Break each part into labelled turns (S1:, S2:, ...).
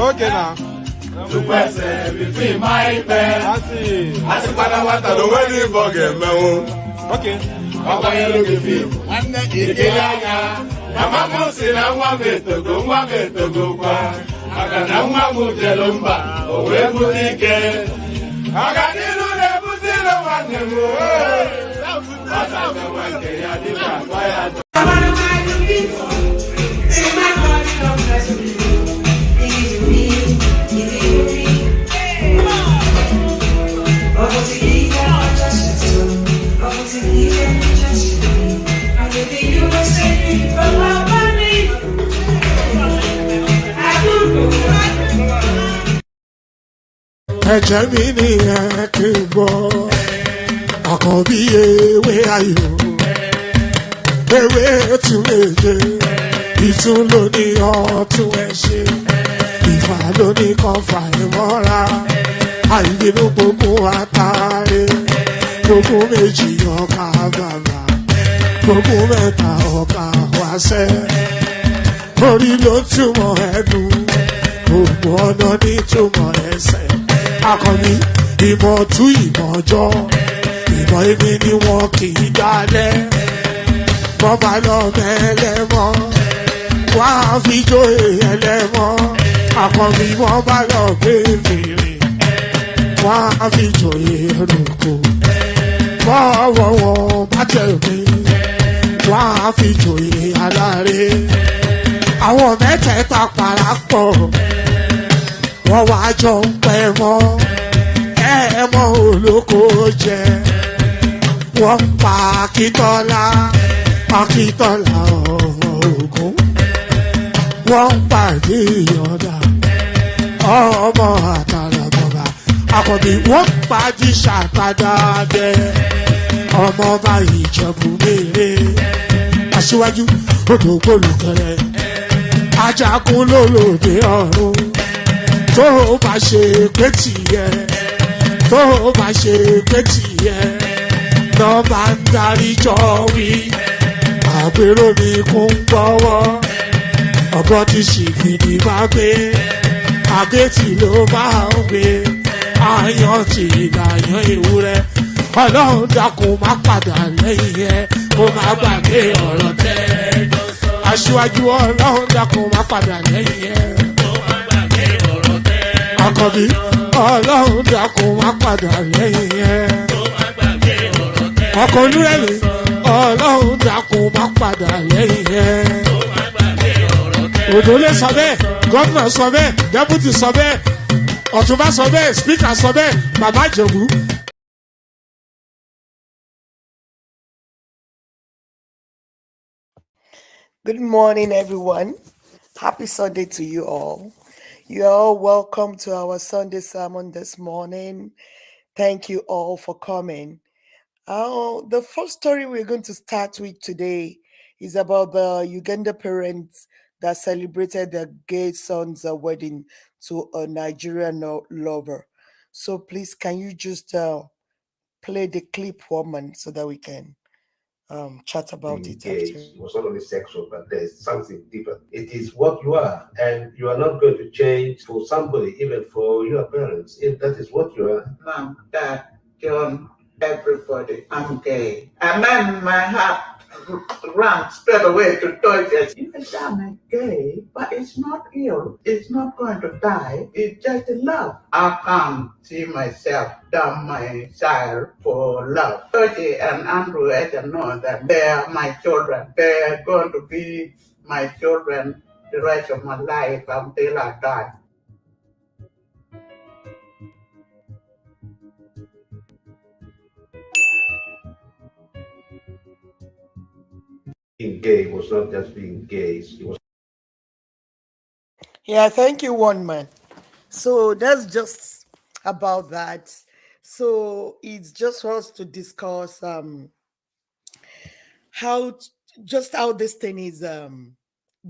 S1: Okay now.
S2: To person between my pen.
S1: I see.
S2: I see what the wedding forget me.
S1: Okay.
S2: Papa you look at you. And the Igaya. Mama say na wa me to go kwa. Aga na wa mu jelumba. O we butike. Aga nilu de butilo wane mo. Ata me wanke ya di kwa ya.
S3: Ẹ̀jẹ̀ mi ni ẹ kí n gbọ́, àkànbí ewé ayò, ewé tún méje, ìtún ló ní ọ̀tún ẹ̀ ṣe, ìfà ló ní kan fà ẹ̀ mọ́ra, àìbínú gbogbo àtàrẹ, gbogbo méjì ọkà bàbà, gbogbo mẹ́ta ọkà wáṣẹ́, orí ló túmọ̀ ẹ̀dùn, gbogbo ọ̀nà ní túmọ̀ ẹsẹ̀. Akọni ìmọ̀ tú ìmọ̀ ọjọ́, ìmọ̀ èmi ni wọn kì í dálẹ̀. Bọ́bá lọ mẹ́lẹ́mọ́, wá fi jóye ẹlẹ́mọ́. Akọni wọ́n bá lọ gbé fèrè, wá fi jóye ẹrùkù. Bọ́wọ́ wọn bá tẹ̀lé, wá fi jóye aláre. Àwọn mẹ́tẹ̀ẹ̀ta parapọ̀. Wọ́n wá jọ ń pẹ́ mọ́, ẹ̀ẹ́mọ́ olóko jẹ. Wọ́n pa Akíntọ́lá ọmọ Ògún. Wọ́n pàdé Ìyọ̀dà, ọmọ Àtàlàbọ̀bà. Àkànbí wọ́n pàdé Ṣàtàdàdẹ, ọmọ ọba Ìjẹ̀bú Mèrè. Aṣíwájú odò gbólùkẹrẹ, ajagun lólòdì ọ̀run. Tó o bá ṣe pé tìyẹ, tó o bá ṣe pé tìyẹ, lọ bá ń darí jọ wí. Àgbèrò mi kún gbọ́wọ́, ọ̀bọ ti ṣìgìdì máa gbé, àgétì ló máa ń gbé, àyàn ti ìlàyàn ewúrẹ́. Ọlọ́run dákun má padà lẹ́yìn ẹ, kó má gbàgbé ọ̀rọ̀ tẹ́. Aṣíwájú Ọlọ́run dákun má padà lẹ́yìn ẹ. Àkànbí Ọlọ́run dákun má padà lẹ́yìn ẹ̀. Ọkọ̀ onírẹ̀lẹ̀ Ọlọ́run dákun má padà lẹ́yìn ẹ̀. Òdòlé sọ bẹ́ẹ̀, gọ́vnà sọ bẹ́ẹ̀, dẹ́pútì sọ bẹ́ẹ̀, ọ̀túnbá sọ bẹ́ẹ̀, spíkà sọ bẹ́ẹ̀, bàbá Ìjẹ̀bú.
S4: Good morning, everyone. Happy Sunday to you all. You're all welcome to our Sunday sermon this morning. Thank you all for coming. The first story we're going to start with today is about the Uganda parents that celebrated their gay son's wedding to a Nigerian lover. So please, can you just play the clip, woman, so that we can chat about it after.
S5: It was not only sexual, but there's something deeper. It is what you are, and you are not going to change for somebody, even for your parents, if that is what you are.
S6: Mom, Dad, John, everybody, I'm gay. And then my heart ran straight away to toilet. Even though I'm gay, but it's not ill. It's not going to die. It's just love. I can't see myself dump my child for love. Georgie and Andrew, I can know that they are my children. They are going to be my children the rest of my life until I die.
S5: Being gay was not just being gay. It was.
S4: Yeah, thank you, one man. So that's just about that. So it's just for us to discuss how this thing is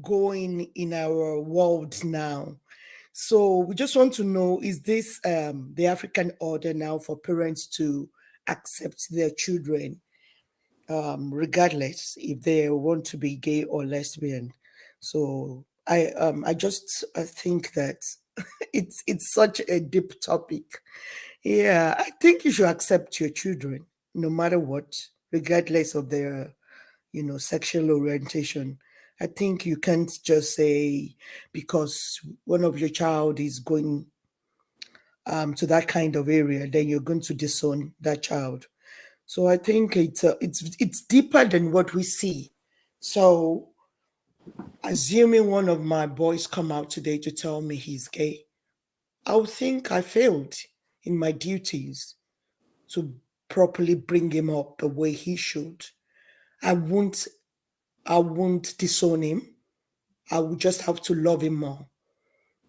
S4: going in our world now. So we just want to know, is this the African order now for parents to accept their children regardless if they want to be gay or lesbian? So I just think that it's such a deep topic. Yeah, I think you should accept your children no matter what, regardless of their sexual orientation. I think you can't just say because one of your child is going to that kind of area, then you're going to disown that child. So I think it's deeper than what we see. So assuming one of my boys come out today to tell me he's gay, I would think I failed in my duties to properly bring him up the way he should. I won't I won't disown him. I will just have to love him more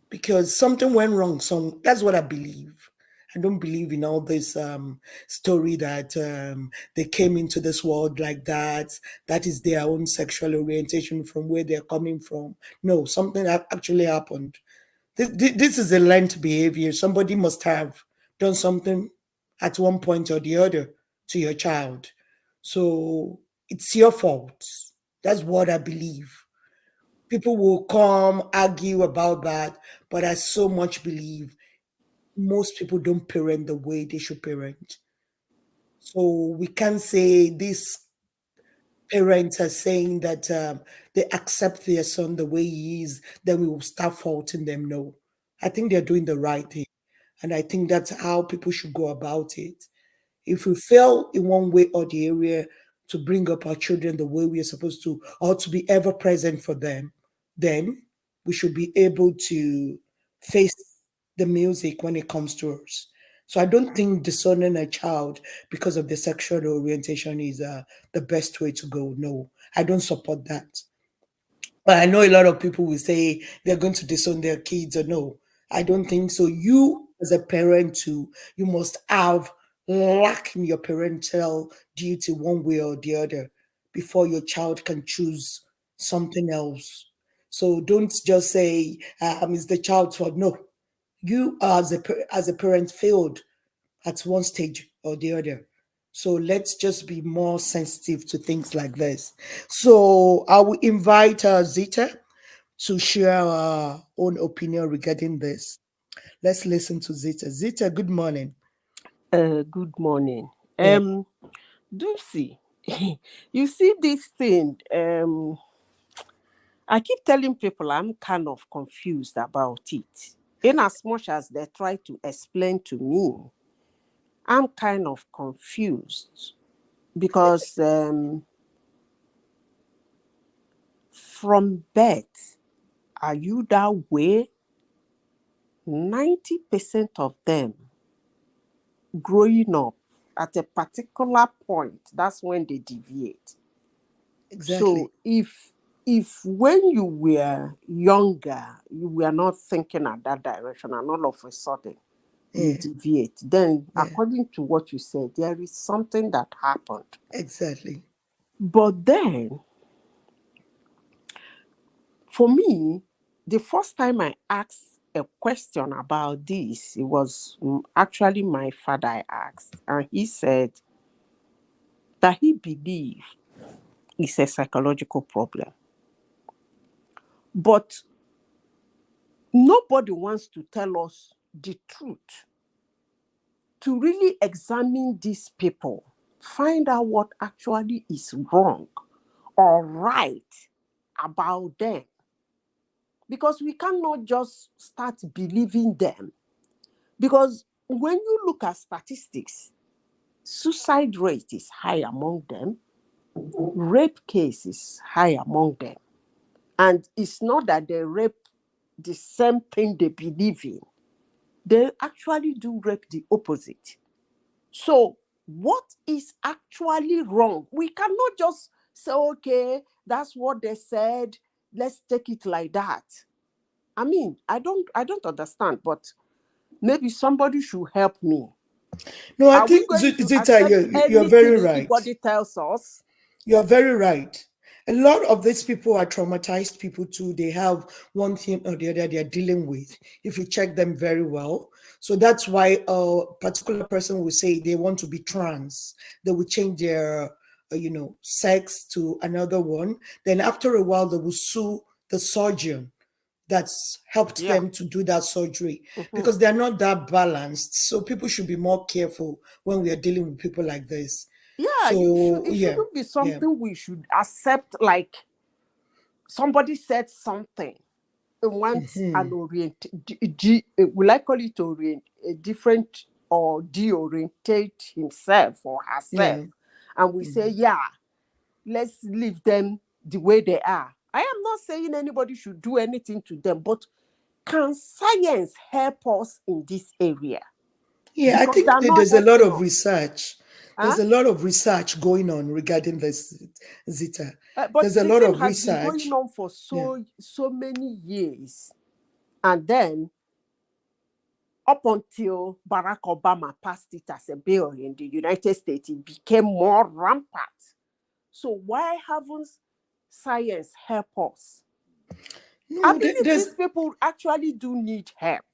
S4: because something went wrong. So that's what I believe. I don't believe in all this story that they came into this world like that. That is their own sexual orientation from where they're coming from. No, something actually happened. This is a learned behavior. Somebody must have done something at one point or the other to your child. So it's your fault. That's what I believe. People will come argue about that, but I so much believe most people don't parent the way they should parent. So we can't say these parents are saying that they accept their son the way he is, then we will start faulting them. No, I think they're doing the right thing. And I think that's how people should go about it. If we fail in one way or the area to bring up our children the way we are supposed to, or to be ever present for them, then we should be able to face the music when it comes to us. So I don't think disowning a child because of the sexual orientation is the best way to go. No, I don't support that. But I know a lot of people will say they're going to disown their kids or no. I don't think so. You as a parent too, you must have lack in your parental duty one way or the other before your child can choose something else. So don't just say it's the child's fault. No, you as a parent failed at one stage or the other. So let's just be more sensitive to things like this. So I will invite Zita to share our own opinion regarding this. Let's listen to Zita. Zita, good morning.
S1: Good morning.
S4: Yeah,
S1: Ducey, you see this thing. I keep telling people I'm kind of confused about it. In as much as they try to explain to me, I'm kind of confused because from birth, are you that way? 90% of them growing up at a particular point, that's when they deviate.
S4: exactly.
S1: So if when you were younger, you were not thinking at that direction, and all of a sudden you
S4: Yeah,
S1: deviate, then
S4: yeah,
S1: according to what you said, there is something that happened.
S4: exactly.
S1: But then, for me, the first time I asked a question about this, it was actually my father I asked, and he said that he believed it's a psychological problem. But nobody wants to tell us the truth. To really examine these people, find out what actually is wrong or right about them. Because we cannot just start believing them. Because when you look at statistics, suicide rate is high among them, rape case is high among them. And it's not that they rape the same thing they believe in. They actually do rape the opposite. So, what is actually wrong? We cannot just say, okay, that's what they said. Let's take it like that. I mean, I don't understand, but maybe somebody should help me.
S4: No, I
S1: Are we
S4: think
S1: going to
S4: Zita,
S1: accept
S4: you're very
S1: anything
S4: right.
S1: anybody tells us?
S4: You're very right. A lot of these people are traumatized people too. They have one thing or the other they're dealing with. If you check them very well, so that's why a particular person will say they want to be trans. They will change their, sex to another one. Then after a while, they will sue the surgeon that's helped
S1: Yeah.
S4: them to do that surgery, because they're not that balanced. So people should be more careful when we are dealing with people like this.
S1: Yeah,
S4: So
S1: it
S4: yeah,
S1: shouldn't be something we should accept, like somebody said something. It wants an will I call it a different or deorientate himself or herself.
S4: yeah.
S1: And we say, yeah, let's leave them the way they are. I am not saying anybody should do anything to them, but can science help us in this area?
S4: Yeah, I
S1: Because
S4: think
S1: they're not
S4: there's a lot
S1: helping
S4: of
S1: us.
S4: research.
S1: Huh?
S4: There's a lot of research going on regarding this, Zita.
S1: But
S4: There's a
S1: the
S4: lot
S1: thing
S4: of
S1: has been going
S4: research.
S1: on for so many years. And then up until Barack Obama passed it as a bill in the United States, it became more rampant. So why haven't science help us? I
S4: No,
S1: believe
S4: there's.
S1: these people actually do need help.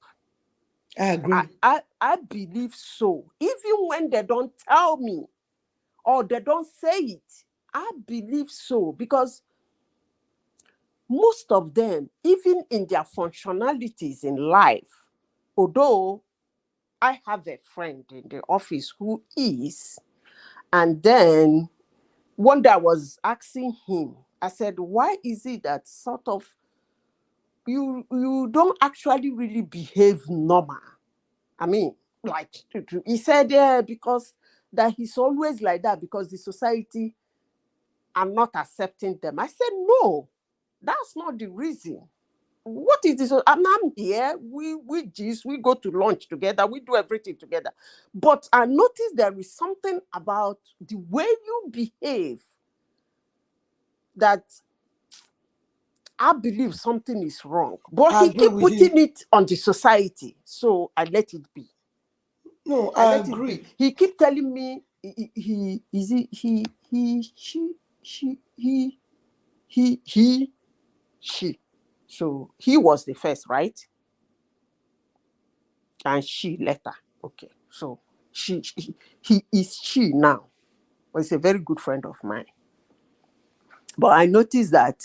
S4: I agree.
S1: I believe so. Even when they don't tell me or they don't say it, I believe so, because most of them, even in their functionalities in life, although I have a friend in the office who is, and then one day I was asking him, I said, why is it that sort of you don't actually really behave normal? I mean, like, he said, yeah, because that he's always like that because the society are not accepting them. I said, no, that's not the reason. What is this? I'm here. We gist, we go to lunch together, we do everything together. But I noticed there is something about the way you behave that I believe something is wrong. But
S4: I
S1: he
S4: agree
S1: keep
S4: with you.
S1: putting it on the society, so I let it be.
S4: No,
S1: I
S4: I
S1: let it be.
S4: agree.
S1: He keep telling me he is it he she he she. So he was the first, right? And she later. Okay. So he is she now. Well, he's a very good friend of mine. But I noticed that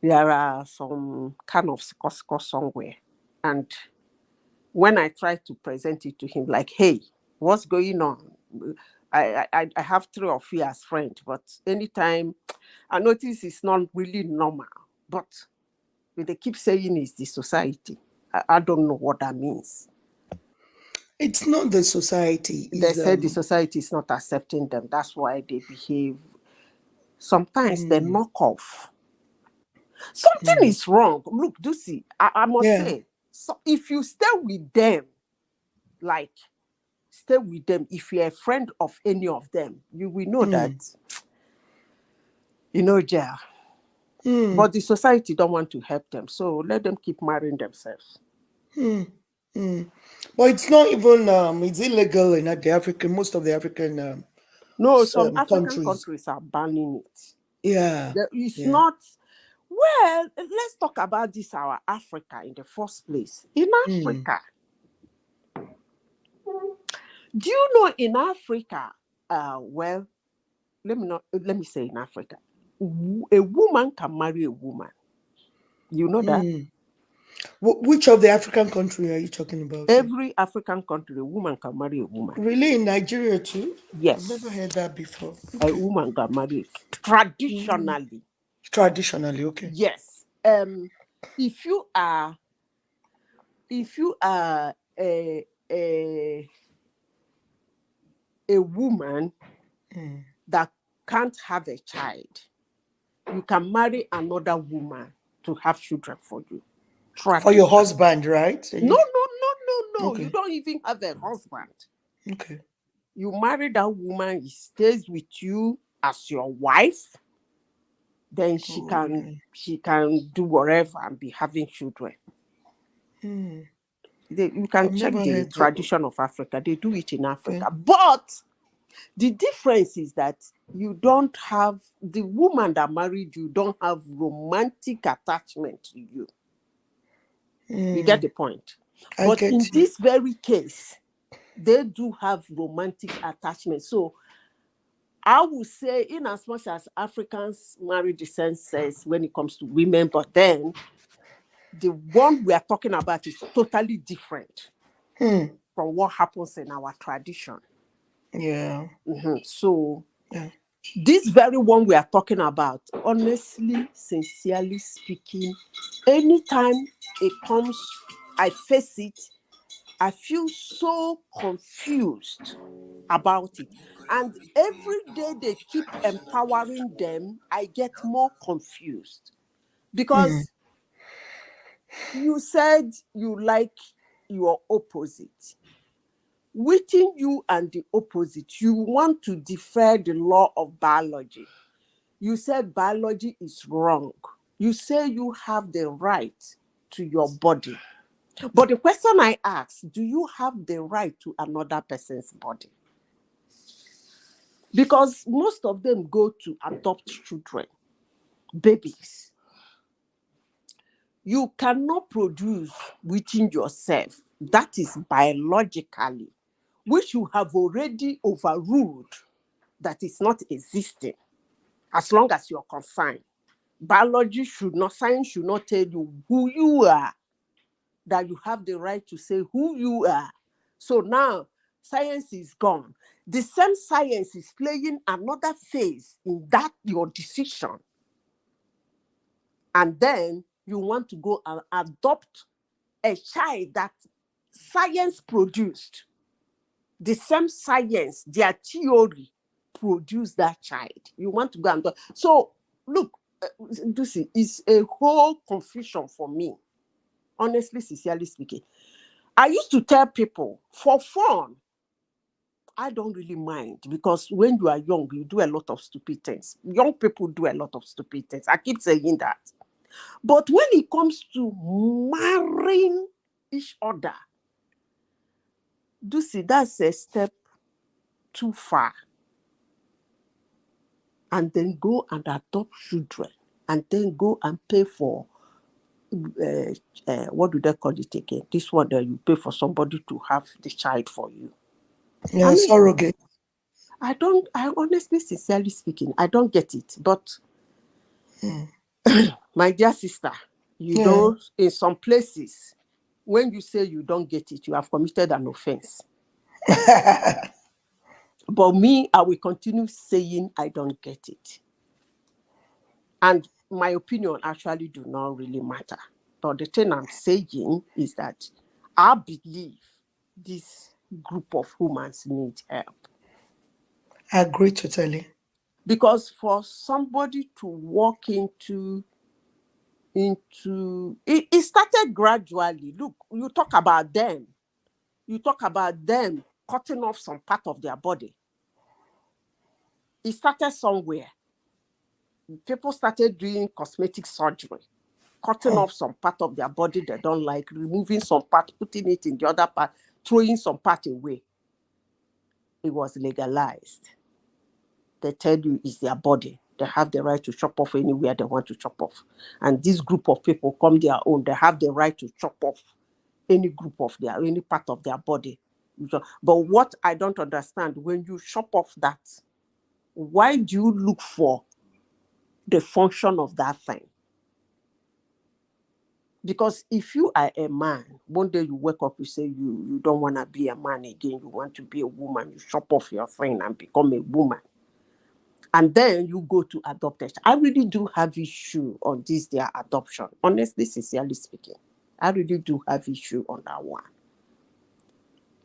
S1: there are some kind of score somewhere. And when I try to present it to him, like, hey, what's going on? I have 3 of you as friends, but anytime I notice it's not really normal. But they keep saying it's the society. I don't know what that means.
S4: It's not the society.
S1: They
S4: Is
S1: said the society is not accepting them. That's why they behave. Sometimes they knock off. Something is wrong. Look, Ducey, I must
S4: yeah.
S1: say, so if you stay with them, like, stay with them, if you're a friend of any of them, you will know that, jail. But the society don't want to help them. So let them keep marrying themselves.
S4: But it's not even it's illegal in the African, most of the African
S1: No, some African
S4: countries.
S1: countries are banning it.
S4: Yeah.
S1: It's
S4: Yeah.
S1: not. Well, let's talk about this, our Africa in the first place. In Africa, do you know in Africa, well, let me say in Africa, a woman can marry a woman. You know that?
S4: Which of the African country are you talking about?
S1: Every African country, a woman can marry a woman.
S4: Really, in Nigeria too?
S1: Yes.
S4: I've never heard that before.
S1: A woman can marry traditionally.
S4: Traditionally, okay.
S1: Yes. If you are a woman that can't have a child, you can marry another woman to have children for you.
S4: For your husband, right?
S1: No.
S4: Okay.
S1: You don't even have a husband.
S4: Okay.
S1: You marry that woman, he stays with you as your wife. Then she can do whatever and be having children. You can check the tradition of Africa. They do it in Africa. Okay. But the difference is that you don't have, the woman that married you don't have romantic attachment to you. You get the point? But in this very case, they do have romantic attachment. So I would say, in as much as Africans marry the same sex when it comes to women, but then the one we are talking about is totally different from what happens in our tradition.
S4: Yeah.
S1: So
S4: Yeah.
S1: this very one we are talking about, honestly, sincerely speaking, anytime it comes, I face it, I feel so confused about it. And every day they keep empowering them, I get more confused. Because you said you like your opposite. Within you and the opposite, you want to defer the law of biology. You said biology is wrong. You say you have the right to your body. But the question I ask, do you have the right to another person's body? Because most of them go to adopt children, babies. You cannot produce within yourself. That is biologically, which you have already overruled, that is not existing, as long as you're concerned. Biology should not, science should not tell you who you are, that you have the right to say who you are. So now science is gone. The same science is playing another phase in that your decision. And then you want to go and adopt a child that science produced. The same science, their theory produced that child. You want to go and do. So look, Lucy, it's a whole confusion for me. Honestly, sincerely speaking. I used to tell people, for fun, I don't really mind, because when you are young, you do a lot of stupid things. Young people do a lot of stupid things. I keep saying that. But when it comes to marrying each other, do see that's a step too far. And then go and adopt children, and then go and pay for what do they call it again? This one that you pay for somebody to have the child for you. I
S4: Yeah,
S1: mean,
S4: surrogate.
S1: I honestly, sincerely speaking, I don't get it. But my dear sister, you
S4: Yeah.
S1: know, in some places, when you say you don't get it, you have committed an offense. But me, I will continue saying I don't get it. And my opinion actually do not really matter. But the thing I'm saying is that I believe this group of humans need help.
S4: I agree totally.
S1: Because for somebody to walk into it started gradually. Look, you talk about them cutting off some part of their body. It started somewhere. People started doing cosmetic surgery, cutting off some part of their body they don't like, removing some part, putting it in the other part, throwing some part away. It was legalized. They tell you it's their body. They have the right to chop off anywhere they want to chop off. And this group of people come their own. They have the right to chop off any part of their body. But what I don't understand, when you chop off that, why do you look for the function of that thing? Because if you are a man, one day you wake up, you say you don't want to be a man again, you want to be a woman, you chop off your thing and become a woman. And then you go to adopt it. I really do have issue on this, their adoption. Honestly, sincerely speaking, I really do have issue on that one.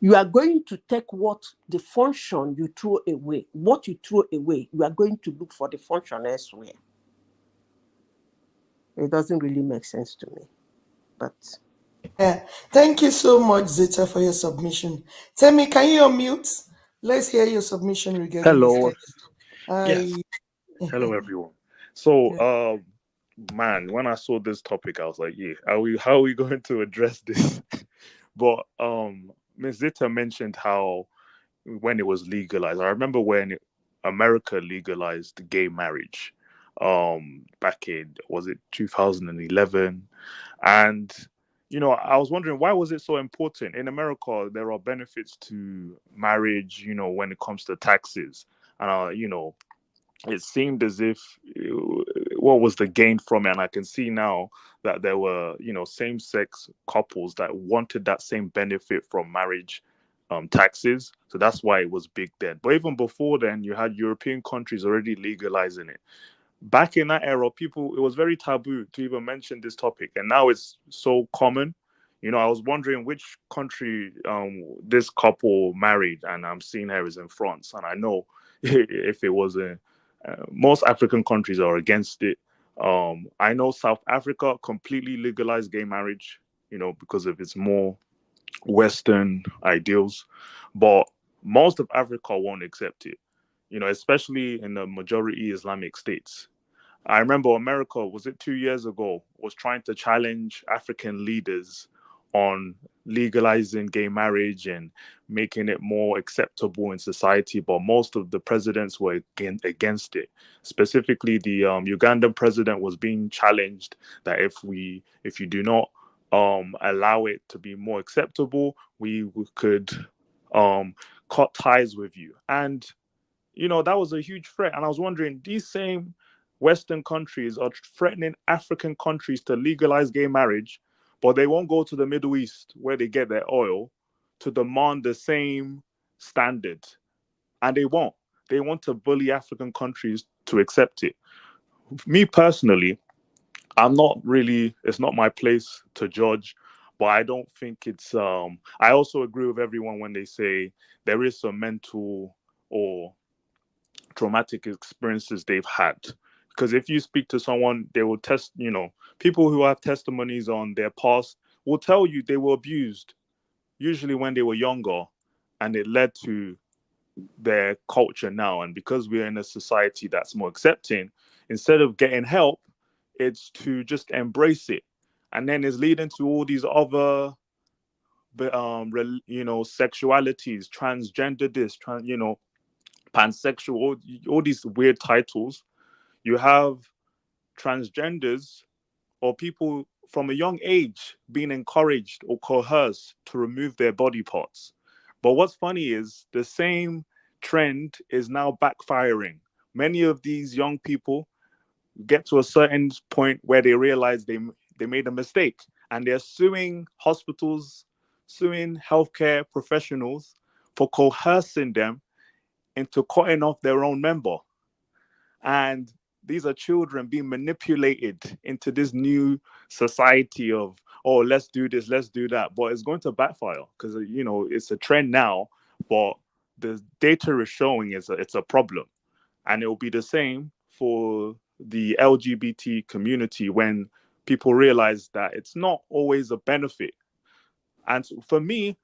S1: You are going to take the function you throw away. What you throw away, you are going to look for the function elsewhere. It doesn't really make sense to me. But
S4: Yeah. Thank you so much, Zeta, for your submission. Tell me, can you unmute? Let's hear your submission regarding this
S7: Hello.
S4: topic. Hi.
S7: Yes. Hello, everyone. So, man, when I saw this topic, I was like, yeah, how are we going to address this? But Ms. Zita mentioned how when it was legalized, I remember when America legalized gay marriage, back in, was it 2011? And I was wondering, why was it so important? In America, there are benefits to marriage, when it comes to taxes. And it seemed as if what was the gain from it? And I can see now that there were same-sex couples that wanted that same benefit from marriage taxes. So that's why it was big then. But even before then, you had European countries already legalizing it. Back in that era, it was very taboo to even mention this topic, and now it's so common. I was wondering which country this couple married, and I'm seeing her is in France, and I know if it was most African countries are against it. I know South Africa completely legalized gay marriage, because of its more Western ideals, but most of Africa won't accept it, especially in the majority Islamic states. I remember America, was it 2 years ago, was trying to challenge African leaders on legalizing gay marriage and making it more acceptable in society, but most of the presidents were against it. Specifically, the Ugandan president was being challenged that if you do not allow it to be more acceptable, we could cut ties with you. And that was a huge threat. And I was wondering, these same Western countries are threatening African countries to legalize gay marriage, but they won't go to the Middle East where they get their oil to demand the same standard. And they won't. They want to bully African countries to accept it. Me personally, it's not my place to judge, but I don't think it's, I also agree with everyone when they say there is some mental or traumatic experiences they've had. Because if you speak to someone, they will people who have testimonies on their past will tell you they were abused, usually when they were younger, and it led to their culture now. And because we're in a society that's more accepting, instead of getting help, it's to just embrace it. And then it's leading to all these other, sexualities, transgender this, pansexual, all these weird titles. You have transgenders or people from a young age being encouraged or coerced to remove their body parts. But what's funny is the same trend is now backfiring. Many of these young people get to a certain point where they realize they made a mistake, and they're suing hospitals, suing healthcare professionals for coercing them into cutting off their own member. And these are children being manipulated into this new society of, oh, let's do this, let's do that. But it's going to backfire because, it's a trend now, but the data is showing it's a problem. And it will be the same for the LGBT community when people realize that it's not always a benefit. And for me,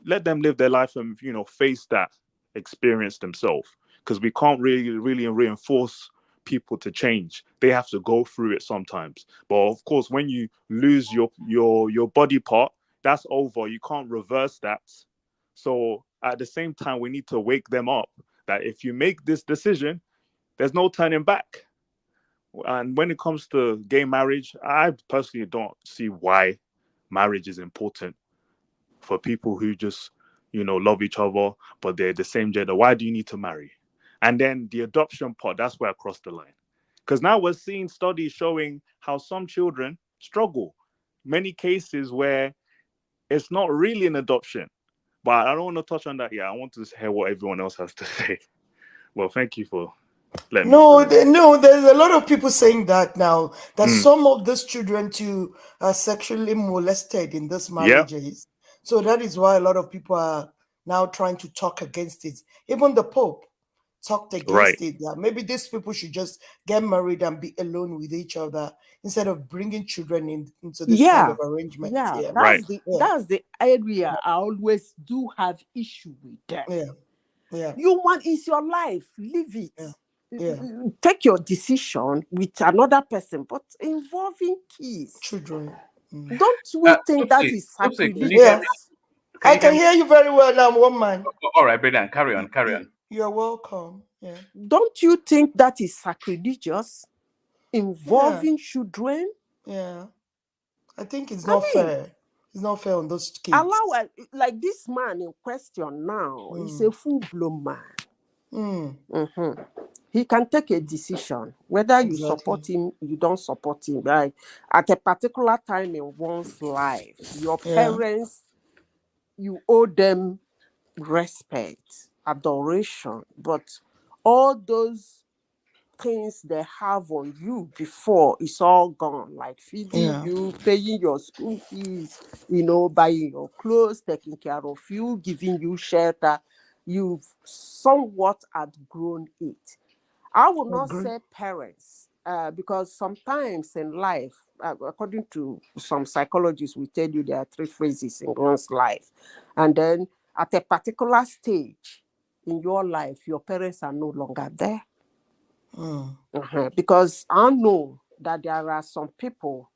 S7: let them live their life and, face that experience themselves, because we can't really reinforce people to change. They have to go through it sometimes. But of course, when you lose your body part, that's over. You can't reverse that. So at the same time, we need to wake them up that if you make this decision, there's no turning back. And when it comes to gay marriage, I personally don't see why marriage is important for people who just, love each other, but they're the same gender. Why do you need to marry? And then the adoption part, that's where I crossed the line. Because now we're seeing studies showing how some children struggle. Many cases where it's not really an adoption. But I don't want to touch on that yet. I want to hear what everyone else has to say. Well, thank you for letting me.
S4: No, there's a lot of people saying that now, that some of these children too are sexually molested in these marriages. Yep. So that is why a lot of people are now trying to talk against it. Even the Pope talked against it. Yeah, maybe these people should just get married and be alone with each other instead of bringing children into this kind of arrangement.
S1: Yeah, that's the area I always do have issue with them.
S4: Yeah.
S1: Human is your life. Live it. Yeah. Take your decision with another person, but involving kids.
S4: Children.
S1: Don't we think that is sacrilegious?
S4: Yes. I can hear you very well now, woman.
S8: All right, Brendan, carry on.
S4: You're welcome. Yeah.
S1: Don't you think that is sacrilegious? Involving children?
S4: Yeah. I think it's not fair. It's not fair on those kids.
S1: Like this man in question now, he's a full-blown man. Mhm. He can take a decision whether you support him, you don't support him. Right? At a particular time in one's life, your parents, you owe them respect, adoration, but all those things they have on you before it's all gone, like feeding you, paying your school fees, buying your clothes, taking care of you, giving you shelter. You've somewhat outgrown it. I will not say parents, because sometimes in life, according to some psychologists, we tell you there are 3 phases in one's life. And then at a particular stage in your life, your parents are no longer there. Because I know that there are some people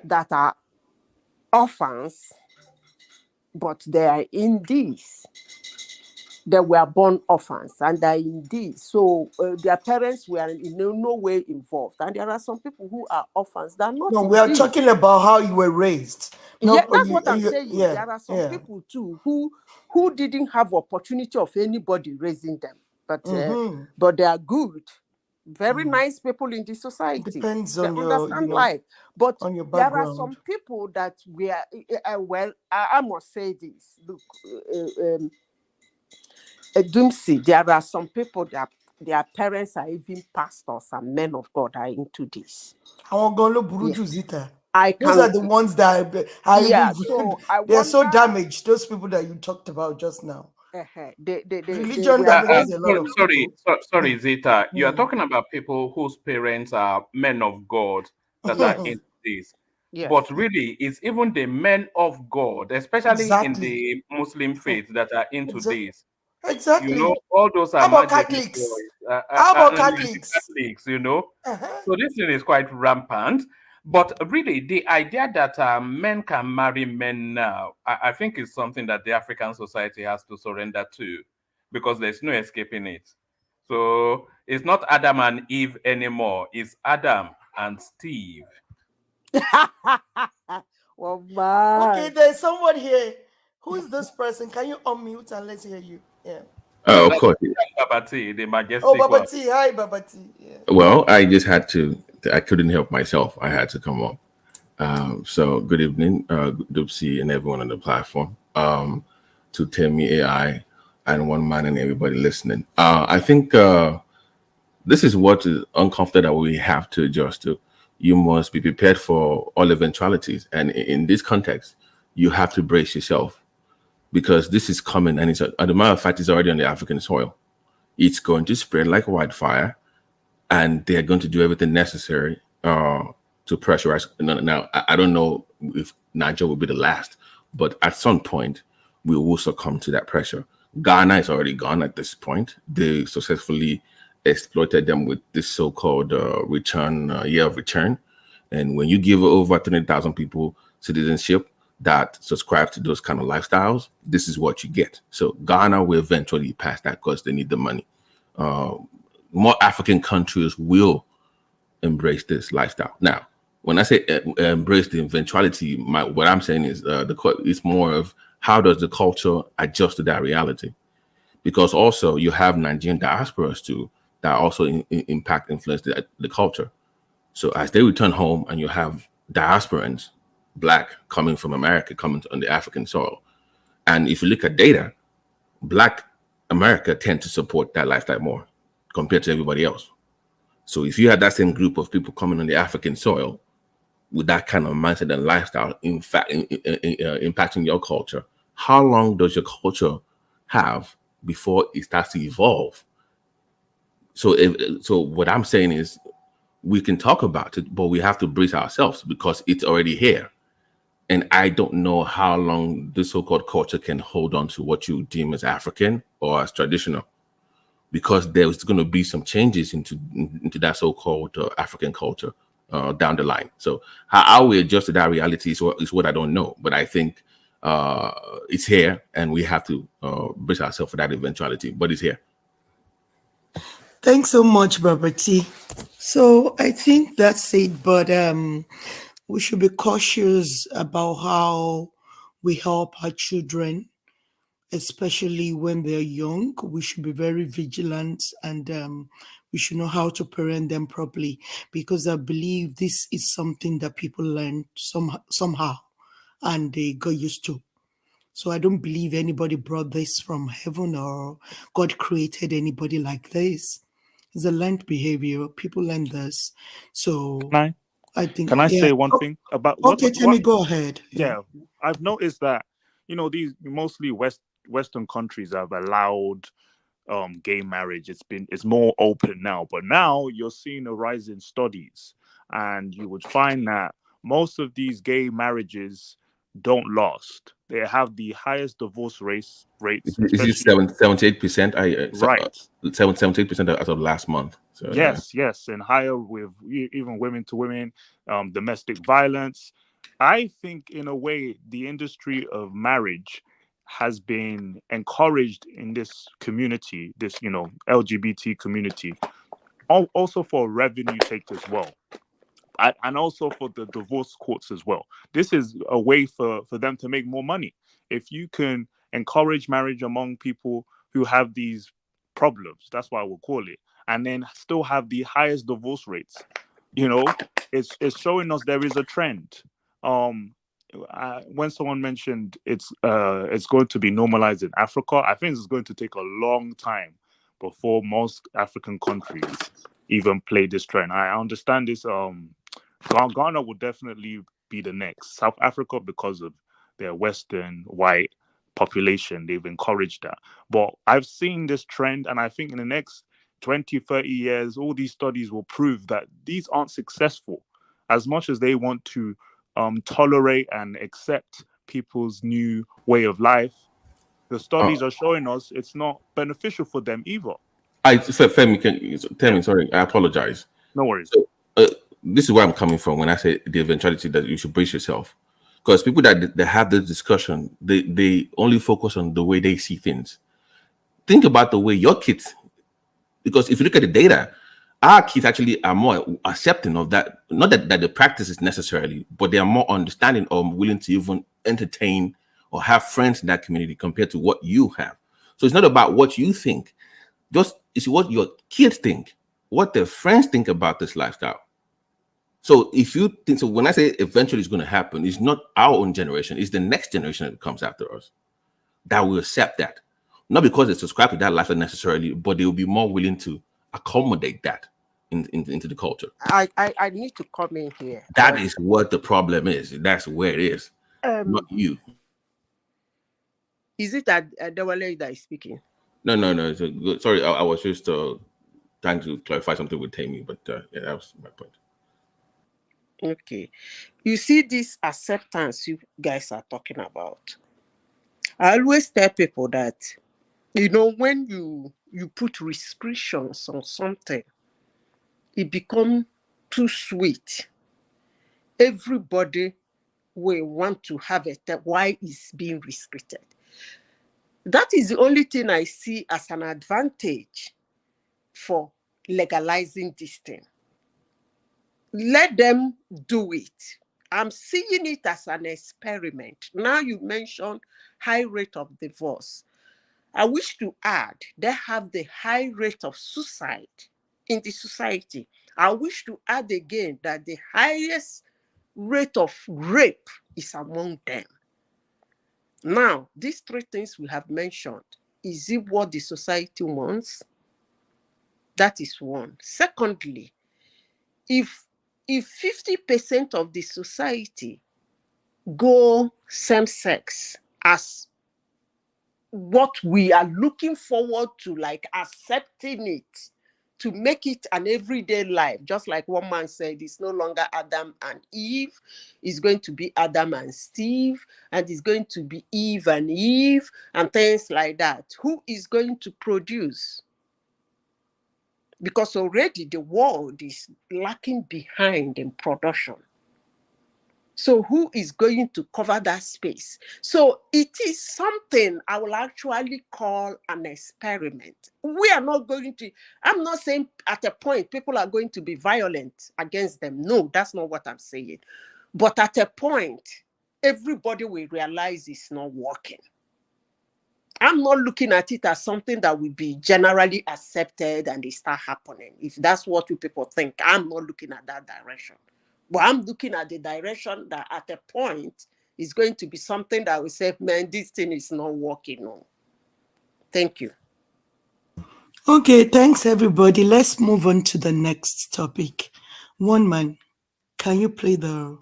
S1: that are orphans, but they are in this. They were born orphans and are in this. So their parents were in no way involved. And there are some people who are orphans that are not
S4: No,
S1: in
S4: we are
S1: this.
S4: talking about how you were raised.
S1: Yeah, that's what I'm saying. There are some people too who didn't have opportunity of anybody raising them, but they are good, very nice people in the society.
S4: Depends
S1: they
S4: on
S1: understand life. But
S4: on your
S1: there are
S4: background.
S1: some people that were I must say this. Look, Doomsy, there are some people that their parents are even pastors and men of God are into this.
S4: I can, those are the ones that are
S1: so I
S4: they're
S1: wonder,
S4: so damaged. Those people that you talked about just now. Religion damages a lot of people.
S8: Sorry, Zeta. You are talking about people whose parents are men of God that are into this.
S1: Yes.
S8: But really, it's even the men of God, especially in the Muslim faith, that are into this.
S4: Exactly.
S8: You know, all those are
S4: How about
S8: magic
S4: Catholics?
S8: boys.
S4: How about Catholics?
S8: Catholics, So this thing is quite rampant. But really, the idea that men can marry men now, I think is something that the African society has to surrender to, because there's no escaping it. So it's not Adam and Eve anymore. It's Adam and Steve.
S1: Oh, man.
S4: Okay, there's someone here. Who's this person? Can you unmute and let's hear you? Yeah.
S9: Oh, of course.
S8: Babati, the majestic
S4: one. Babati. Hi, Babati. Yeah.
S9: Well, I just had to. I couldn't help myself. I had to come up. So, good evening, Dupsy and everyone on the platform. To Temi AI and One Man and everybody listening. I think this is what is uncomfortable that we have to adjust to. You must be prepared for all eventualities, and in this context, you have to brace yourself, because this is coming, and as a matter of fact, it's already on the African soil. It's going to spread like wildfire, and they're going to do everything necessary to pressurize. Now, I don't know if Nigeria will be the last, but at some point, we will succumb to that pressure. Ghana is already gone at this point. They successfully exploited them with this so-called year of return. And when you give over 20,000 people citizenship that subscribe to those kind of lifestyles, this is what you get. So Ghana will eventually pass that because they need the money. More African countries will embrace this lifestyle. Now, when I say embrace the eventuality, what I'm saying is it's more of how does the culture adjust to that reality? Because also you have Nigerian diasporas too that also influence the culture. So as they return home and you have diasporans, Black, coming from America, coming on the African soil. And if you look at data, Black America tend to support that lifestyle more compared to everybody else. So if you had that same group of people coming on the African soil with that kind of mindset and lifestyle, in fact, impacting your culture, how long does your culture have before it starts to evolve? So what I'm saying is we can talk about it, but we have to brace ourselves because it's already here. And I don't know how long this so-called culture can hold on to what you deem as African or as traditional, because there's going to be some changes into that so-called African culture down the line. So how we adjust to that reality is what I don't know. But I think it's here, and we have to brace ourselves for that eventuality. But it's here.
S4: Thanks so much, Babati. So I think that's it. But we should be cautious about how we help our children especially when they're young. We should be very vigilant, and we should know how to parent them properly, because I believe this is something that people learn somehow and they got used to. So I don't believe anybody brought this from heaven or God created anybody like this. It's a learned behavior. People learn this. So I think,
S7: Can I
S4: yeah.
S7: say one thing about
S4: Okay, Timmy, go ahead.
S7: Yeah, I've noticed that these mostly Western countries have allowed gay marriage. It's more open now, but now you're seeing a rise in studies, and you would find that most of these gay marriages don't last. They have the highest divorce rates,
S9: Is it
S7: especially
S9: 78%?
S7: right.
S9: 78% as of last month. So yeah.
S7: Yes, and higher with even women to women, domestic violence. I think, in a way, the industry of marriage has been encouraged in this community, this LGBT community, also for revenue sake as well, and also for the divorce courts as well. This is a way for them to make more money. If you can encourage marriage among people who have these problems, that's what I would call it, and then still have the highest divorce rates, it's showing us there is a trend. When someone mentioned it's going to be normalized in Africa, I think it's going to take a long time before most African countries even play this trend. I understand this. Ghana will definitely be the next. South Africa, because of their Western white population, they've encouraged that. But I've seen this trend, and I think in the next 20, 30 years, all these studies will prove that these aren't successful. As much as they want to tolerate and accept people's new way of life, the studies are showing us it's not beneficial for them either.
S9: Femi, tell me, sorry, I apologize.
S7: No worries.
S9: So, this is where I'm coming from when I say the eventuality that you should brace yourself, because people that have this discussion, they only focus on the way they see things. Think about the way your kids, because if you look at the data, our kids actually are more accepting of that. Not that the practice is necessarily, but they are more understanding or willing to even entertain or have friends in that community compared to what you have. So it's not about what you think, just it's what your kids think, what their friends think about this lifestyle. So if you think, so when I say eventually it's going to happen, it's not our own generation, it's the next generation that comes after us that will accept that. Not because they subscribe to that lifestyle necessarily, but they will be more willing to accommodate that into the culture.
S1: I need to come in here.
S9: That is what the problem is. That's where it is. Not you.
S1: Is it that Dewale that is speaking?
S9: No. It's a good, sorry, I was just trying to clarify something with Tammy, but yeah, that was my point.
S1: Okay. You see this acceptance you guys are talking about. I always tell people that, when you put restrictions on something, it becomes too sweet. Everybody will want to have it. Why is being restricted? That is the only thing I see as an advantage for legalizing this thing. Let them do it. I'm seeing it as an experiment. Now you mentioned high rate of divorce. I wish to add, they have the high rate of suicide in the society. I wish to add again that the highest rate of rape is among them. Now, these three things we have mentioned, is it what the society wants? That is one. Secondly, if 50% of the society go same-sex as what we are looking forward to, like accepting it, to make it an everyday life, just like one man said, it's no longer Adam and Eve, it's going to be Adam and Steve, and it's going to be Eve and Eve, and things like that. Who is going to produce? Because already the world is lacking behind in production. So who is going to cover that space? So it is something I will actually call an experiment. We are not going to, I'm not saying at a point people are going to be violent against them. No, that's not what I'm saying. But at a point, everybody will realize it's not working. I'm not looking at it as something that will be generally accepted and they start happening. If that's what you people think, I'm not looking at that direction. But I'm looking at the direction that at a point is going to be something that will say, man, this thing is not working. No. Thank you.
S4: Okay, thanks everybody. Let's move on to the next topic. One man, can you play the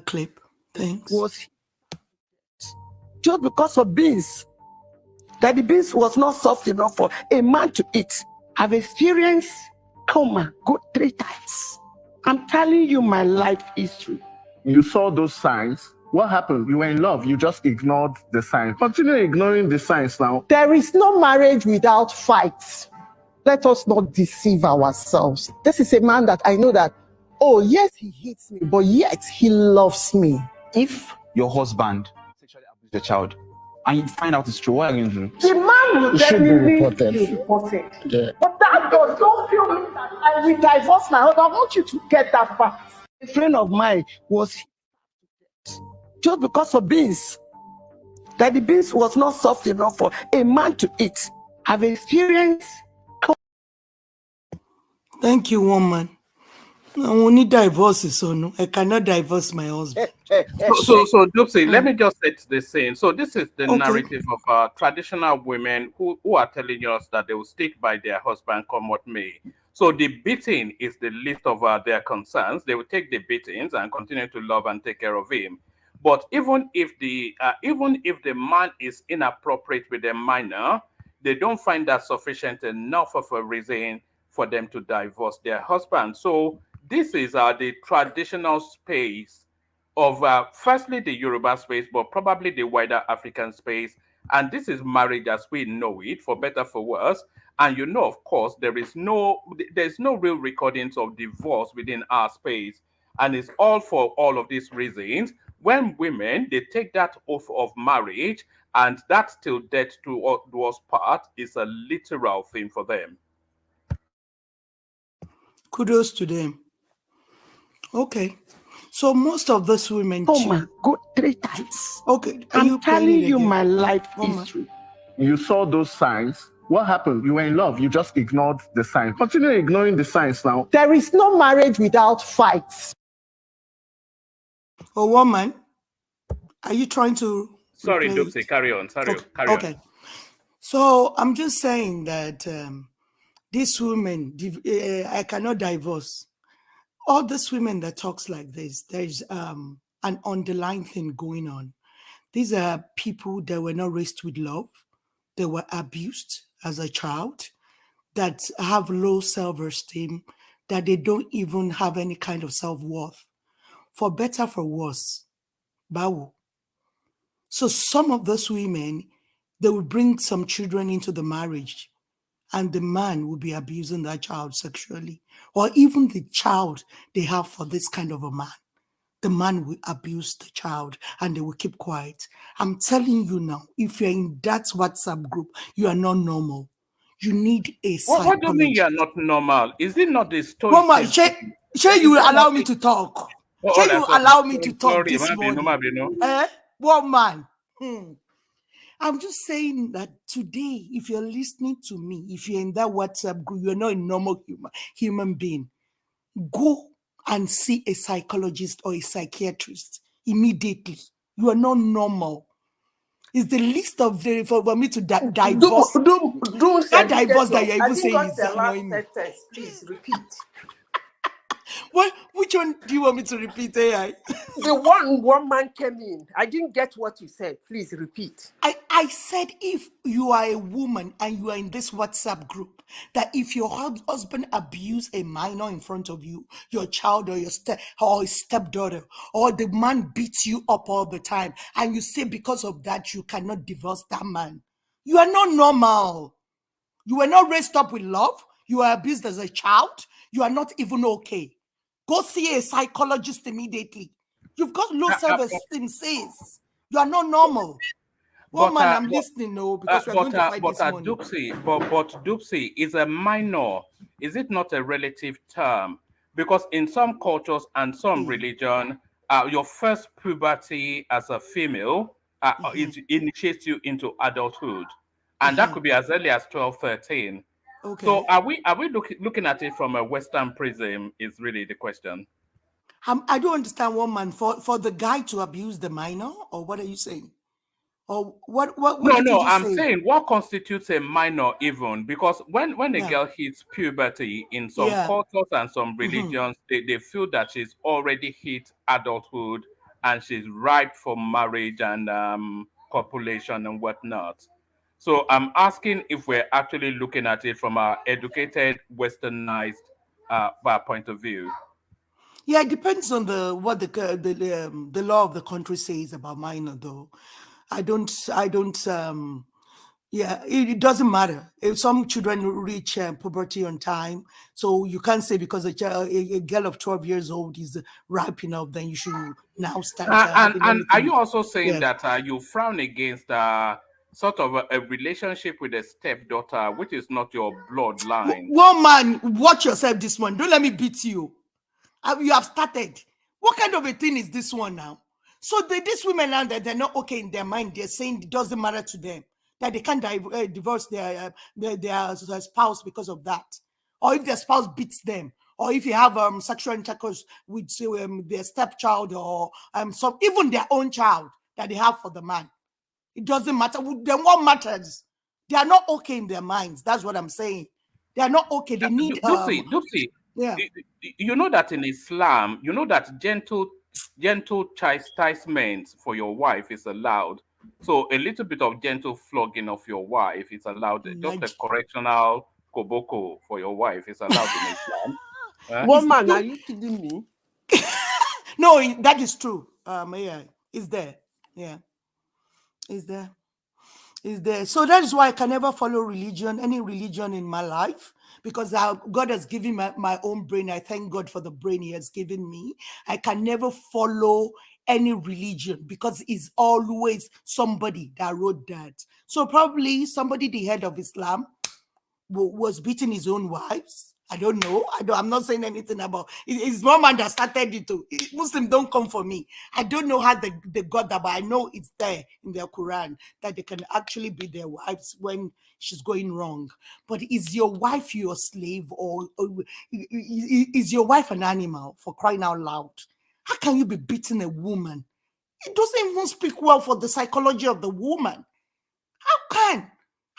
S4: clip? Thanks.
S10: Was just because of beans, that the beans was not soft enough for a man to eat. I've experienced coma, go 3 times. I'm telling you my life history.
S11: You saw those signs. What happened? You were in love. You just ignored the signs. Continue ignoring the signs now.
S10: There is no marriage without fights. Let us not deceive ourselves. This is a man that I know that, oh yes, he hates me, but yet he loves me.
S12: If your husband sexually abused your child and you find out it's true, what are you going to do?
S10: The man will
S3: should be
S10: definitely
S3: reported.
S10: be reported.
S3: Yeah.
S10: But that does not feel me that I will divorce my husband. I want you to get that part. A friend of mine was just because of beans, that the beans was not soft enough for a man to eat. I've experienced.
S4: Thank you, woman. I only divorce, so no, I cannot divorce my husband.
S8: So Dupsy, let me just set the scene. So this is the
S4: Okay.
S8: narrative of traditional women who are telling us that they will stick by their husband come what may. So the beating is the least of their concerns. They will take the beatings and continue to love and take care of him. But even if the man is inappropriate with a minor, they don't find that sufficient enough of a reason for them to divorce their husband. So this is the traditional space of firstly the Yoruba space, but probably the wider African space. And this is marriage as we know it, for better, for worse. And you know, of course, there's no real recordings of divorce within our space. And it's all for all of these reasons. When women, they take that oath of marriage, and that till death do us part is a literal thing for them.
S4: Kudos to them. Okay. So most of those women
S10: Coma, go 3 times.
S4: Okay.
S10: I'm telling you my life history.
S11: You saw those signs. What happened? You were in love. You just ignored the signs. Continue ignoring the signs now.
S10: There is no marriage without fights.
S4: A woman, are you trying to?
S8: Sorry, Dupsy, carry on. Carry
S4: on. So I'm just saying that these women, I cannot divorce. All these women that talks like this, there's an underlying thing going on. These are people that were not raised with love. They were abused as a child, that have low self-esteem, that they don't even have any kind of self-worth. For better, for worse. Bawu. So some of those women, they will bring some children into the marriage, and the man will be abusing that child sexually, or even the child they have for this kind of a man. The man will abuse the child and they will keep quiet. I'm telling you now, if you're in that WhatsApp group, you are not normal. You need a psychologist.
S8: What do you mean you are not normal? Is it not the story?
S4: Mama, Shay, you allow me to talk. Shay, you allow me to talk this morning. What man? I'm just saying that today, if you're listening to me, if you're in that WhatsApp group, you're not a normal human being. Go and see a psychologist or a psychiatrist immediately. You are not normal. It's the least of the for me to divorce. That divorce that you're even saying is annoying me.
S1: Please repeat.
S4: What? Which one do you want me to repeat, AI?
S1: The one man came in. I didn't get what you said. Please repeat.
S4: I said if you are a woman and you are in this WhatsApp group, that if your husband abuse a minor in front of you, your child or your stepdaughter, or the man beats you up all the time, and you say because of that you cannot divorce that man, you are not normal. You were not raised up with love. You are abused as a child. You are not even okay. Go see a psychologist immediately. You've got low self-esteem, sis. You are not normal. Well, man, I'm listening, no, because we're going to fight this morning.
S8: But Dupsy is a minor. Is it not a relative term? Because in some cultures and some religion, your first puberty as a female it initiates you into adulthood, and that could be as early as 12, 13.
S4: Okay.
S8: So are we looking at it from a Western prism? Is really the question.
S4: I don't understand, one man, for the guy to abuse the minor, or what are you saying? Or what did you
S8: I'm
S4: say?
S8: saying what constitutes a minor even, because when a
S4: Yeah.
S8: girl hits puberty in some
S4: Yeah.
S8: cultures and some religions, they feel that she's already hit adulthood and she's ripe for marriage and copulation and whatnot. So I'm asking if we're actually looking at it from our educated, westernized point of view.
S4: Yeah, it depends on what the law of the country says about minor, though. I don't. Yeah, it doesn't matter if some children reach puberty on time. So you can't say because a girl of 12 years old is ripe enough, then you should now start having
S8: And are you
S4: anything.
S8: also saying
S4: Yeah.
S8: that you frown against sort of a relationship with a stepdaughter, which is not your bloodline?
S4: One man, watch yourself this one. Don't let me beat you. You have started. What kind of a thing is this one now? So these women now that they're not okay in their mind, they're saying it doesn't matter to them, that they can't divorce their spouse because of that, or if their spouse beats them, or if you have sexual intercourse with their stepchild, or even their own child that they have for the man. It doesn't matter. Then what matters? They are not okay in their minds. That's what I'm saying. They are not okay. They need
S8: Dupsy,
S4: yeah.
S8: you know that in Islam, you know that gentle chastisement for your wife is allowed. So a little bit of gentle flogging of your wife is allowed. Just a correctional koboko for your wife is allowed in Islam.
S1: One man, are you kidding me?
S4: No, that is true. Yeah, it's there. Yeah, it's there. Is there. So that is why I can never follow religion, any religion in my life, because God has given my own brain. I thank God for the brain He has given me. I can never follow any religion because it's always somebody that wrote that. So probably somebody, the head of Islam, was beating his own wives. I don't know. I'm not saying anything about it. It's no man that started it. Muslims don't come for me. I don't know how they got that, but I know it's there in their Quran that they can actually beat their wives when she's going wrong. But is your wife your slave, or is your wife an animal, for crying out loud? How can you be beating a woman? It doesn't even speak well for the psychology of the woman. How can?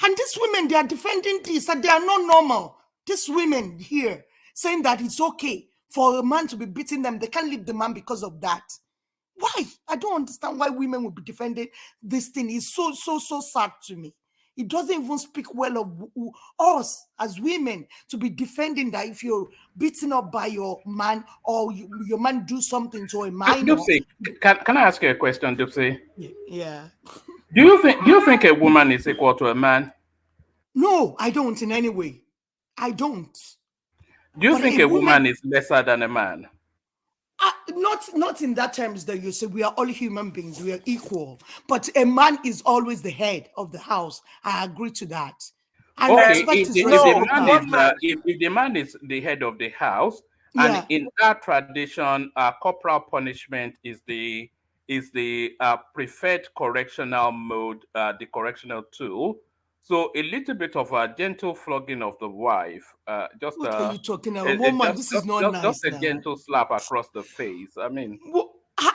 S4: And these women, they are defending this, that they are not normal. These women here saying that it's okay for a man to be beating them. They can't leave the man because of that. Why? I don't understand why women will be defending this thing. It's so sad to me. It doesn't even speak well of us as women to be defending that if you're beaten up by your man, or your man do something to a minor.
S8: Dupsy, can I ask you a question, Dupsy?
S4: Yeah.
S8: Do you think a woman is equal to a man?
S4: No, I don't in any way. I don't.
S8: Do you think a woman is lesser than a man?
S4: Not in that terms that you say. We are all human beings. We are equal. But a man is always the head of the house. I agree to that. And
S8: okay,
S4: respect
S8: if the man is the head of the house, and in that tradition, corporal punishment is the preferred correctional mode, the correctional tool. So a little bit of a gentle flogging of the wife, just
S4: what are you talking about? Woman, this is not nice.
S8: Just a gentle slap across the face. I mean,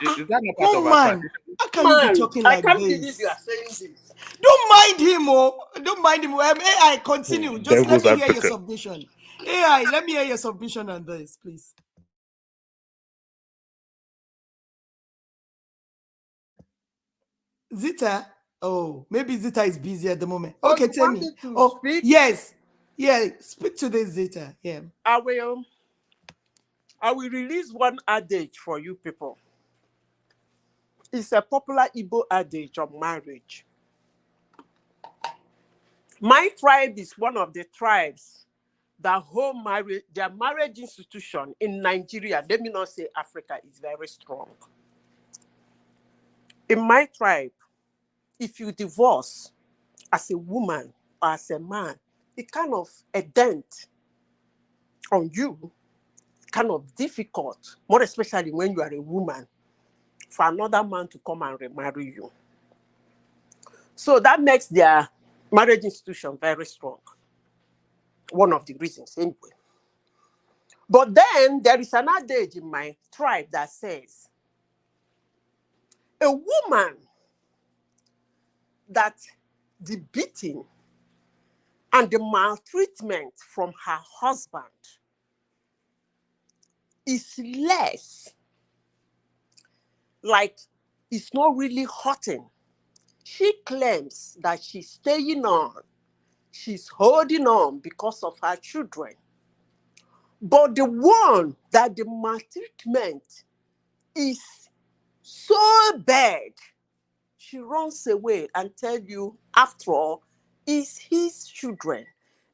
S8: is that not part
S4: oh
S8: of
S4: man,
S8: our tradition?
S4: how can you be talking like this?
S1: I can't believe you are saying this.
S4: Don't mind him, don't mind him. AI, continue. Just let me hear your submission. AI, let me hear your submission on this, please. Zita. Oh, maybe Zita is busy at the moment. Okay, tell me. Oh, speak? Yes. Yeah, speak to this Zita. Yeah.
S1: I will release one adage for you people. It's a popular Igbo adage of marriage. My tribe is one of the tribes that hold their marriage institution in Nigeria, let me not say Africa, is very strong. In my tribe, if you divorce as a woman or as a man, it kind of a dent on you, kind of difficult, more especially when you are a woman, for another man to come and remarry you. So that makes their marriage institution very strong. One of the reasons, anyway. But then there is an adage in my tribe that says a woman that the beating and the maltreatment from her husband is less, like it's not really hurting. She claims that she's staying on, she's holding on because of her children. But the one that the maltreatment is so bad, she runs away and tell you, after all, it's his children.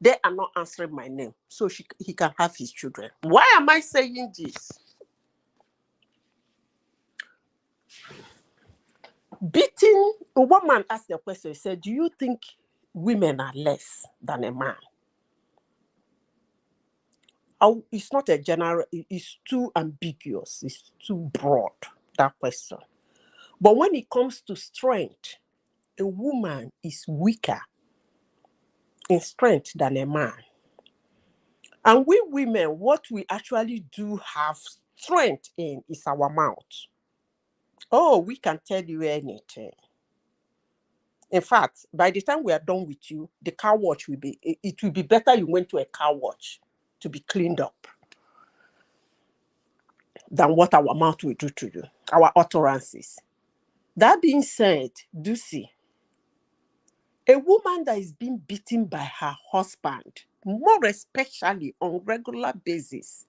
S1: They are not answering my name, so he can have his children. Why am I saying this? Beating, a woman asked the question, said, do you think women are less than a man? It's not a general, it's too ambiguous, it's too broad, that question. But when it comes to strength, a woman is weaker in strength than a man. And we women, what we actually do have strength in is our mouth. Oh, we can tell you anything. In fact, by the time we are done with you, the car wash will be, it will be better you went to a car wash to be cleaned up than what our mouth will do to you, our utterances. That being said, Ducey, a woman that is being beaten by her husband, more especially on regular basis,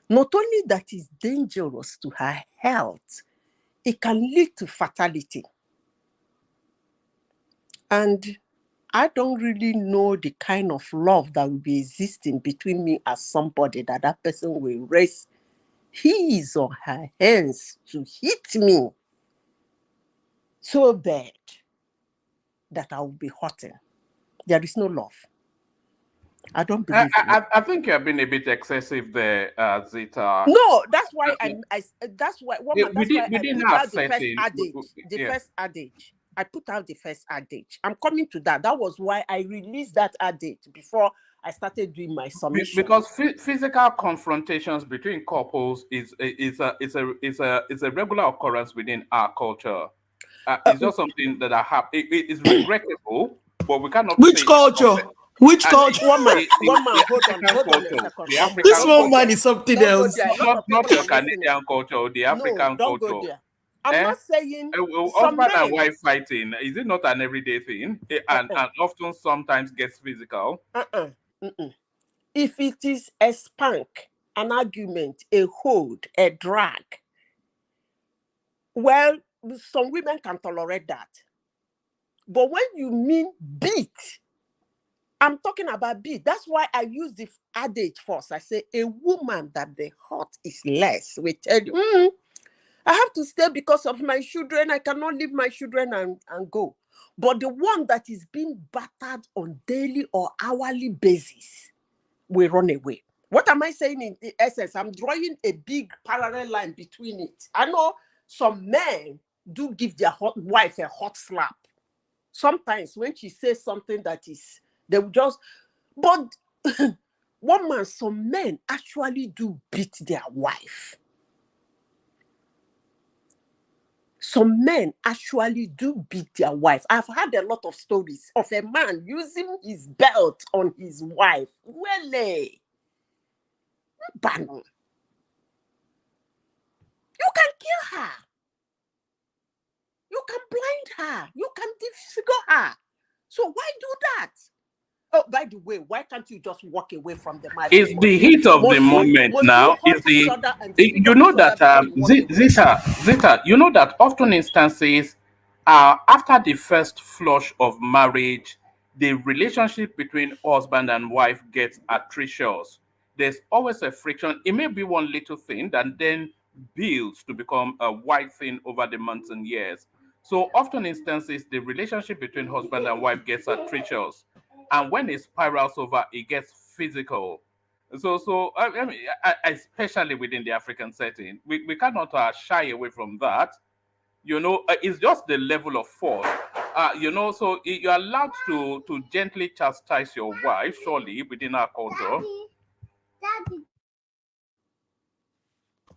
S1: not only that is dangerous to her health, it can lead to fatality. And I don't really know the kind of love that will be existing between me as somebody that person will raise his or her hands to hit me so bad that I will be hurting. There is no love. I don't believe in it.
S8: I think you're being a bit excessive there, Zita.
S1: No, that's why that's why I put out the first
S8: setting,
S1: adage. First adage. I put out the first adage. I'm coming to that. That was why I released that adage before I started doing my submission.
S8: Because physical confrontations between couples is a regular occurrence within our culture. It's just something that I have. It is regrettable, but we cannot.
S4: Which culture? Which culture?
S1: One man, hold on a second.
S4: This one man is something else.
S8: Not the Canadian culture or the African
S1: don't
S8: culture.
S1: Go there. I'm not saying
S8: husband and wife fighting. Is it not an everyday thing? And often sometimes gets physical.
S1: If it is a spank, an argument, a hold, a drag, well, some women can tolerate that. But when you mean beat, I'm talking about beat. That's why I use the adage first. I say a woman that the hurt is less will tell you, I have to stay because of my children. I cannot leave my children and go. But the one that is being battered on daily or hourly basis will run away. What am I saying in essence? I'm drawing a big parallel line between it. I know some men do give their wife a hot slap. Sometimes when she says something that is, they will just, but some men actually do beat their wife. Some men actually do beat their wife. I've had a lot of stories of a man using his belt on his wife. Well, you can kill her. You can blind her. You can disfigure her. So why do that? Oh, by the way, why can't you just walk away from the marriage?
S8: It's the heat of the moment now. You know that Zita, you know that often instances after the first flush of marriage, the relationship between husband and wife gets atrocious. There's always a friction. It may be one little thing that then builds to become a wide thing over the months and years. So often instances, the relationship between husband and wife gets atrocious. And when it spirals over, it gets physical. So I mean, especially within the African setting, we cannot shy away from that. You know, it's just the level of force So you're allowed to gently chastise your wife, surely, within our culture.
S10: Daddy.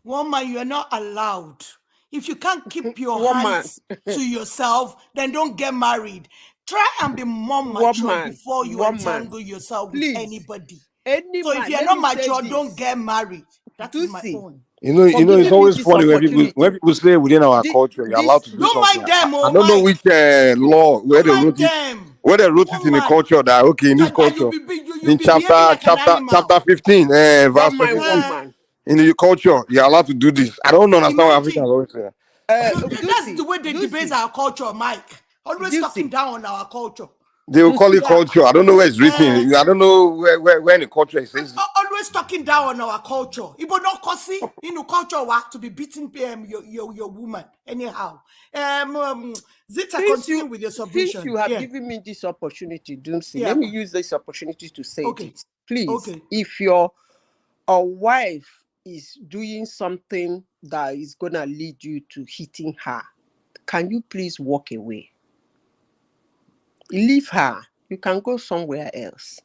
S10: Woman, you're not allowed. If you can't keep your
S1: Woman.
S10: hands to yourself, then don't get married. Try and be more mature
S1: Woman.
S10: before you
S1: Woman.
S10: entangle yourself with
S1: Please.
S10: anybody.
S1: Any
S10: So if
S1: man,
S10: you're
S1: let
S10: not
S1: me say
S10: mature,
S1: this.
S10: don't get married. That is my
S1: Ducey,
S10: own.
S13: You know,
S1: for
S13: it's
S1: giving me
S13: always
S1: this
S13: funny when
S1: opportunity.
S13: people say within our culture you're allowed to do
S10: Don't
S13: something.
S10: mind them,
S13: I
S10: oh
S13: don't know
S10: Mike.
S13: which law where they
S10: Don't
S13: wrote
S10: mind
S13: it.
S10: them.
S13: Where they wrote it in the
S10: Woman.
S13: culture that okay in this
S10: And
S13: culture
S10: you'll
S13: in
S10: be behaving like an animal.
S13: chapter 15 verse
S1: Woman,
S13: 26
S1: woman.
S13: in the culture you're allowed to do this. I don't understand why Africans
S10: Imagine.
S13: always say that.
S10: That's the way they debase our culture, Mike. Always talking down on our culture.
S13: They will call it culture. I don't know where it's written. I don't know where in the culture it says.
S10: Always talking down on our culture. Ibo not kosi in the culture to be beating your woman anyhow. Zita, continue with your submission.
S1: Since you have given me this opportunity, Doomsy, let me use this opportunity to say this. Please, if your wife is doing something that is gonna lead you to hitting her, can you please walk away? Leave her. You can go somewhere else.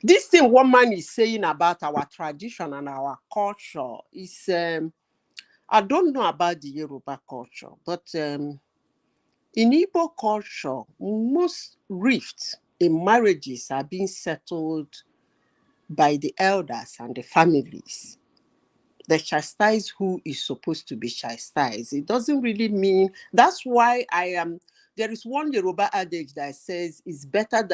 S1: This thing woman is saying about our tradition and our culture is, I don't know about the Yoruba culture, but in Igbo culture, most rifts in marriages are being settled by the elders and the families. They chastise who is supposed to be chastised. It doesn't really mean, that's why there is one Yoruba adage that says it's better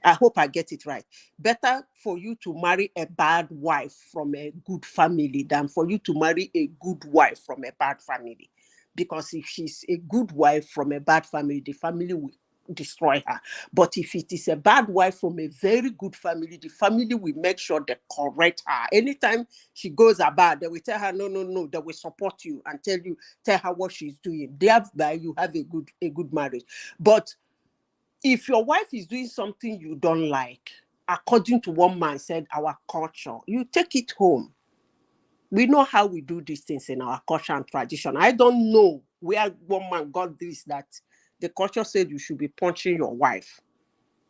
S1: I hope I get it right, better for you to marry a bad wife from a good family than for you to marry a good wife from a bad family. Because if she's a good wife from a bad family, the family will destroy her. But if it is a bad wife from a very good family, the family will make sure they correct her. Anytime she goes about, they will tell her, no, they will support you and tell her what she's doing. Thereby, you have a good marriage. But if your wife is doing something you don't like, according to one man said, our culture, you take it home. We know how we do these things in our culture and tradition. I don't know where one man got this, that the culture said you should be punching your wife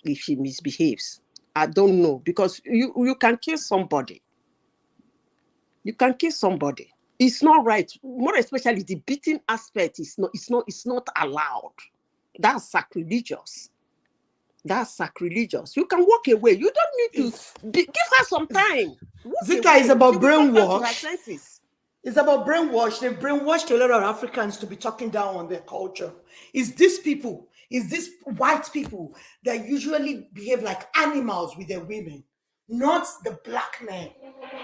S1: if she misbehaves. I don't know, because you can kill somebody. You can kill somebody. It's not right. More especially the beating aspect is not allowed. That's sacrilegious. You can walk away. You don't need to give her some time.
S10: Zita is about
S1: brainwash.
S10: It's about brainwash. They've brainwashed a lot of Africans to be talking down on their culture. It's these white people that usually behave like animals with their women, not the black men.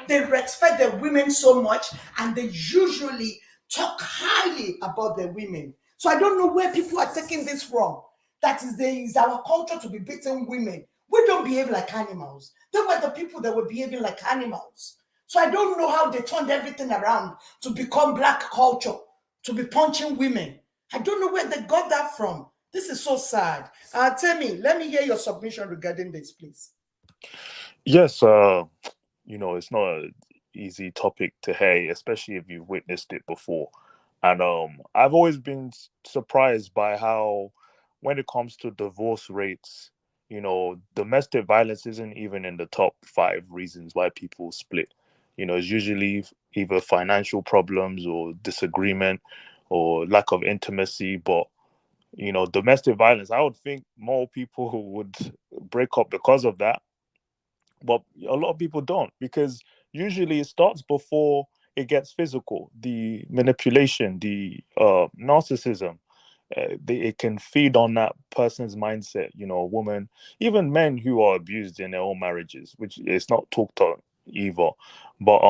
S10: They respect their women so much and they usually talk highly about their women. So I don't know where people are taking this from. That is our culture to be beating women. We don't behave like animals. They were the people that were behaving like animals. So I don't know how they turned everything around to become black culture, to be punching women. I don't know where they got that from. This is so sad. Temi, let me hear your submission regarding this, please.
S7: Yes, it's not an easy topic to hear, especially if you've witnessed it before. And I've always been surprised by how, when it comes to divorce rates, domestic violence isn't even in the top 5 reasons why people split. It's usually either financial problems or disagreement or lack of intimacy. But domestic violence, I would think more people would break up because of that. But a lot of people don't, because usually it starts before it gets physical. The manipulation, the narcissism, it can feed on that person's mindset. A woman, even men who are abused in their own marriages, which is not talked on either. But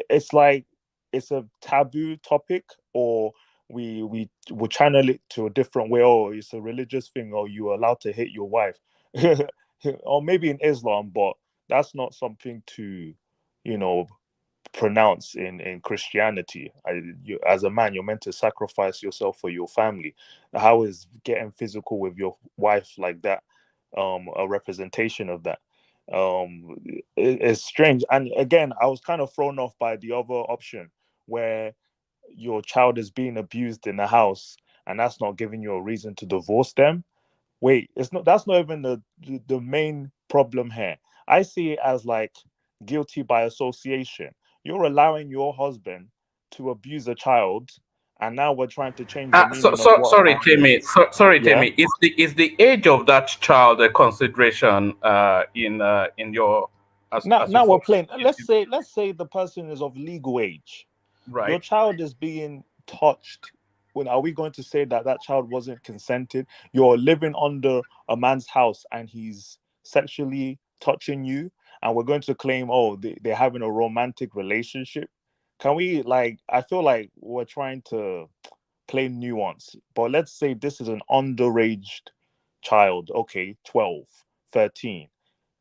S7: it's like it's a taboo topic, or we will channel it to a different way. Oh, it's a religious thing, or you're allowed to hit your wife. Or maybe in Islam, but that's not something to, pronounce in Christianity. As a man, you're meant to sacrifice yourself for your family. How is getting physical with your wife like that a representation of that? It's strange. And again, I was kind of thrown off by the other option, where your child is being abused in the house and that's not giving you a reason to divorce them, wait, that's not even the main problem here. I see it as like guilty by association. You're allowing your husband to abuse a child, and now we're trying to change the meaning of what a
S8: Sorry,
S7: man
S8: Timmy.
S7: is.
S8: Sorry,
S7: Yeah.
S8: Timmy. Is the age of that child a consideration in your as you
S7: Now we're
S8: follow?
S7: playing. Let's say the person is of legal age. Your
S8: Right.
S7: child is being touched. When are we going to say that that child wasn't consented? You're living under a man's house and he's sexually touching you, and we're going to claim, oh, they're having a romantic relationship. Can we, like, I feel like we're trying to play nuance, but let's say this is an underage child, okay, 12, 13,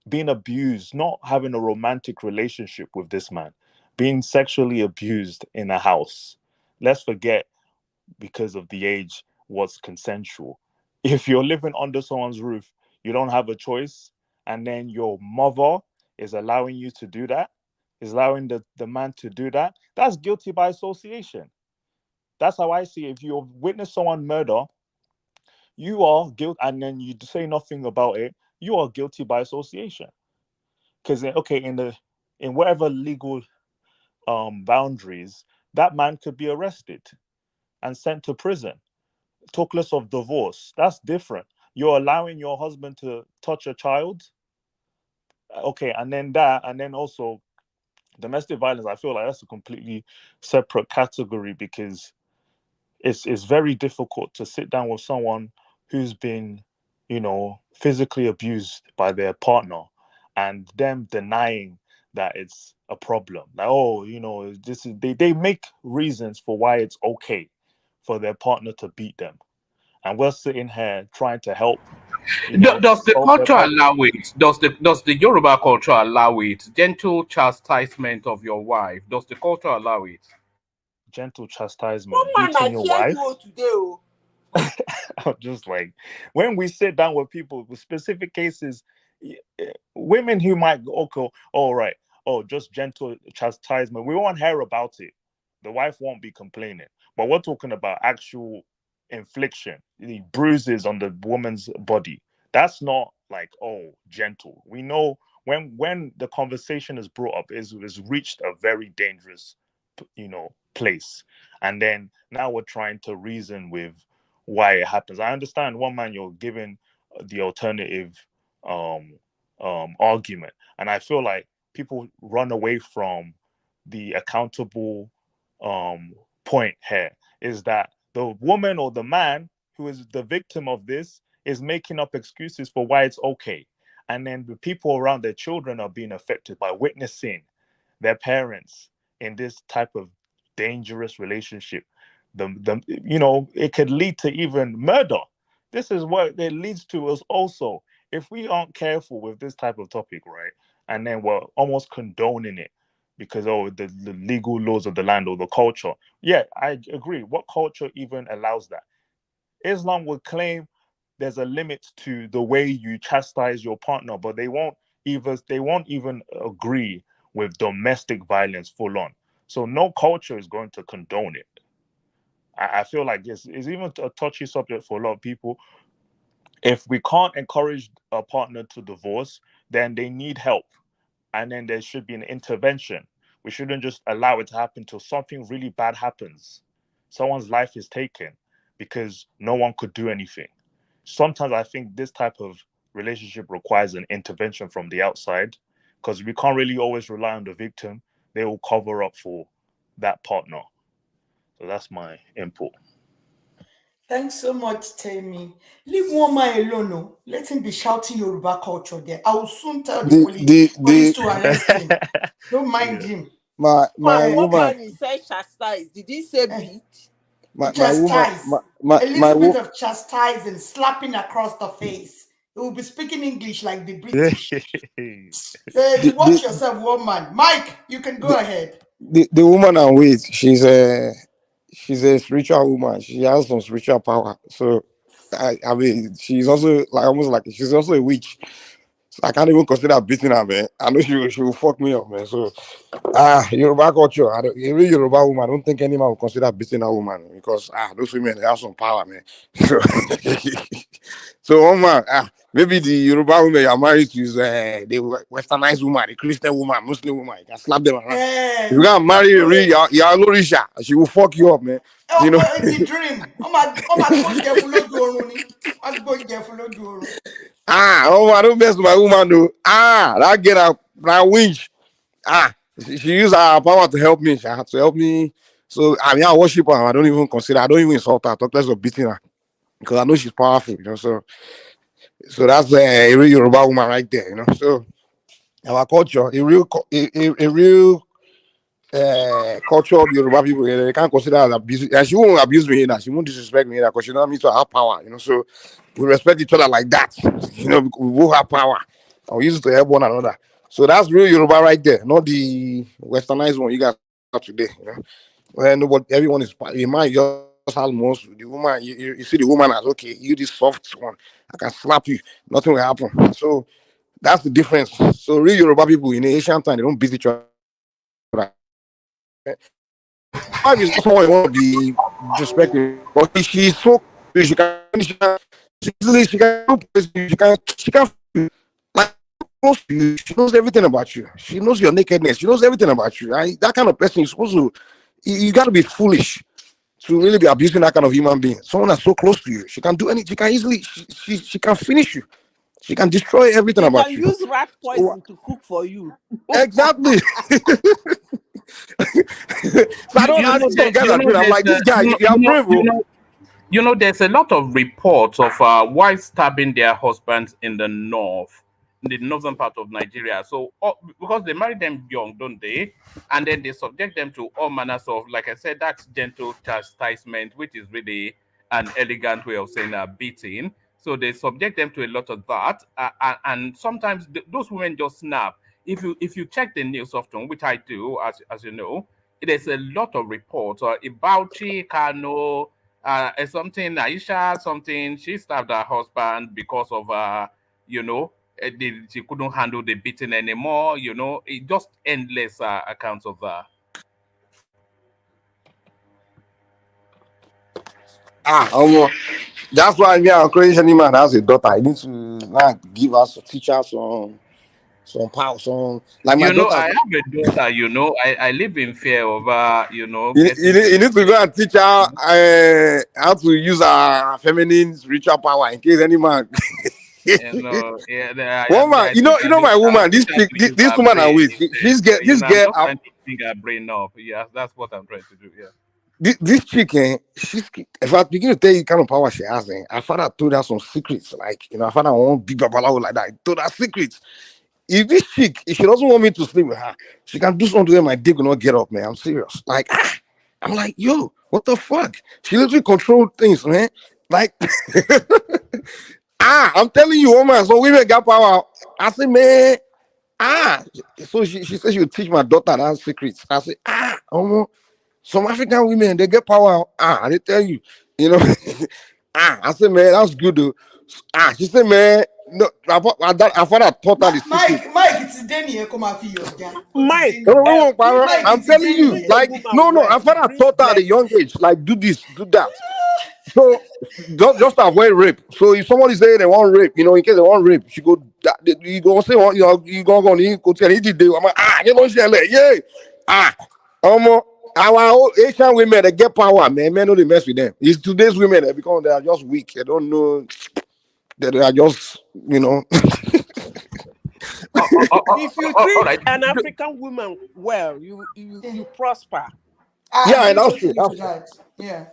S7: being abused, not having a romantic relationship with this man, being sexually abused in a house. Let's forget because of the age what's consensual. If you're living under someone's roof, you don't have a choice, and then your mother is allowing you to do that, is allowing the man to do that, that's guilty by association. That's how I see it. If you witness someone murder, you are guilty, and then you say nothing about it, you are guilty by association. Because okay, in whatever legal boundaries, that man could be arrested and sent to prison. Talk less of divorce. That's different. You're allowing your husband to touch a child. Okay, and then also domestic violence. I feel like that's a completely separate category, because it's very difficult to sit down with someone who's been, physically abused by their partner, and them denying that it's a problem. Like, oh, this is they make reasons for why it's okay for their partner to beat them. And we're sitting here trying to help,
S8: Does the
S7: solve their
S8: culture
S7: problem.
S8: allow it? Does the Yoruba culture allow it? Gentle chastisement of your wife. Does the culture allow it?
S7: Gentle chastisement,
S1: Woman,
S7: beating
S1: I
S7: your
S1: fear
S7: wife.
S1: you today. Oh.
S7: I'm just like, when we sit down with people with specific cases, women who might go, okay, all right, oh, just gentle chastisement, we won't hear about it. The wife won't be complaining, but we're talking about actual infliction, the bruises on the woman's body. That's not like, oh, gentle. We know when the conversation is brought up, is reached a very dangerous, place, and then now we're trying to reason with why it happens. I understand one man you're giving the alternative um argument, and I feel like people run away from the accountable um point here, is that the woman or the man who is the victim of this is making up excuses for why it's okay, and then the people around their children are being affected by witnessing their parents in this type of dangerous relationship. It could lead to even murder. This is what it leads to us also. If we aren't careful with this type of topic, right, and then we're almost condoning it because, oh, the legal laws of the land or the culture. Yeah, I agree. What culture even allows that? Islam would claim there's a limit to the way you chastise your partner, but they won't even agree with domestic violence full on. So no culture is going to condone it. I feel like it's even a touchy subject for a lot of people. If we can't encourage a partner to divorce, then they need help, and then there should be an intervention. We shouldn't just allow it to happen till something really bad happens. Someone's life is taken because no one could do anything. Sometimes I think this type of relationship requires an intervention from the outside, because we can't really always rely on the victim. They will cover up for that partner. So that's my input.
S4: Thanks so much, Tammy. Leave one man alone. No. Let him be shouting Yoruba culture there. I will soon tell the police to arrest him. Don't mind
S7: Yeah.
S4: him.
S1: Man,
S4: Eh,
S1: what
S4: eh,
S1: man he said chastise? Did he say
S4: eh.
S1: beat?
S4: Chastise. A little bit of chastising, slapping across the face. He will be speaking English like the British. Watch yourself, one man. Mike, you can go ahead.
S13: The woman I'm with, she's a spiritual woman. She has some spiritual power. So I mean, she's also like almost like she's also a witch. So I can't even consider beating her, man. I know she will fuck me up, man. So Yoruba culture. A real Yoruba woman, I don't think any man will consider beating a woman because those women they have some power, man. So, so one man, maybe the Yoruba woman you are married to is the westernized woman, the Christian woman, Muslim woman. You can slap them around. If you can't marry a real Lorisha, she will fuck you up, man. You know.
S4: The dream.
S13: I don't mess with my woman though. That get her that winch. She used her power to help me. She had to help me. So I worship her. I don't even insult her. Talk less of beating her because I know she's powerful. You know, so that's a real Yoruba woman right there. You know, so our culture, a real culture of Yoruba people, they can't consider her as abuse. And she won't abuse me either. She won't disrespect me either because she don't need to have power. You know, so we respect each other like that. You know, we both have power. And we use it to help one another. So that's real Yoruba right there, not the westernized one you guys have today. You know, when everyone is the man just has most. The woman, you see the woman as okay, you this soft one, I can slap you, nothing will happen. So that's the difference. So real Yoruba people in the Asian time, they don't beat each other. Wife is not someone you want to be disrespecting, but she's so she can like close to you. She knows everything about you. She knows your nakedness. She knows everything about you. That kind of person is supposed to. You got to be foolish to really be abusing that kind of human being. Someone that's so close to you. She can do anything. She can easily. She can finish you. She can destroy everything about you.
S1: Use rat poison to cook for you.
S13: Exactly. So I don't ask some guys are doing. I'm like, this guy, you're brave, bro.
S8: There's a lot of reports of wives stabbing their husbands in the northern part of Nigeria. So because they marry them young, don't they? And then they subject them to all manners of, like I said, that's gentle chastisement, which is really an elegant way of saying beating. So they subject them to a lot of that, and sometimes those women just snap. If you check the news often, which I do, as you know, there's a lot of reports about Kano, something Aisha, something she stabbed her husband because of she couldn't handle the beating anymore. It just endless accounts of that.
S13: That's why me and Croatian man has a daughter. I need to give us teach her some power, like my daughter.
S8: I have a daughter. I live in fear of
S13: you need to go and teach her how to use her feminine spiritual power in case any man. Woman, you know my woman. This woman I'm with. She's this girl.
S8: I'm trying to her brain up. Yeah, that's what I'm trying to do. Yeah.
S13: This chick, if I begin to tell you the kind of power she has, her father told her some secrets. Like, her father won't big babalawo like that. He told her secrets. If this chick, if she doesn't want me to sleep with her, she can do something where my dick will not get up, man. I'm serious. Like, I'm like, yo, what the fuck? She literally control things, man. Like, I'm telling you, woman, so women got power. I say, man, so she said she would teach my daughter that secrets. I say, some African women, they get power. They tell you, I said, man, that's good though. She said, man, no, I thought I taught her the secret.
S4: Mike, it's Danny. Come on,
S1: Mike,
S13: I'm telling you, like, no, I thought I taught her at a young age, like, do this, do that. So just avoid rape. So if somebody say they want rape, in case they want rape, you go say you go tell any day. I'm like, you don't share it, yeah. Our Asian women, they get power, man. Men don't mess with them. It's today's women they are just weak. They don't know. They are just,
S1: If you treat an African woman well, you prosper.
S13: Yeah, and that's true.
S4: Yeah,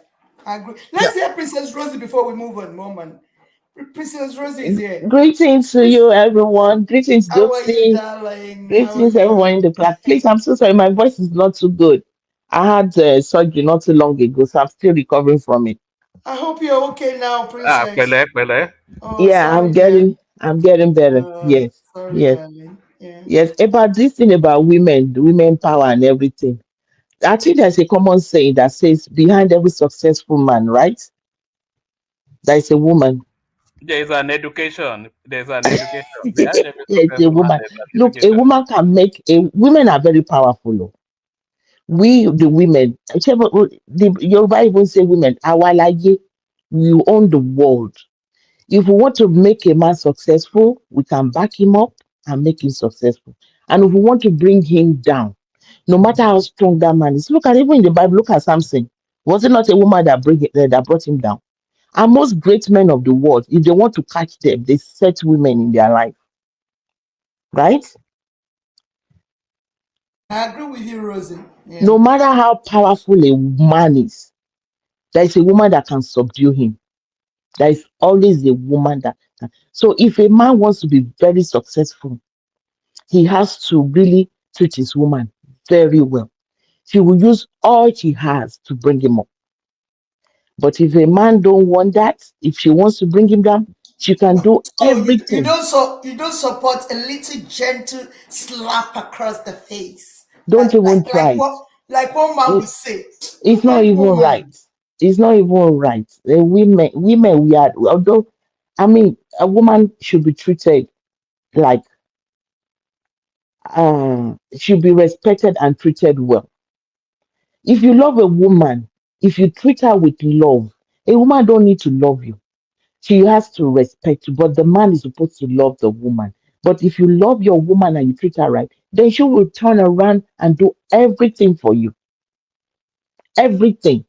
S4: I agree. Let's hear Princess Rosie before we move on, Mom. Princess Rosie is here.
S14: Greetings to you, everyone. Greetings, Dopsy. Greetings, everyone in the class. Please, I'm so sorry. My voice is not too good. I had surgery not too long ago, so I'm still recovering from it.
S4: I hope you're okay now, Princess.
S8: Pele.
S4: Oh,
S14: yeah,
S4: sorry,
S14: I'm getting better. Yes,
S4: sorry,
S14: yes,
S4: darling. Yeah.
S14: yes. About this thing about women power and everything. I think there's a common saying that says behind every successful man, right? There is a woman.
S8: There's an education. There's an education. Behind every
S14: It's a
S8: successful man,
S14: woman.
S8: there's an
S14: Look, a
S8: education.
S14: woman can make a women are very powerful. Oh. We the women, the Yoruba even say women, awalaye, we own the world. If we want to make a man successful, we can back him up and make him successful. And if we want to bring him down, no matter how strong that man is, look at even in the Bible, look at Samson. Was it not a woman that brought him down? And most great men of the world, if they want to catch them, they set women in their life, right?
S4: I agree with you, Rosie. Yeah.
S14: No matter how powerful a man is, there is a woman that can subdue him. There is always a woman that can. So if a man wants to be very successful, he has to really treat his woman very well. She will use all she has to bring him up. But if a man don't want that, if she wants to bring him down, she can do
S4: So you
S14: everything.
S4: don't support a little gentle slap across the face.
S14: Don't even try it.
S4: Like one man
S14: It-
S4: would say.
S14: It's not even right. It's not even right. Women, we are. Although, I mean, a woman should be treated like should be respected and treated well. If you love a woman, if you treat her with love, a woman don't need to love you. She has to respect you, but the man is supposed to love the woman. But if you love your woman and you treat her right, then she will turn around and do everything for you. Everything.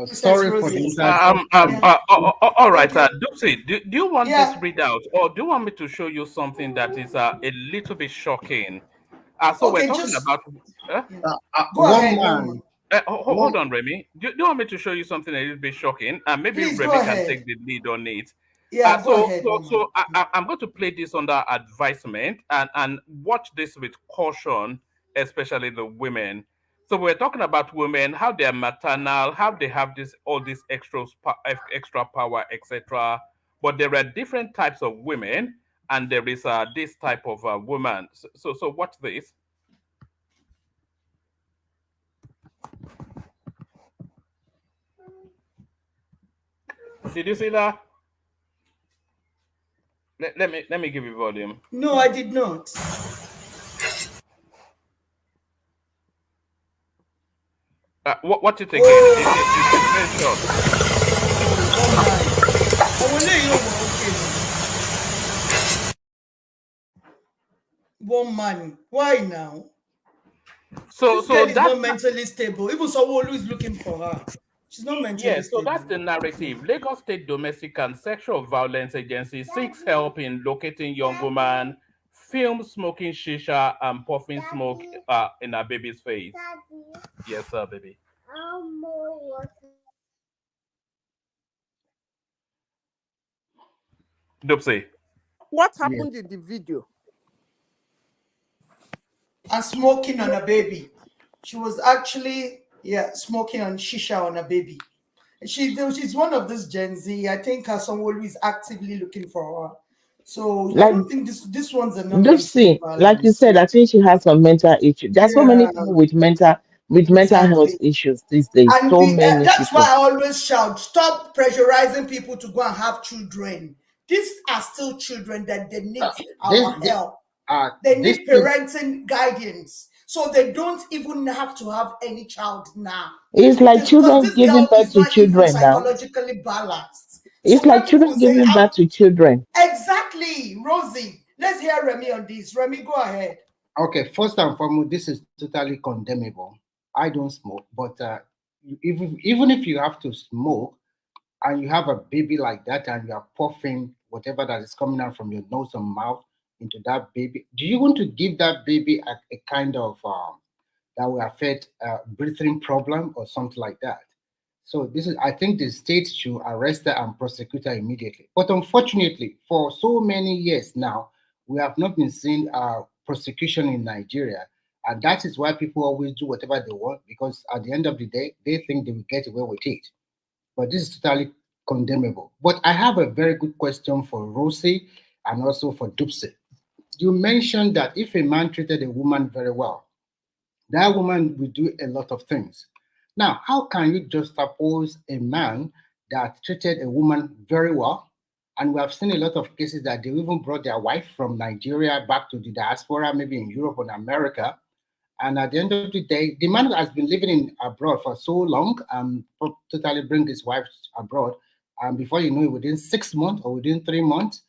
S4: Sorry
S15: for the
S8: All right, Dupsy, do you want
S4: Yeah.
S8: this readout, or do you want me to show you something that is a little bit shocking? So we're
S4: Okay,
S8: talking
S4: just
S8: about.
S4: go ahead. One.
S8: Hold on, Remy. Do you want me to show you something a little bit shocking, and maybe
S4: Please go
S8: Remy can
S4: ahead.
S8: take the lead on it?
S4: Yeah, go ahead.
S8: I'm going to play this under advisement and watch this with caution, especially the women. So we're talking about women, how they're maternal, how they have all this extra power, etc. But there are different types of women, and there is this type of woman. So watch this. Did you see that? Let me give you volume.
S4: No, I did not.
S8: Watch it again. It's very short.
S4: One man. Why now?
S8: So
S4: This girl is
S8: that's
S4: not mentally stable. Even Sawolu is looking for her. She's not mentally
S8: so
S4: stable.
S8: that's the narrative. Lagos State Domestic and Sexual Violence Agency seeks help in locating young woman, film smoking shisha and puffing smoke in her baby's face. Yes, sir, baby. Dupsy.
S1: What happened in the video?
S4: And smoking on a baby. She was actually, smoking on shisha on a baby. She's one of this Gen Z. I think Sanwo-Olu is actively looking for her. So I
S14: Like
S4: don't think this one's a
S14: Dupsy,
S4: non-mental
S14: like you
S4: balance.
S14: said, I think she has some mental issues. There's so many
S4: Yeah,
S14: people with mental health
S4: exactly.
S14: issues these days.
S4: And
S14: So many
S4: that's why
S14: people.
S4: I always shout, stop pressurizing people to go and have children. These are still children that they need our help. They need parenting guidance. So they don't even have to have any child now.
S14: It's like
S4: Because
S14: children
S4: this
S14: giving
S4: girl
S14: birth
S4: is
S14: to
S4: not even
S14: children now.
S4: psychologically balanced.
S14: It's
S4: So
S14: like
S4: when people
S14: children
S4: say,
S14: giving birth to children.
S4: exactly, Rosie, let's hear Remy on this. Remy, go ahead.
S15: Okay, first and foremost, this is totally condemnable. I don't smoke, but even if you have to smoke and you have a baby like that and you are puffing whatever that is coming out from your nose and mouth into that baby, do you want to give that baby a kind of that will affect breathing problem or something like that? So I think the state should arrest her and prosecute her immediately. But unfortunately, for so many years now, we have not been seeing prosecution in Nigeria. And that is why people always do whatever they want, because at the end of the day, they think they will get away with it. But this is totally condemnable. But I have a very good question for Rosie and also for Dupsy. You mentioned that if a man treated a woman very well, that woman will do a lot of things. Now, how can you juxtapose a man that treated a woman very well? And we have seen a lot of cases that they even brought their wife from Nigeria back to the diaspora, maybe in Europe or America. And at the end of the day, the man has been living in abroad for so long and totally bring his wife abroad. And before you know it, within 6 months or within 3 months,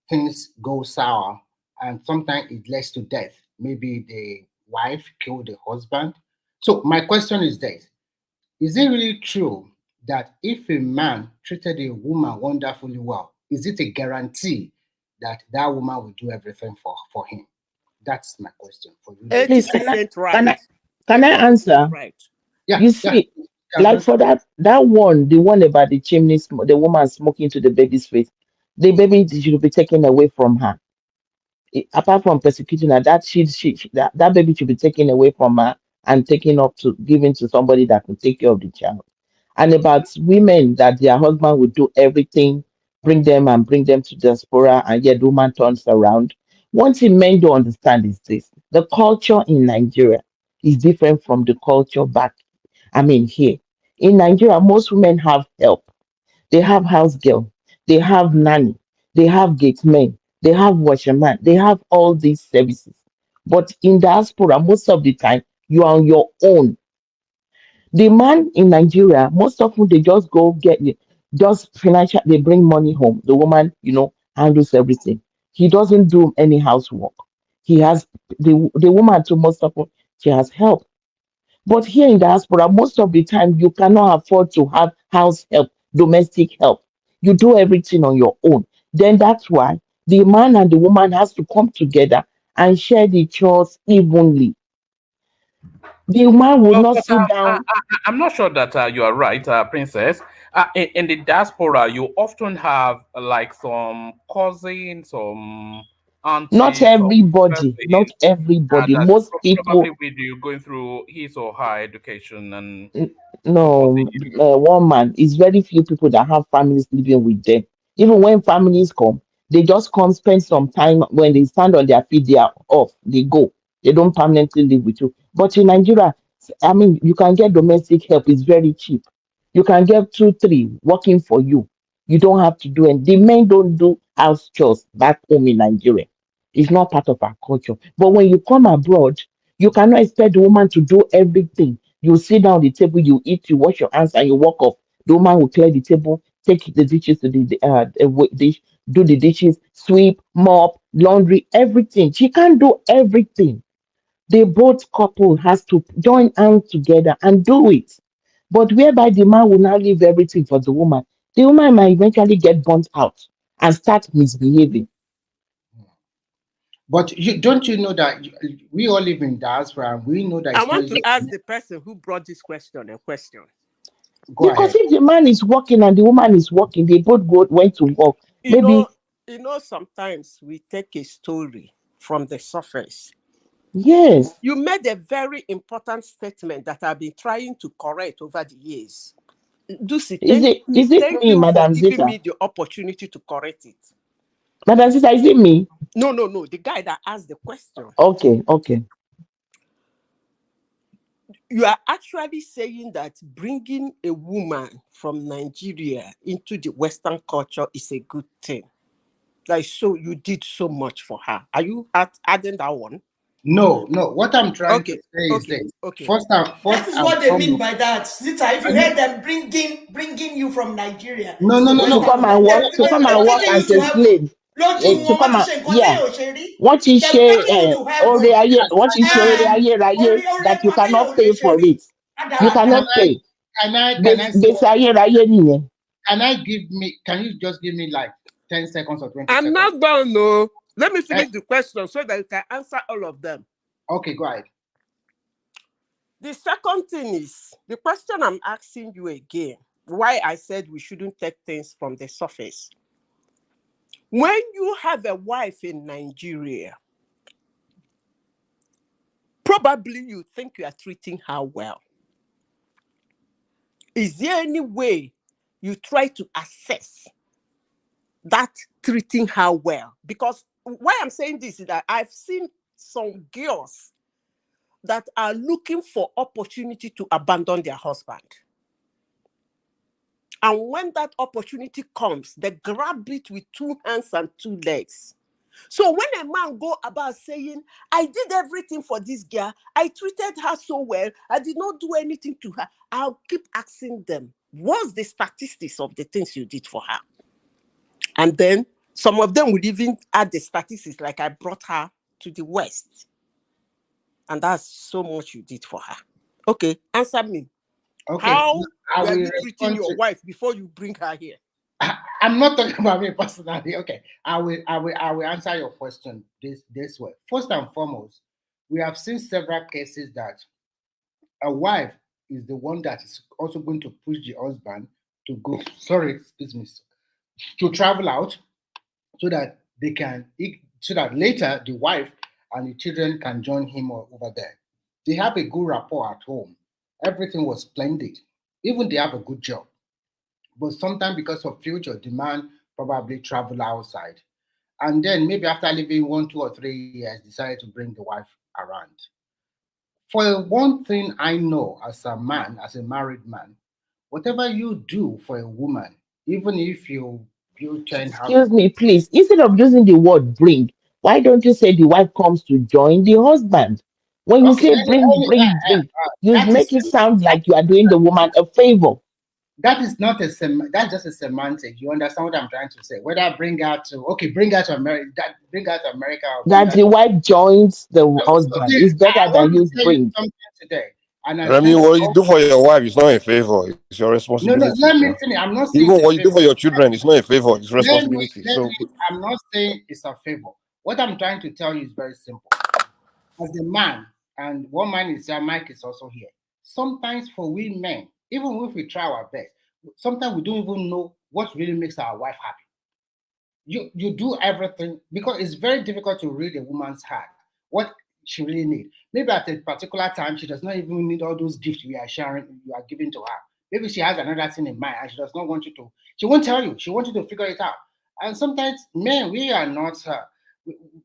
S15: things go sour. And sometimes it leads to death. Maybe the wife killed the husband. So my question is this: is it really true that if a man treated a woman wonderfully well, is it a guarantee that that woman will do everything for him? That's my question for you.
S1: 80% right.
S14: Can I answer?
S1: Right.
S15: Yeah.
S14: You see, like for that one, the one about the chimney, the woman smoking to the baby's face, the baby should be taken away from her. Apart from persecuting her, that baby should be taken away from her and taken up to given to somebody that can take care of the child. And about women that their husband would do everything, bring them to diaspora, and yet the woman turns around. One thing men don't understand is this: the culture in Nigeria is different from the culture back. I mean, here in Nigeria, most women have help. They have house girl, they have nanny, they have gate men, they have washerman, they have all these services. But in diaspora, most of the time, you are on your own. The man in Nigeria, most often they just go just financial, they bring money home. The woman, handles everything. He doesn't do any housework. He has the woman too, most often, she has help. But here in diaspora, most of the time, you cannot afford to have house help, domestic help. You do everything on your own. Then that's why the man and the woman has to come together and share the chores evenly. The man will
S8: Well,
S14: not
S8: but
S14: sit down.
S8: I'm not sure that you are right, Princess. In the diaspora, you often have like some cousins, some
S14: Not
S8: aunties, some
S14: everybody, not
S8: cousins
S14: everybody.
S8: that
S14: Most people,
S8: probably with you going through his or her education and
S14: N-
S8: supporting
S14: no,
S8: you.
S14: one man. It's very few people that have families living with them. Even when families come, they just come spend some time. When they stand on their feet, they are off. They go. They don't permanently live with you. But in Nigeria, I mean, you can get domestic help. It's very cheap. You can get two, three working for you. You don't have to do it. The men don't do house chores back home in Nigeria. It's not part of our culture. But when you come abroad, you cannot expect the woman to do everything. You sit down at the table, you eat, you wash your hands, and you walk off. The woman will clear the table, take the dishes to the dish, do the dishes, sweep, mop, laundry, everything. She can't do everything. They both couple has to join hands together and do it. But whereby the man will now leave everything for the woman might eventually get burnt out and start misbehaving.
S15: But don't you know that we all live in diaspora and we know that
S1: I
S15: it's not
S1: want to
S15: easy.
S1: ask the person who brought this question a question.
S15: Go
S14: Because
S15: ahead.
S14: if the man is working and the woman is working, they both went to work.
S1: You
S14: Maybe
S1: know, sometimes we take a story from the surface.
S14: yes.
S1: You made a very important statement that I've been trying to correct over the years. Lucy,
S14: Is it
S1: thank
S14: me,
S1: you for
S14: Madam
S1: giving
S14: Zita?
S1: me the opportunity to correct it.
S14: Madam Zita, is it me?
S1: No, the guy that asked the question.
S14: Okay.
S1: You are actually saying that bringing a woman from Nigeria into the Western culture is a good thing. Like, so you did so much for her. Are you adding that one?
S15: No. What I'm trying to say is this. First
S4: That is
S15: and
S4: what they mean
S15: foremost.
S4: by that. Zita, if you heard them bringing you from Nigeria
S15: No.
S4: to the
S14: To
S4: Western
S14: come
S4: world,
S14: and work,
S4: they're taking you
S14: as
S4: to
S14: a
S4: heaven.
S14: slave.
S4: Lójú
S14: To
S4: wọn, wọ́n
S14: come
S4: ti
S14: and
S4: ṣe nǹkan
S14: yeah.
S4: téèyàn ò ṣe rí.
S14: What is
S4: They're
S14: share
S4: taking you to heaven.
S14: what is share that you cannot pay for it? You cannot pay.
S15: Can I say, can you just give me like 10 seconds or 20
S1: I'm
S15: seconds?
S1: not done, no. Let me finish the question so that you can answer all of them.
S15: Okay, go ahead.
S1: The second thing is the question I'm asking you again, why I said we shouldn't take things from the surface. When you have a wife in Nigeria, probably you think you are treating her well. Is there any way you try to assess that treating her well? Because why I'm saying this is that I've seen some girls that are looking for opportunity to abandon their husband. And when that opportunity comes, they grab it with 2 hands and 2 legs. So when a man go about saying, I did everything for this girl, I treated her so well, I did not do anything to her, I'll keep asking them, what's the statistics of the things you did for her? And then some of them would even add the statistics, like I brought her to the West. And that's so much you did for her. Okay, answer me.
S15: Okay,
S1: How
S15: I
S1: were
S15: will
S1: you treating
S15: respond
S1: your
S15: to.
S1: wife before you bring her here?
S15: I'm not talking about me personally. Okay, I will answer your question this way. First and foremost, we have seen several cases that a wife is the one that is also going to push the husband to go. Sorry, excuse me, to travel out so that they can, so that later the wife and the children can join him over there. They have a good rapport at home. Everything was splendid. Even they have a good job. But sometimes because of future demand, probably travel outside. And then maybe after living 1, 2, or 3 years, decided to bring the wife around. For one thing I know as a man, as a married man, whatever you do for a woman, even if you turn house.
S14: Excuse me, please. Instead of using the word bring, why don't you say the wife comes to join the husband? When you
S15: Okay,
S14: say bring, you
S15: that is
S14: make it sound like you are doing the woman a favor.
S15: that is not a that's just a semantic. You understand what I'm trying to say? Whether bring her to America, bring her to America, or bring
S14: That
S15: her
S14: the
S15: to.
S14: wife joins the
S15: So
S14: husband is better
S15: I
S14: than
S15: want to
S14: use
S15: tell you
S14: bring.
S15: something today, and I
S13: Remy,
S15: said
S13: what you do for your wife is not a favor. It's your
S15: no, no.
S13: responsibility.
S15: Let me
S13: So
S15: finish. I'm not saying
S13: even
S15: it's a
S13: what you do
S15: favor.
S13: for your children is not a favor. It's responsibility.
S15: Let
S13: So
S15: me. I'm not saying it's a favor. What I'm trying to tell you is very simple. As a man, and one man is here, Mike is also here. Sometimes for we men, even if we try our best, sometimes we don't even know what really makes our wife happy. You do everything because it's very difficult to read a woman's heart, what she really needs. Maybe at a particular time she does not even need all those gifts we are sharing, you are giving to her. Maybe she has another thing in mind and she does not want you to. She won't tell you. She wants you to figure it out. And sometimes men, we are not her.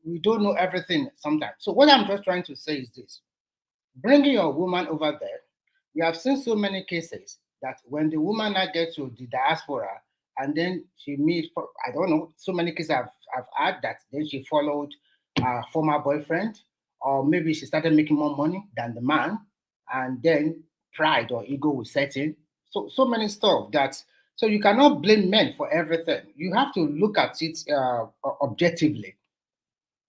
S15: We don't know everything sometimes. So what I'm just trying to say is this: bringing your woman over there, we have seen so many cases that when the woman now gets to the diaspora and then she meets, I don't know, so many cases I've had that then she followed a former boyfriend, or maybe she started making more money than the man, and then pride or ego will set in. So many stuff that, so you cannot blame men for everything. You have to look at it objectively.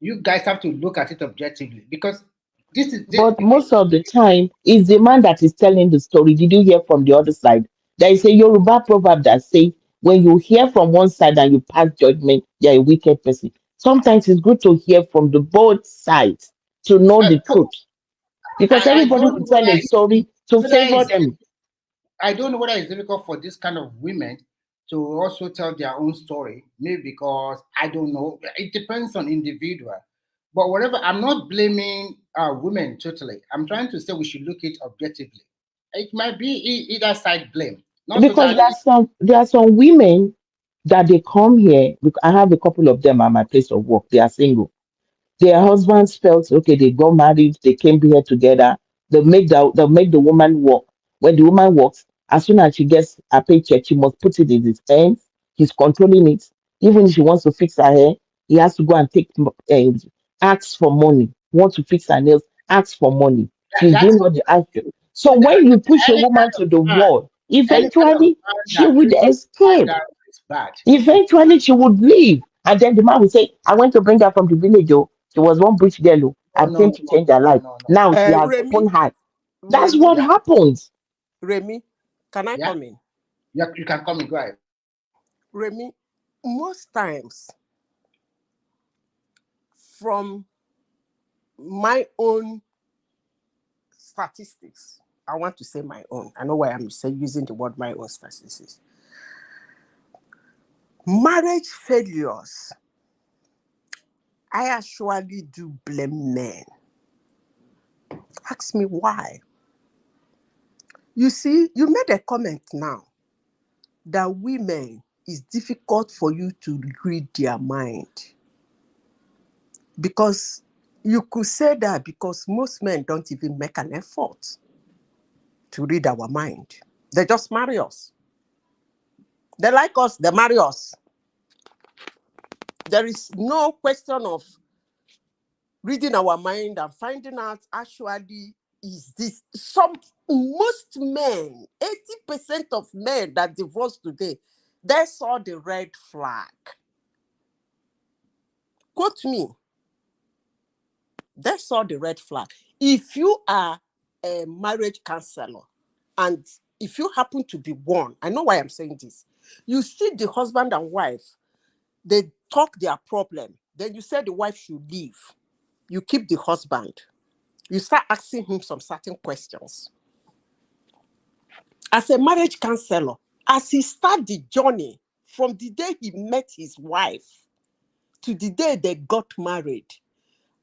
S15: You guys have to look at it objectively because this is this,
S14: But most of the time, it's the man that is telling the story. Did you hear from the other side? There is a Yoruba proverb that say, when you hear from one side and you pass judgment, you're a wicked person. Sometimes it's good to hear from the both sides to know the truth. Because
S15: I
S14: everybody
S15: don't
S14: will
S15: know
S14: tell a story to
S15: whether
S14: favor
S15: it's
S14: them.
S15: I don't know whether it's difficult for this kind of women to also tell their own story. Maybe because I don't know. It depends on individual. But whatever, I'm not blaming women totally. I'm trying to say we should look at it objectively. It might be either side blame, not
S14: Because
S15: totally.
S14: there are some women that they come here. I have a couple of them at my place of work. They are single. Their husbands felt okay, they got married, they came here together, they make the woman work. When the woman works, as soon as she gets a paycheck, she must put it in his hands. He's controlling it. Even if she wants to fix her hair, he has to go and ask for money. Want to fix her nails, ask for money. She's
S15: That's
S14: doing all the action. So when you push a woman to the wall,
S15: any kind of
S14: eventually
S15: man
S14: she
S15: that
S14: would
S15: treats
S14: escape.
S15: that is bad.
S14: Eventually, she would leave. And then the man would say, I went to bring her from the village. Oh, she was one bush girl. Oh,
S15: No,
S14: I
S15: no,
S14: came
S15: no,
S14: to
S15: no,
S14: change her
S15: no,
S14: life.
S15: no, no.
S14: Now she has
S1: Remy,
S14: open heart. That's
S1: Remy,
S14: what happens.
S1: Remy, can I
S15: Yeah,
S1: come in?
S15: yeah, you can come and go ahead.
S1: Remy, most times from my own statistics, I want to say my own. I know why I'm using the word my own statistics. Marriage failures, I actually do blame men. Ask me why. You see, you made a comment now that women, it's difficult for you to read their mind because You could say that because most men don't even make an effort to read our mind. They just marry us. They like us, they marry us. There is no question of reading our mind and finding out actually is this. Most men, 80% of men that divorce today, they saw the red flag. Quote me. They saw the red flag. If you are a marriage counselor and if you happen to be one, I know why I'm saying this. You see the husband and wife, they talk their problem. Then you say the wife should leave. You keep the husband. You start asking him some certain questions. As a marriage counselor, as he starts the journey from the day he met his wife to the day they got married,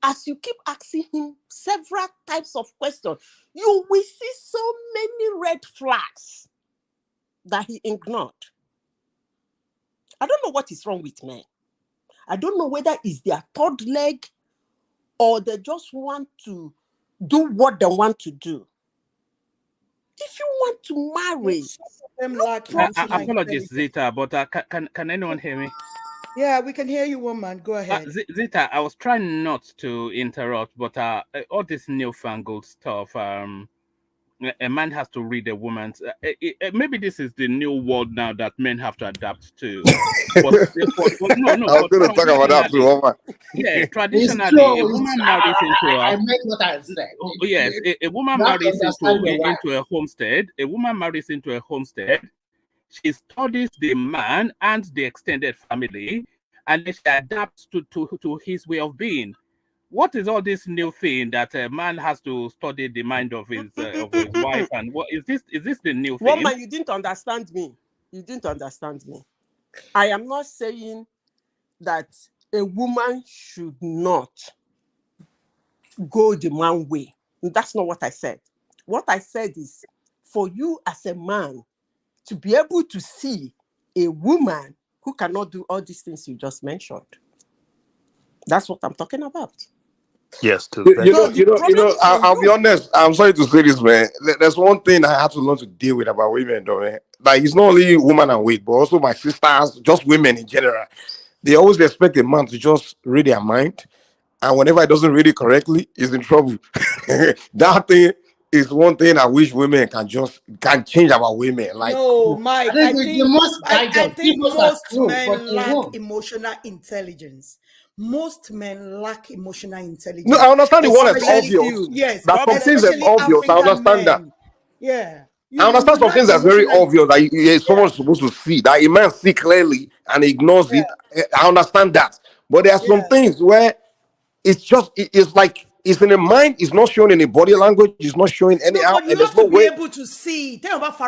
S1: as you keep asking him several types of questions, you will see so many red flags that he ignored. I don't know what is wrong with men. I don't know whether it's their third leg or they just want to do what they want to do. If you want to marry,
S8: apologies, Zita, but can anyone hear me?
S4: Yeah, we can hear you, woman. Go ahead.
S8: Zita, I was trying not to interrupt, but all this newfangled stuff, a man has to read a woman's. Maybe this is the new world now that men have to adapt to. But no,
S13: I was going to talk about that too. Oh,
S8: yeah, traditionally, a woman marries into a.
S15: I meant what I said.
S8: Yes, a woman marries into a homestead. A woman marries into a homestead. She studies the man and the extended family, and then she adapts to his way of being. What is all this new thing that a man has to study the mind of his wife? And what is this? Is this the new thing?
S1: Woman, you didn't understand me. You didn't understand me. I am not saying that a woman should not go the man way. That's not what I said. What I said is for you as a man to be able to see a woman who cannot do all these things you just mentioned. That's what I'm talking about.
S7: Yes,
S13: I'll be honest. I'm sorry to say this, man. There's one thing I had to learn to deal with about women, though, man. Like, it's not only women and weight, but also my sisters, just women in general. They always expect a man to just read their mind, and whenever he doesn't read it correctly, he's in trouble. That thing is one thing I wish women can change about women. Like,
S4: no, Mike, I think most men lack
S13: emotional
S4: intelligence. Most men lack emotional intelligence.
S13: No, I understand the one that's obvious.
S4: Yes,
S13: that some things that's obvious. I understand that.
S4: Yeah.
S13: I understand some things that's very obvious that someone's supposed to see, that a man see clearly and ignores it. I understand that. But there are some things where it's like it's in the mind, it's not showing any body language, it's not showing any out,
S4: and there's no way able to see. There are
S13: some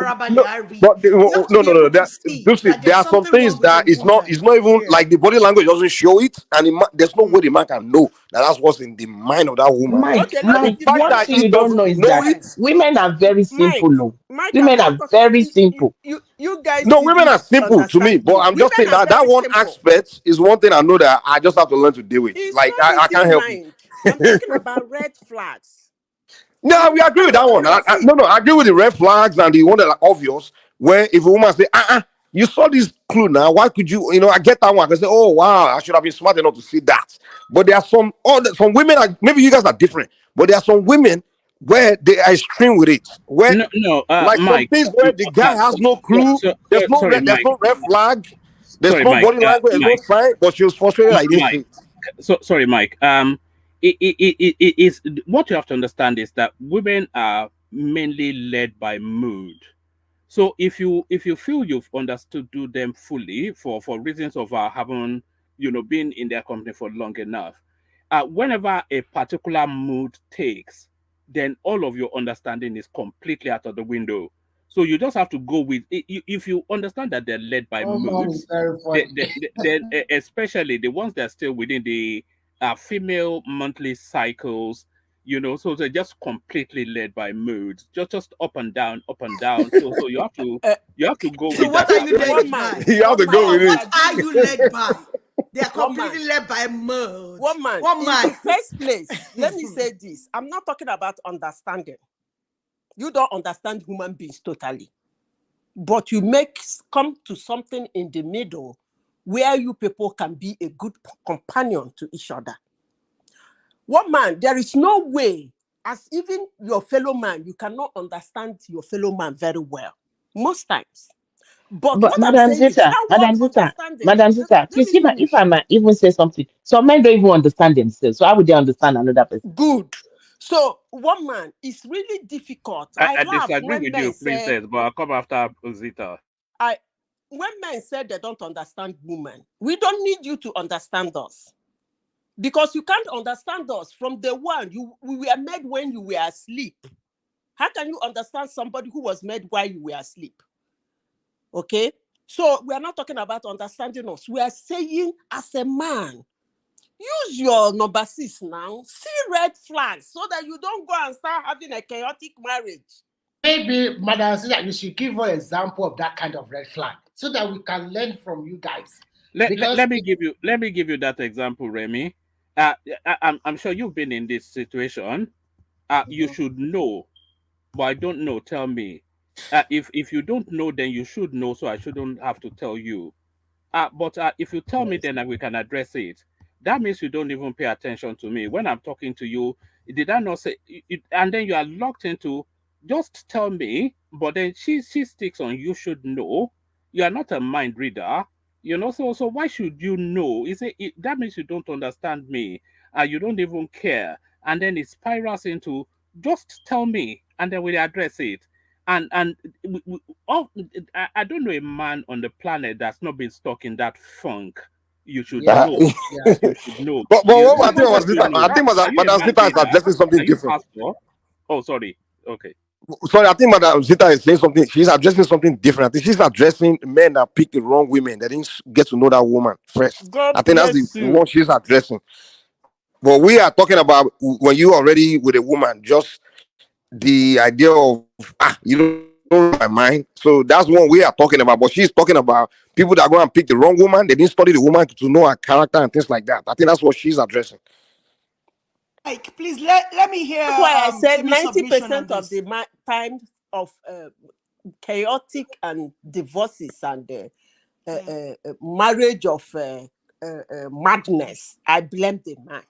S13: things that it's not even like the body language doesn't show it, and there's no way the man can know that's what's in the mind of that woman.
S14: Mike, one thing you don't know is that women are very simple. Women are very simple.
S1: You guys,
S13: no, women are simple to me, but I'm just saying that one aspect is one thing I know that I just have to learn to deal with. Like I can't help it.
S1: I'm talking about red flags.
S13: No, we agree with that one. I agree with the red flags and the one that are obvious. Where if a woman say, you saw this clue now, why could you? I get that one. I can say, oh wow, I should have been smart enough to see that. But there are some women. Maybe you guys are different, but there are some women where they are extreme with it. Where like
S8: Mike,
S13: some things where the guy has no clue. There's no red flag. There's no body language. There's no sign. But she was frustrated. I didn't see it.
S8: So sorry, Mike. It is what you have to understand is that women are mainly led by mood. So if you feel you've understood them fully for reasons of having been in their company for long enough, whenever a particular mood takes, then all of your understanding is completely out of the window. So you just have to go with it. If you understand that they're led by moods, then especially the ones that are still within the female monthly cycles, so they're just completely led by moods, just up and down. So you have to go.
S4: So
S8: with
S4: what
S8: that.
S4: Are you led by?
S13: You have to go with it.
S4: What are you led by? They are completely led by mouth.
S1: Woman, in the first place, let me say this. I'm not talking about understanding. You don't understand human beings totally. But you come to something in the middle where you people can be a good companion to each other. Woman, there is no way, as even your fellow man, you cannot understand your fellow man very well. Most times. But what
S14: Madam
S1: I'm saying
S14: Zita, Madam Zita, please, if I might even say something. Some men don't even understand themselves. So how would they understand another person?
S1: Good. So, woman, it's really difficult.
S8: I
S1: laugh
S8: disagree
S1: when
S8: with
S1: men
S8: you,
S1: say,
S8: Princess, but I'll come after Zita.
S1: when men say they don't understand women, we don't need you to understand us. Because you can't understand us from the one we were made when you were asleep. How can you understand somebody who was made while you were asleep? Okay? So we are not talking about understanding us. We are saying as a man, use your number 6 now. See red flags so that you don't go and start having a chaotic marriage.
S15: Maybe, Madam Sita, you should give an example of that kind of red flag so that we can learn from you guys.
S8: Let me give you that example, Remy. I'm sure you've been in this situation. You should know, but I don't know. Tell me. If you don't know, then you should know. So I shouldn't have to tell you. But if you tell me, then we can address it. That means you don't even pay attention to me when I'm talking to you. Did I not say it? And then you are locked into just tell me. But then she sticks on you should know. You are not a mind reader, So why should you know? That means you don't understand me. You don't even care. And then it spirals into just tell me, and then we address it. And I don't know a man on the planet that's not been stuck in that funk. You should know. You should know.
S13: But what I think
S8: What
S13: was
S8: do you know?
S13: Madam Zita is addressing something
S8: Are you
S13: different.
S8: pastor? Oh, sorry. Okay.
S13: Sorry, I think Madam Zita is saying something. She's addressing something different. I think she's addressing men that pick the wrong women. They didn't get to know that woman first.
S1: God
S13: I think that's
S1: bless
S13: the
S1: you.
S13: one she's addressing. But we are talking about when you already with a woman, just the idea of you don't know my mind. So that's one we are talking about. But she's talking about people that go and pick the wrong woman. They didn't study the woman to know her character and things like that. I think that's what she's addressing.
S4: Like, please let me hear.
S1: That's why I said
S4: Timmy's submission on
S1: 90% of
S4: this.
S1: the time of chaotic and divorces and marriage of madness, I blame the man.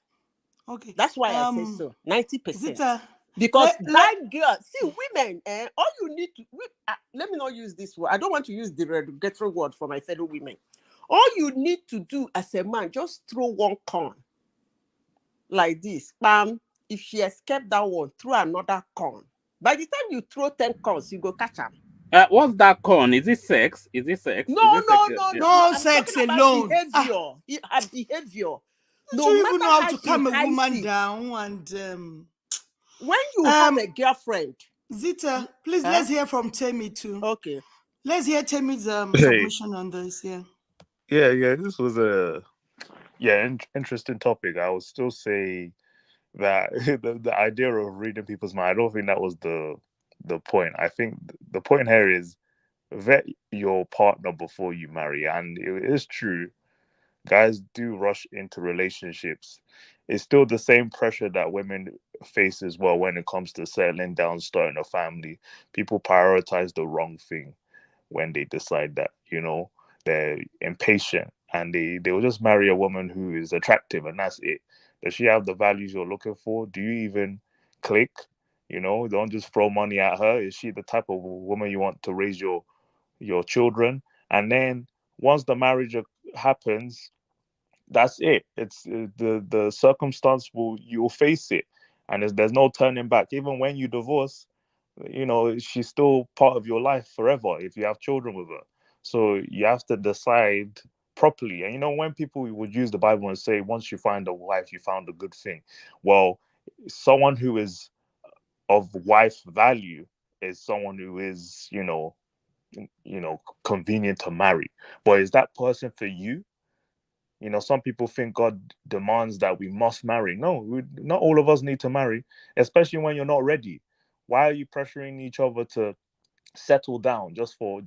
S4: Okay.
S1: That's why I say so. 90%. Because that girl, see, women, all you need to, let me not use this word. I don't want to use the derogatory word for my fellow women. All you need to do as a man, just throw one corn like this. Bam. If she escaped that one, throw another corn. By the time you throw 10 corns, you go catch her.
S8: What's that corn? Is it sex? Is it sex?
S1: No,
S4: no sex alone.
S1: Behavior. Her behavior.
S4: No you even know how to calm a woman down and
S1: when you have a girlfriend.
S4: Zita, please let's hear from Temi too.
S1: Okay.
S4: Let's hear Temi's submission on this.
S7: Yeah. This was a interesting topic. I would still say that the idea of reading people's mind, I don't think that was the point. I think the point here is vet your partner before you marry. And it is true, guys do rush into relationships. It's still the same pressure that women face as well when it comes to settling down, starting a family. People prioritize the wrong thing when they decide that, they're impatient and they will just marry a woman who is attractive and that's it. Does she have the values you're looking for? Do you even click? Don't just throw money at her. Is she the type of woman you want to raise your children? And then once the marriage happens, that's it. It's the circumstance you'll face it, and there's no turning back. Even when you divorce, she's still part of your life forever if you have children with her. So you have to decide properly. And when people would use the Bible and say, once you find a wife, you found a good thing. Well, someone who is of wife value is someone who is, convenient to marry. But is that person for you? Some people think God demands that we must marry. No, not all of us need to marry, especially when you're not ready. Why are you pressuring each other to settle down just for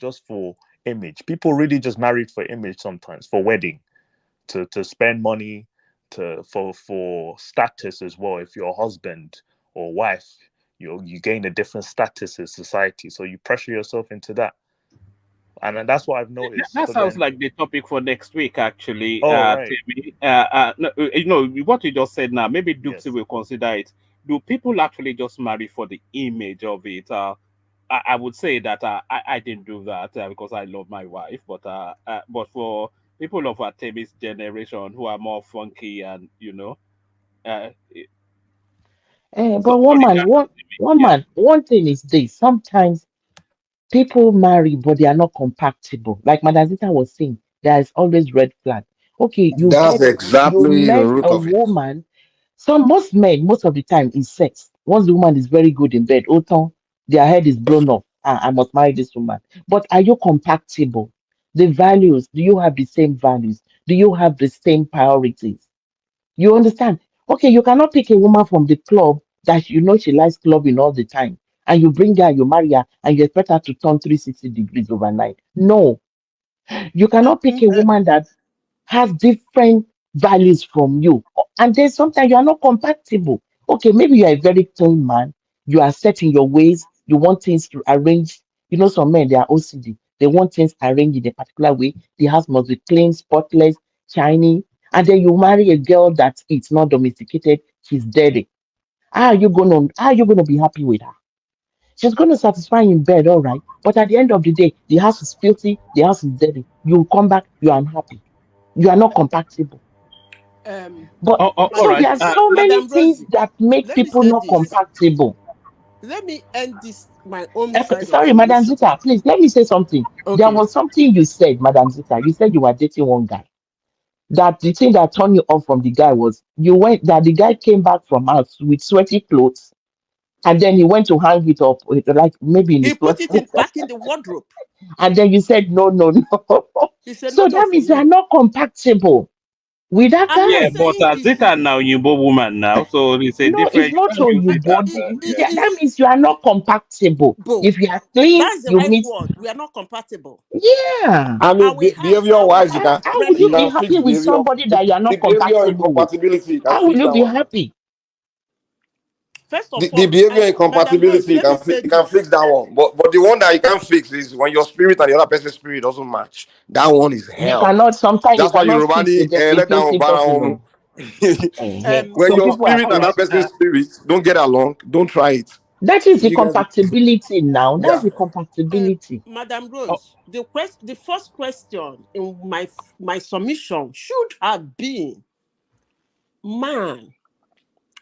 S7: image? People really just married for image sometimes, for wedding. to spend money for status as well. If you're a husband or wife, you gain a different status in society, so you pressure yourself into that. And that's what I've noticed.
S8: That
S7: But
S8: sounds
S7: then,
S8: like the topic for next week, actually.
S7: oh right,
S8: Timmy. No, what you just said now. Maybe Dupsy
S7: yes.
S8: will consider it. Do people actually just marry for the image of it? I would say that I didn't do that because I love my wife. But for people of our Timmy's generation who are more funky and uh,
S14: But
S8: sorry, yeah.
S14: one thing is this. Sometimes people marry, but they are not compatible. Like Madam Zita was saying, there is always red flag. Okay,
S13: That's
S14: you
S13: exactly the
S14: met
S13: root
S14: a
S13: of it.
S14: woman. Most men, most of the time, is sex. Once the woman is very good in bed, their head is blown off. I must marry this woman. But are you compatible? The values, do you have the same values? Do you have the same priorities? You understand? Okay, you cannot pick a woman from the club that you know she likes clubbing all the time, and you bring her, you marry her, and you expect her to turn 360 degrees overnight. No, you cannot pick a woman that has different values from you. And then sometimes you are not compatible. Okay, maybe you are a very clean man, you are set in your ways, you want things to arrange. You know, some men they are OCD, they want things arranged in a particular way. The house must be clean, spotless, shiny. And then you marry a girl that it's not domesticated, she's dirty. How are you gonna be happy with her? She's gonna satisfy in bed, all right. But at the end of the day, the house is filthy, the house is dirty. You come back, you are unhappy. You are not compatible. But
S8: All
S14: so
S8: right.
S14: there are so many
S1: Madam
S14: things
S1: Rosie,
S14: that make
S1: let me
S14: people
S1: say
S14: not
S1: this.
S14: compatible.
S1: Let me end this my own side of
S14: Sorry, Madam
S1: submission.
S14: Zita, please let me say something. There
S1: Okay.
S14: was something you said, Madam Zita. You said you were dating one guy. That the thing that turned you off from the guy was the guy came back from house with sweaty clothes and then he went to hang it up like maybe in
S1: He
S14: his
S1: put it in
S14: closet.
S1: back in the wardrobe.
S14: And then you said no, no, no.
S1: He said, no,
S14: So
S1: no,
S14: that
S1: for
S14: means you are
S1: me.
S14: not compatible with that
S1: I'm not
S8: Yeah,
S14: guy.
S8: but
S1: saying
S8: Zita now Yubo woman now, so it's a
S14: No, it's
S8: different. You
S14: not
S8: can't
S14: so
S8: use
S14: you
S8: it as
S14: body.
S1: it
S14: Yeah, that
S1: is
S14: means you are not compatible.
S1: both.
S14: If you are clean,
S1: That's the
S14: you
S1: right
S14: meet.
S1: word. We are not compatible.
S14: Yeah.
S13: I mean,
S1: And we have
S13: behavior
S1: and we
S13: wise, you
S1: have
S13: can
S14: How will
S13: you
S14: you be
S13: can
S1: records.
S13: fix
S14: happy with
S13: behavior.
S14: somebody that you are
S13: The
S14: not
S13: behavior
S14: compatible with?
S13: incompatibility, you can
S14: How will
S13: fix
S14: you
S13: that
S14: be
S13: one.
S14: happy?
S1: First of
S13: The
S1: all,
S13: behavior
S1: Madam Rose,
S13: incompatibility,
S1: let me say
S13: you can
S1: this.
S13: fix that one. But the one that you can't fix is when your spirit and the other person's spirit doesn't match. That one is
S14: You
S13: hell.
S14: cannot. Sometimes you
S13: That's why
S14: cannot fix
S13: Yorubani
S14: a
S13: let down
S14: filthy
S13: bara
S14: person.
S13: home.
S14: No.
S13: When
S14: Some
S13: your
S14: people are
S13: spirit
S8: All
S13: and that
S8: right.
S14: filthy.
S13: person's spirit don't get along, don't try it.
S14: That is the
S13: You guys,
S14: compatibility now. That's
S13: yeah.
S14: the compatibility.
S1: Madam
S8: Oh,
S1: Rose, the first question in my submission should have been, man,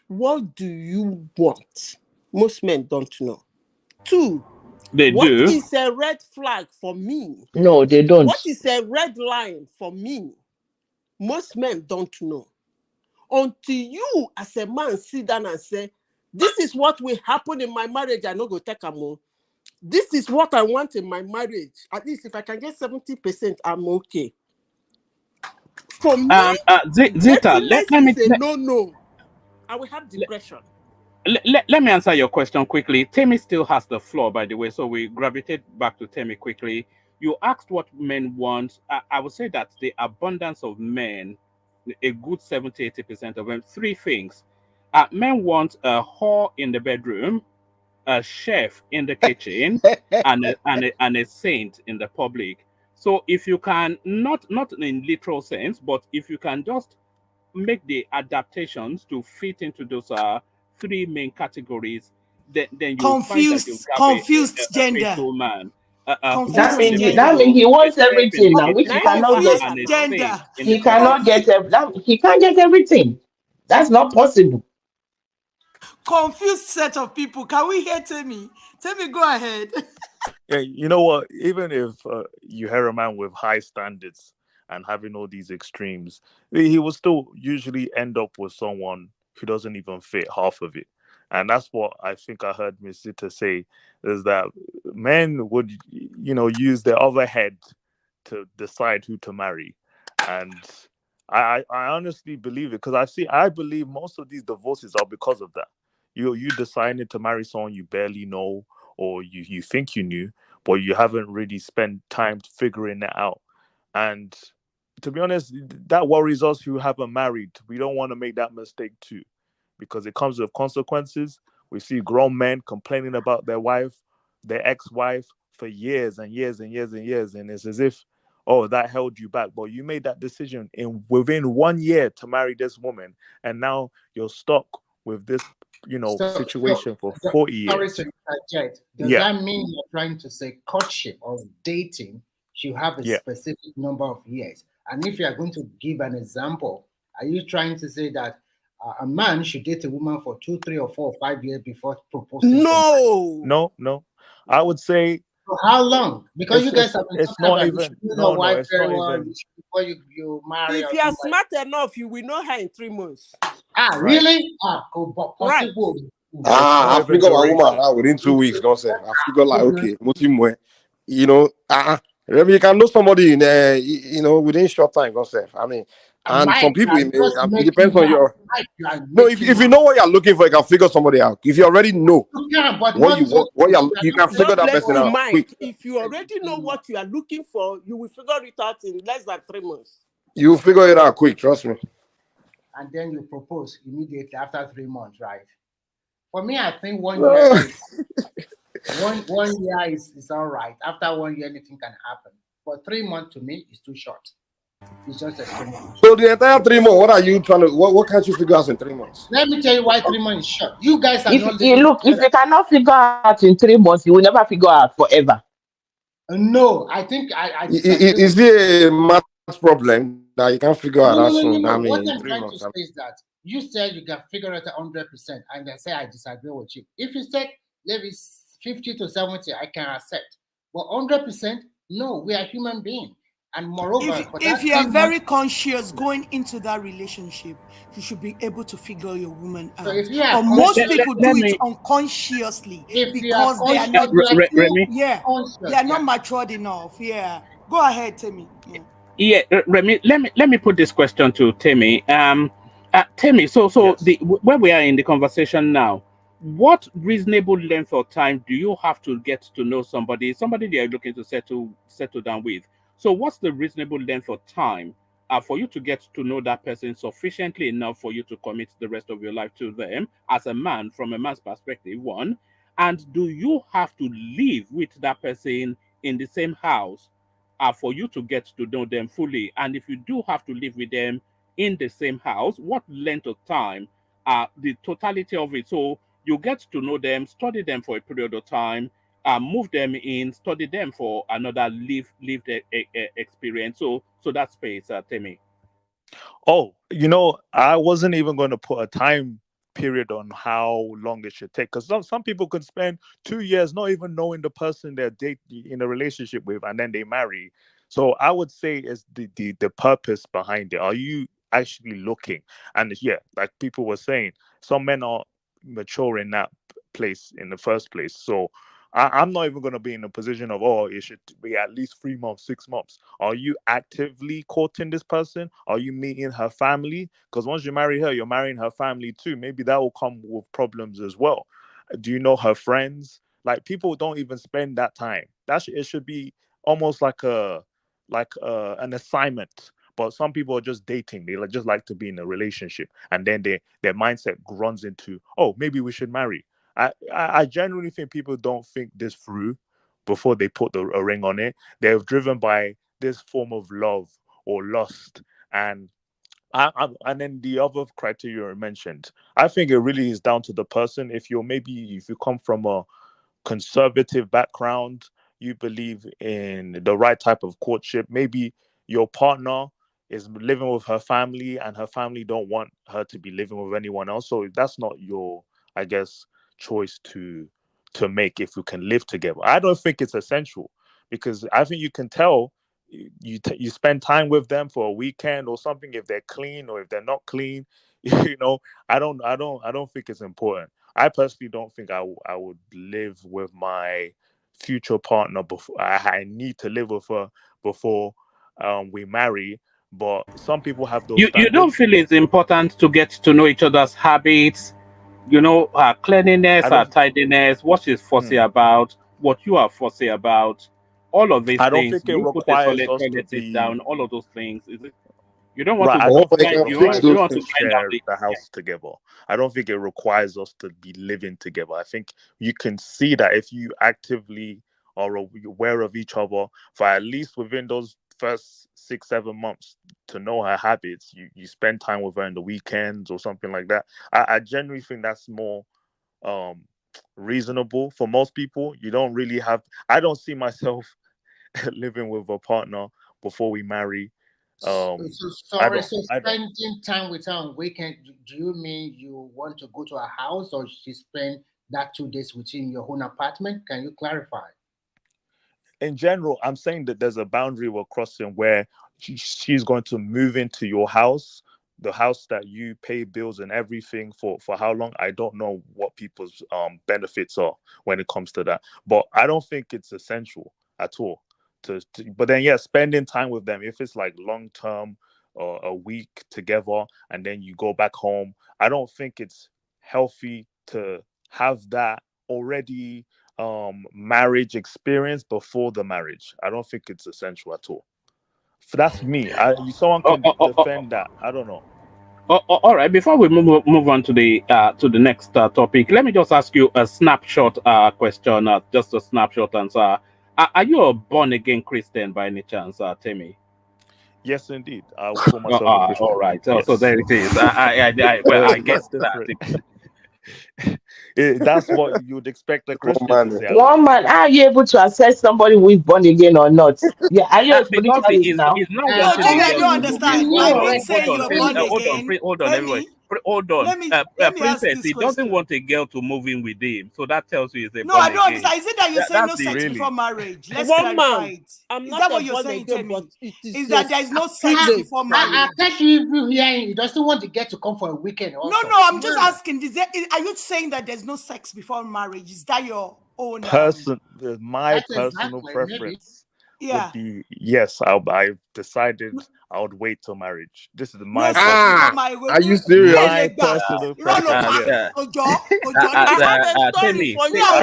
S1: what do you want? Most men don't know. Two,
S8: they
S1: what
S8: do.
S1: is a red flag for me?
S14: No, they don't.
S1: What is a red line for me? Most men don't know. Until you, as a man, sit down and say, this is what will happen in my marriage, I no go take a more. This is what I want in my marriage. At least if I can get 70%, I'm okay. For me,
S8: Zita,
S1: getting less is a no. I will have depression.
S8: let me answer your question quickly. Temi still has the floor, by the way, so we gravitate back to Temi quickly. You asked what men want. I would say that the abundance of men, a good 70-80% of them, three things. Men want a whore in the bedroom, a chef in the kitchen, and a saint in the public. So if you can, not in literal sense, but if you can just make the adaptations to fit into those three main categories, then you'll find that you have
S4: Confused
S8: a
S4: gender.
S8: faithful man, a
S14: That
S8: whore in
S4: Confused
S8: the
S14: means
S4: gender.
S14: he
S8: bedroom, a
S14: wants
S8: chef in the
S14: everything now, which he
S1: Now
S8: kitchen,
S1: the
S14: cannot get.
S4: Confused
S8: and a
S4: gender.
S8: saint in the
S14: He
S8: public.
S14: cannot get he can't get everything. That's not possible.
S4: Confused set of people. Can we hear Temi? Temi, go ahead.
S7: Yeah, you know what? Even if you hear a man with high standards and having all these extremes, he will still usually end up with someone who doesn't even fit half of it. And that's what I think I heard Miss Zita say, is that men would, use their other head to decide who to marry. And I honestly believe it, because I believe most of these divorces are because of that. You decided to marry someone you barely know, or you think you knew, but you haven't really spent time figuring it out. And to be honest, that worries us who haven't married. We don't want to make that mistake too, because it comes with consequences. We see grown men complaining about their wife, their ex-wife, for years and years and years and years, and it's as if, oh, that held you back. But you made that decision in within 1 year to marry this woman, and now you're stuck with this, situation for 40
S15: sorry
S7: years.
S15: to interject. Does
S7: Yeah.
S15: that mean you're trying to say courtship or dating should have a
S7: Yeah.
S15: specific number of years? And if you are going to give an example, are you trying to say that a man should date a woman for 2, 3, or 4, or 5 years before proposing?
S7: No. I would say.
S15: For how long? Because you guys have been
S7: it's
S15: talking
S7: not
S15: about
S7: even.
S15: you should know your wife
S7: It's
S15: very
S7: not
S15: well
S7: even.
S15: before you marry.
S1: If
S15: or
S1: you are
S15: something.
S1: smart enough, you will know her in 3 months.
S15: Really? Possible.
S13: I figure my woman
S7: duration.
S13: out within 2 weeks, don't say. I figure like, okay, maybe you can know somebody in within short time, don't say. I mean, and some people it depends on your. No, if you know what you're looking for, you can figure somebody out. If you already know what you want, you can figure that person out quick.
S1: If you already know what you are looking for, you will figure it out in less than 3 months.
S13: You figure it out quick, trust me.
S15: And then you propose immediately after 3 months, right? For me, I think 1 year is one year is all right. After 1 year, anything can happen. But 3 months to me is too short. It's just extremely short.
S13: So the entire 3 months, what are you trying to? What can't you figure out in 3 months?
S15: Let me tell you why 3 months is short. You guys are not.
S14: If you cannot figure out in 3 months, you will never figure out forever.
S15: No, I think I
S13: is there a math problem that you can't figure out as soon? I mean,
S15: what I'm
S13: 3
S15: trying
S13: months.
S15: to say is that you said you can figure it 100%, and I say I disagree with you. If you said maybe 50 to 70, I can accept. But 100%, no, we are human beings. And moreover,
S16: if you are very conscious going into that relationship, you should be able to figure your woman out. But most people do it unconsciously because they are not they are not matured enough. Yeah. Go ahead, Temi.
S8: Remy, let me put this question to Temi. Temi, so yes. Where we are in the conversation now, what reasonable length of time do you have to get to know somebody they are looking to settle down with? So what's the reasonable length of time for you to get to know that person sufficiently enough for you to commit the rest of your life to them as a man, from a man's perspective, one? And do you have to live with that person in the same house for you to get to know them fully? And if you do have to live with them in the same house, what length of time, the totality of it? So you get to know them, study them for a period of time, move them in, study them for another lived experience. So that space, Temi.
S7: Oh, I wasn't even going to put a time period on how long it should take, because some people could spend 2 years not even knowing the person they're dating in a relationship with, and then they marry. So I would say it's the purpose behind it. Are you actually looking? And yeah, like people were saying, some men are mature in that place in the first place. So I'm not even going to be in a position of, it should be at least 3 months, 6 months. Are you actively courting this person? Are you meeting her family? Because once you marry her, you're marrying her family too. Maybe that will come with problems as well. Do you know her friends? Like, people don't even spend that time. It should be almost like an assignment. But some people are just dating. They just like to be in a relationship, and then their mindset runs into, maybe we should marry. I genuinely think people don't think this through before they put a ring on it. They're driven by this form of love or lust, and then the other criteria I mentioned. I think it really is down to the person. If you come from a conservative background, you believe in the right type of courtship. Maybe your partner is living with her family, and her family don't want her to be living with anyone else. So that's not your, I guess, choice to make if you can live together. I don't think it's essential, because I think you can tell you spend time with them for a weekend or something, if they're clean or if they're not clean. I don't think it's important. I personally don't think I would live with my future partner before I need to live with her before we marry. But some people have those
S8: you don't feel it's important to get to know each other's habits, cleanliness, tidiness, what she's fussy about, what you are fussy about. all of these
S7: I don't
S8: things,
S7: think it
S8: you put a
S7: requires
S8: solid
S7: us to
S8: toilet seat
S7: be
S8: down, all of those things. Is it? You don't want
S7: right.
S8: to
S7: I don't think
S8: find,
S7: it requires
S8: you
S7: us
S8: want to
S7: to
S8: find out
S7: share
S8: the
S7: the house together. I don't think it requires us to be living together. I think you can see that if you actively are aware of each other for at least within those first 6-7 months to know her habits, you spend time with her in the weekends or something like that. I genuinely think that's more reasonable for most people. You don't really have. I don't see myself living with a partner before we marry.
S15: So
S7: I
S15: sorry,
S7: don't.
S15: so
S7: I don't.
S15: spending time with her on weekend, do you mean you want to go to her house or she spend that 2 days with you in your own apartment? Can you clarify?
S7: In general, I'm saying that there's a boundary we're crossing where she's going to move into your house, the house that you pay bills and everything for how long. I don't know what people's benefits are when it comes to that, but I don't think it's essential at all. But then, yeah, spending time with them, if it's like long term or a week together, and then you go back home, I don't think it's healthy to have that already marriage experience before the marriage. I don't think it's essential at all. That's me. Someone can defend that. I don't know.
S8: All right. Before we move on to the next topic, let me just ask you a snapshot question. Just a snapshot answer. Are you a born again Christian by any chance, Timmy?
S7: Yes, indeed. I would call myself a Christian.
S8: All right.
S7: Yes.
S8: So there it is. I guess
S7: different. That's what you'd expect a Christian to say.
S14: One man, are you able to assess somebody who is born again or not? Yeah, are you a
S8: because
S14: spiritualist now?
S8: it's not
S16: No,
S8: wanting
S16: Jamie,
S8: the
S16: I
S8: girl
S16: don't
S8: to move
S16: understand.
S8: in.
S16: I'm not saying
S8: Hold
S16: you're
S8: on,
S16: born
S8: hold on,
S16: again.
S8: hold on, everybody. Hold on.
S16: Let me ask
S8: Princess,
S16: this
S8: he doesn't
S16: question.
S8: want a girl to move in with him, so that tells you he's a
S16: No,
S8: born
S16: I don't
S8: again.
S16: understand. Is it that you're saying no sex
S8: really
S16: before marriage? Let's
S1: One
S16: clarify
S1: man,
S16: it.
S1: I'm
S16: Is
S1: not
S16: that
S1: a
S16: what you're
S1: born
S16: saying,
S1: again,
S16: Temi?
S1: but it is
S16: That there is no sex before marriage?
S15: I catch you hearing you doesn't want to get to come for a weekend also.
S16: No, I'm just asking. Are you saying that there's no sex before marriage? Is that your own
S7: my personal preference would
S16: Yeah.
S7: be yes. I've decided I would wait till marriage. This is my
S16: No sex before marriage.
S13: Are you serious?
S7: My personal preference.
S1: I have a story for you.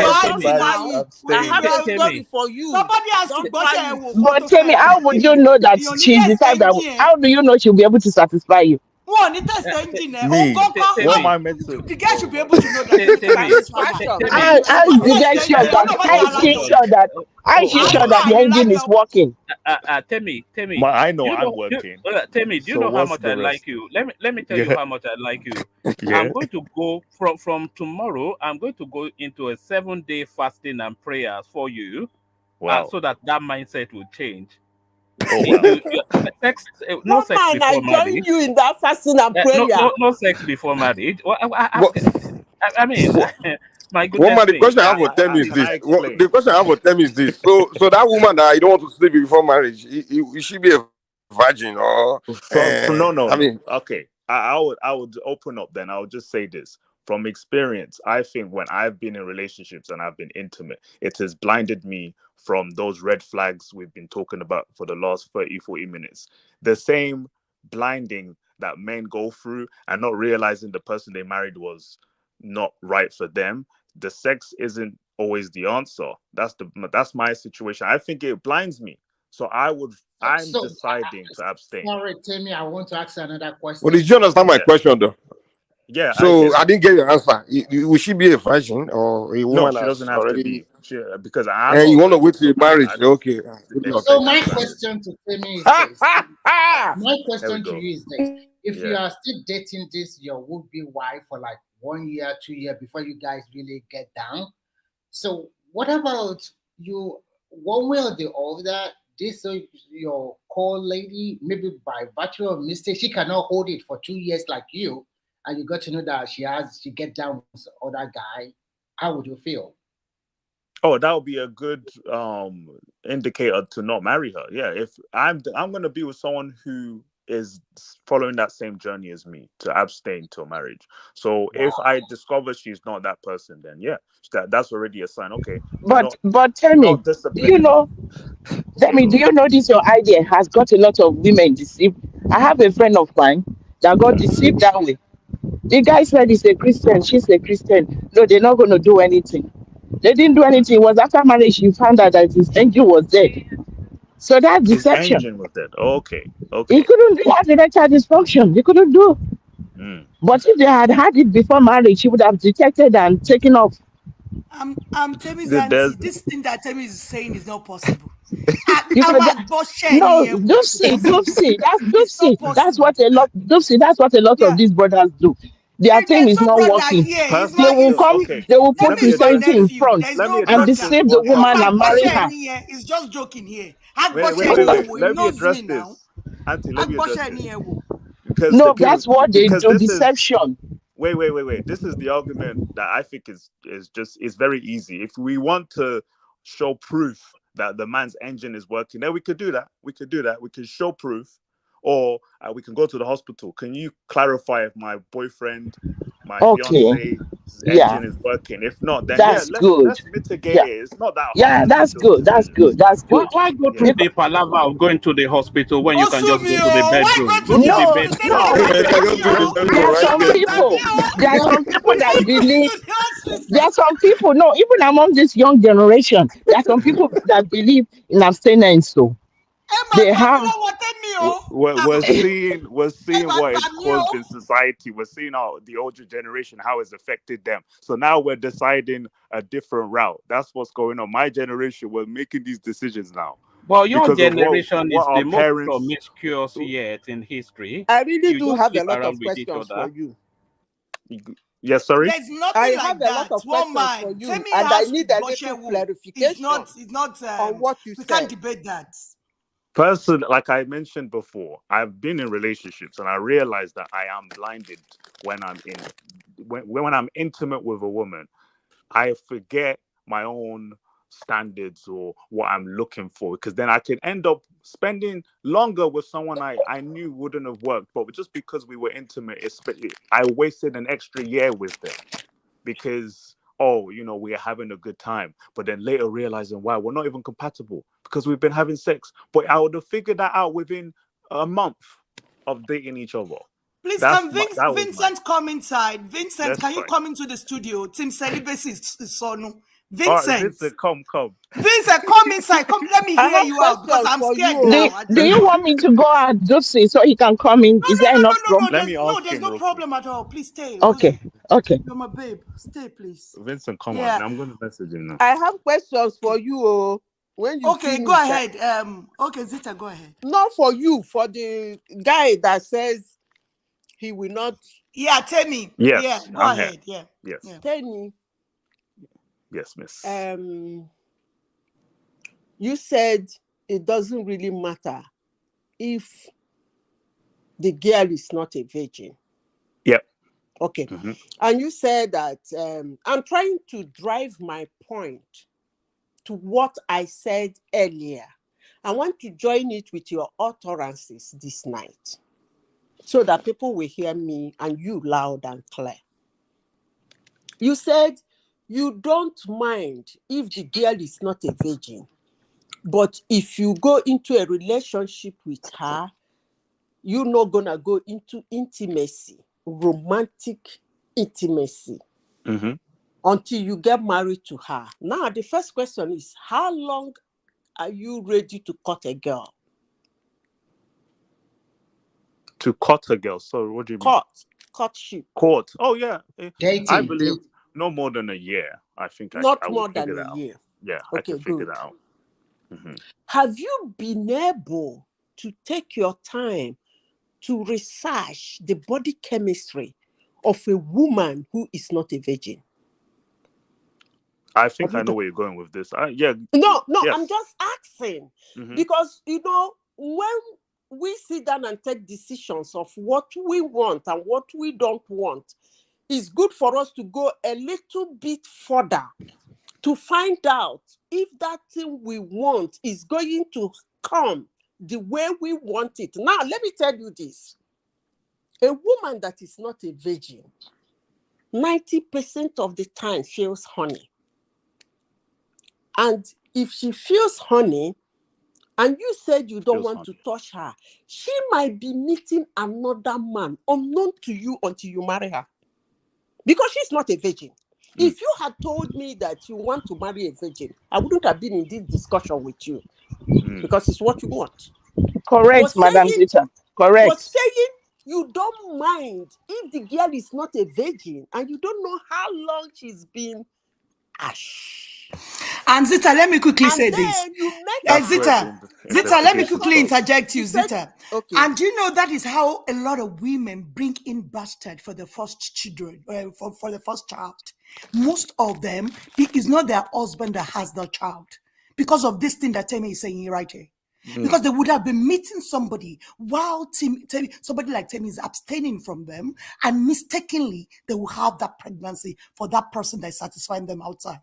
S1: I have a story for you.
S16: Somebody has
S1: Don't
S16: to
S1: try it.
S14: But tell me, how would you know that she's the type that? How do you know she'll be able to satisfy you?
S16: One, it test engine.
S7: Me. What am I meant to?
S16: The guy should be able to know that.
S14: How is the guy sure that? How is she sure that? How is she sure that the engine is working?
S8: Temi,
S7: I know I'm working.
S8: Temi, do you know how much I like you? Let me tell you how much I like you. I'm going to go from tomorrow. I'm going to go into a 7-day fasting and prayers for you, so that mindset will change.
S7: Oh well.
S8: No sex
S1: man,
S8: before
S1: I
S8: marriage.
S1: join you in that fasting and prayer.
S8: No sex before marriage. I mean, my goodness.
S13: Woman, the question I have for them is this. The question I have for them is this. So that woman that you don't want to sleep before marriage, is she be a virgin or?
S7: No.
S13: I mean,
S7: okay. I would open up then. I would just say this. From experience, I think when I've been in relationships and I've been intimate, it has blinded me from those red flags we've been talking about for the last 30-40 minutes. The same blinding that men go through and not realizing the person they married was not right for them. The sex isn't always the answer. That's my situation. I think it blinds me. So I'm deciding to abstain.
S15: Sorry, Timmy, I want to ask another question.
S13: Well, did you understand my question though?
S7: Yeah.
S13: So I didn't get your answer. Will she be a virgin or a woman?
S7: No, she doesn't have to be. Because
S13: and you want to wait till marriage? Okay.
S15: So my question to Timmy is this. My question to you is this: if you are still dating this your would-be wife for like 1 year, 2 years before you guys really get down, so what about you? One way or the other, this your call lady, maybe by virtue of mistake, she cannot hold it for 2 years like you, and you got to know that she get down with other guy. How would you feel?
S7: Oh, that would be a good indicator to not marry her. Yeah, if I'm going to be with someone who is following that same journey as me, to abstain till marriage. So if I discover she's not that person, then yeah, that's already a sign. Okay,
S14: but tell me, do you know? Tell me, do you know this? Your idea has got a lot of women deceived. I have a friend of mine that got deceived that way. The guy said he's a Christian, she's a Christian. No, they're not going to do anything. They didn't do anything. It was after marriage she found out that his engine was dead. So that's
S7: His
S14: deception.
S7: engine was dead. Okay.
S14: He couldn't have erectile dysfunction. They couldn't do. But if they had had it before marriage, she would have detected and taken off.
S16: Temi's auntie. This thing that Temi is saying is not possible.
S14: No, Dupsy, that's what a lot. Dupsy, that's what a lot of these brothers do. Their thing is not working. They will come. They will put sincerity in front and deceive the woman and marry her.
S16: He's just joking here.
S7: Wait. Let me address this. Auntie, let me address this. Because
S14: no, that's what they do. Deception.
S7: Wait. This is the argument that I think is very easy. If we want to show proof that the man's engine is working, then we could do that. We can show proof, or we can go to the hospital. Can you clarify if my boyfriend, my fiance engine is working? If not, then let's mitigate it. It's not that hard.
S14: Yeah, that's good. That's good.
S8: Why go through the palaver of going to the hospital when you can just go to the bedroom?
S14: There are some people. There are some people that believe. There are some people. No, even among this young generation, there are some people that believe in abstinence. So they have.
S7: We're seeing what is caused in society. We're seeing how the older generation, how it's affected them. So now we're deciding a different route. That's what's going on. My generation, we're making these decisions now.
S8: Well, your generation is the most promiscuous yet in history.
S1: I really do have a lot of questions for you.
S7: Yes, sorry.
S16: There's nothing
S1: I
S16: like
S1: have
S16: that.
S1: a lot of
S16: One
S1: questions for
S16: man,
S1: you, and I need a little clarification on what you said.
S16: We can't debate that.
S7: Person, like I mentioned before, I've been in relationships, and I realized that I am blinded when I'm intimate with a woman. I forget my own standards or what I'm looking for, because then I can end up spending longer with someone I knew wouldn't have worked, but just because we were intimate, I wasted an extra year with them because we're having a good time, but then later realizing why we're not even compatible because we've been having sex. But I would have figured that out within a month of dating each other.
S16: Please, can Vincent come inside? Vincent, can you come into the studio? Team Celibacy is Sonu. Vincent,
S7: come.
S16: Vincent, come inside. Come, let me hear you out because I'm scared now.
S14: Do you want me to go out, Dupsy, so he can come in? Is there enough room?
S16: There's no problem at all. Please stay.
S14: Okay.
S16: You're my babe. Stay, please.
S7: Vincent, come on. I'm going to message him now.
S1: I have questions for you. When you
S16: go ahead. Zita, go ahead.
S1: Not for you, for the guy that says he will not.
S16: Yeah, Temi.
S7: Yes,
S16: yeah, go ahead.
S7: Here.
S16: Yeah.
S7: Yes.
S1: Temi.
S7: Yes, miss.
S1: You said it doesn't really matter if the girl is not a virgin.
S7: Yep.
S1: Okay.
S7: Mm-hmm.
S1: And you said that I'm trying to drive my point to what I said earlier. I want to join it with your utterances this night so that people will hear me and you loud and clear. You said you don't mind if the girl is not a virgin, but if you go into a relationship with her, you're not going to go into intimacy, romantic intimacy, until you get married to her. Now, the first question is, how long are you ready to cut a girl?
S7: To cut a girl? Sorry, what do you mean?
S1: Courtship.
S7: Court. Oh, yeah.
S15: Dating.
S7: I believe no more than a year. I think I
S1: more than a year.
S7: Yeah, okay, I can figure that out. Mm-hmm.
S1: Have you been able to take your time to research the body chemistry of a woman who is not a virgin?
S7: I think I know where you're going with this.
S1: No,
S7: yes.
S1: I'm just asking because, when we sit down and take decisions of what we want and what we don't want, it's good for us to go a little bit further to find out if that thing we want is going to come the way we want it. Now, let me tell you this. A woman that is not a virgin, 90% of the time feels honey. And if she feels honey, and you said you don't want to touch her, she might be meeting another man unknown to you until you marry her. Because she's not a virgin. If you had told me that you want to marry a virgin, I wouldn't have been in this discussion with you because it's what you want.
S14: Correct, Madam Zita. Correct.
S1: But saying you don't mind if the girl is not a virgin and you don't know how long she's been ash.
S16: And Zita, let me quickly say this. Zita, let me quickly interject you, Zita.
S1: Okay.
S16: And do you know that is how a lot of women bring in bastard for the first children, for the first child. Most of them, it is not their husband that has the child because of this thing that Temi is saying right here. Because they would have been meeting somebody while somebody like Temi is abstaining from them, and mistakenly they will have that pregnancy for that person that is satisfying them outside.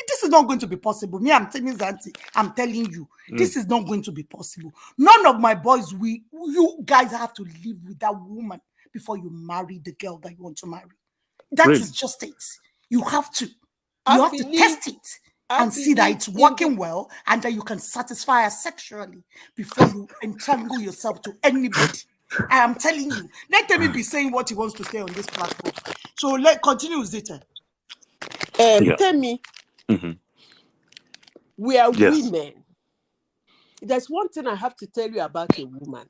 S16: This is not going to be possible. Me, I'm telling Zanti, I'm telling you, this is not going to be possible. None of my boys, you guys have to live with that woman before you marry the girl that you want to marry. That is just it. You have to. You have to test it and see that it's working well and that you can satisfy her sexually before you entangle yourself to anybody. I am telling you. Let Temi be saying what he wants to say on this platform. So let's continue with Zita.
S1: Temi, we are women. There's one thing I have to tell you about a woman.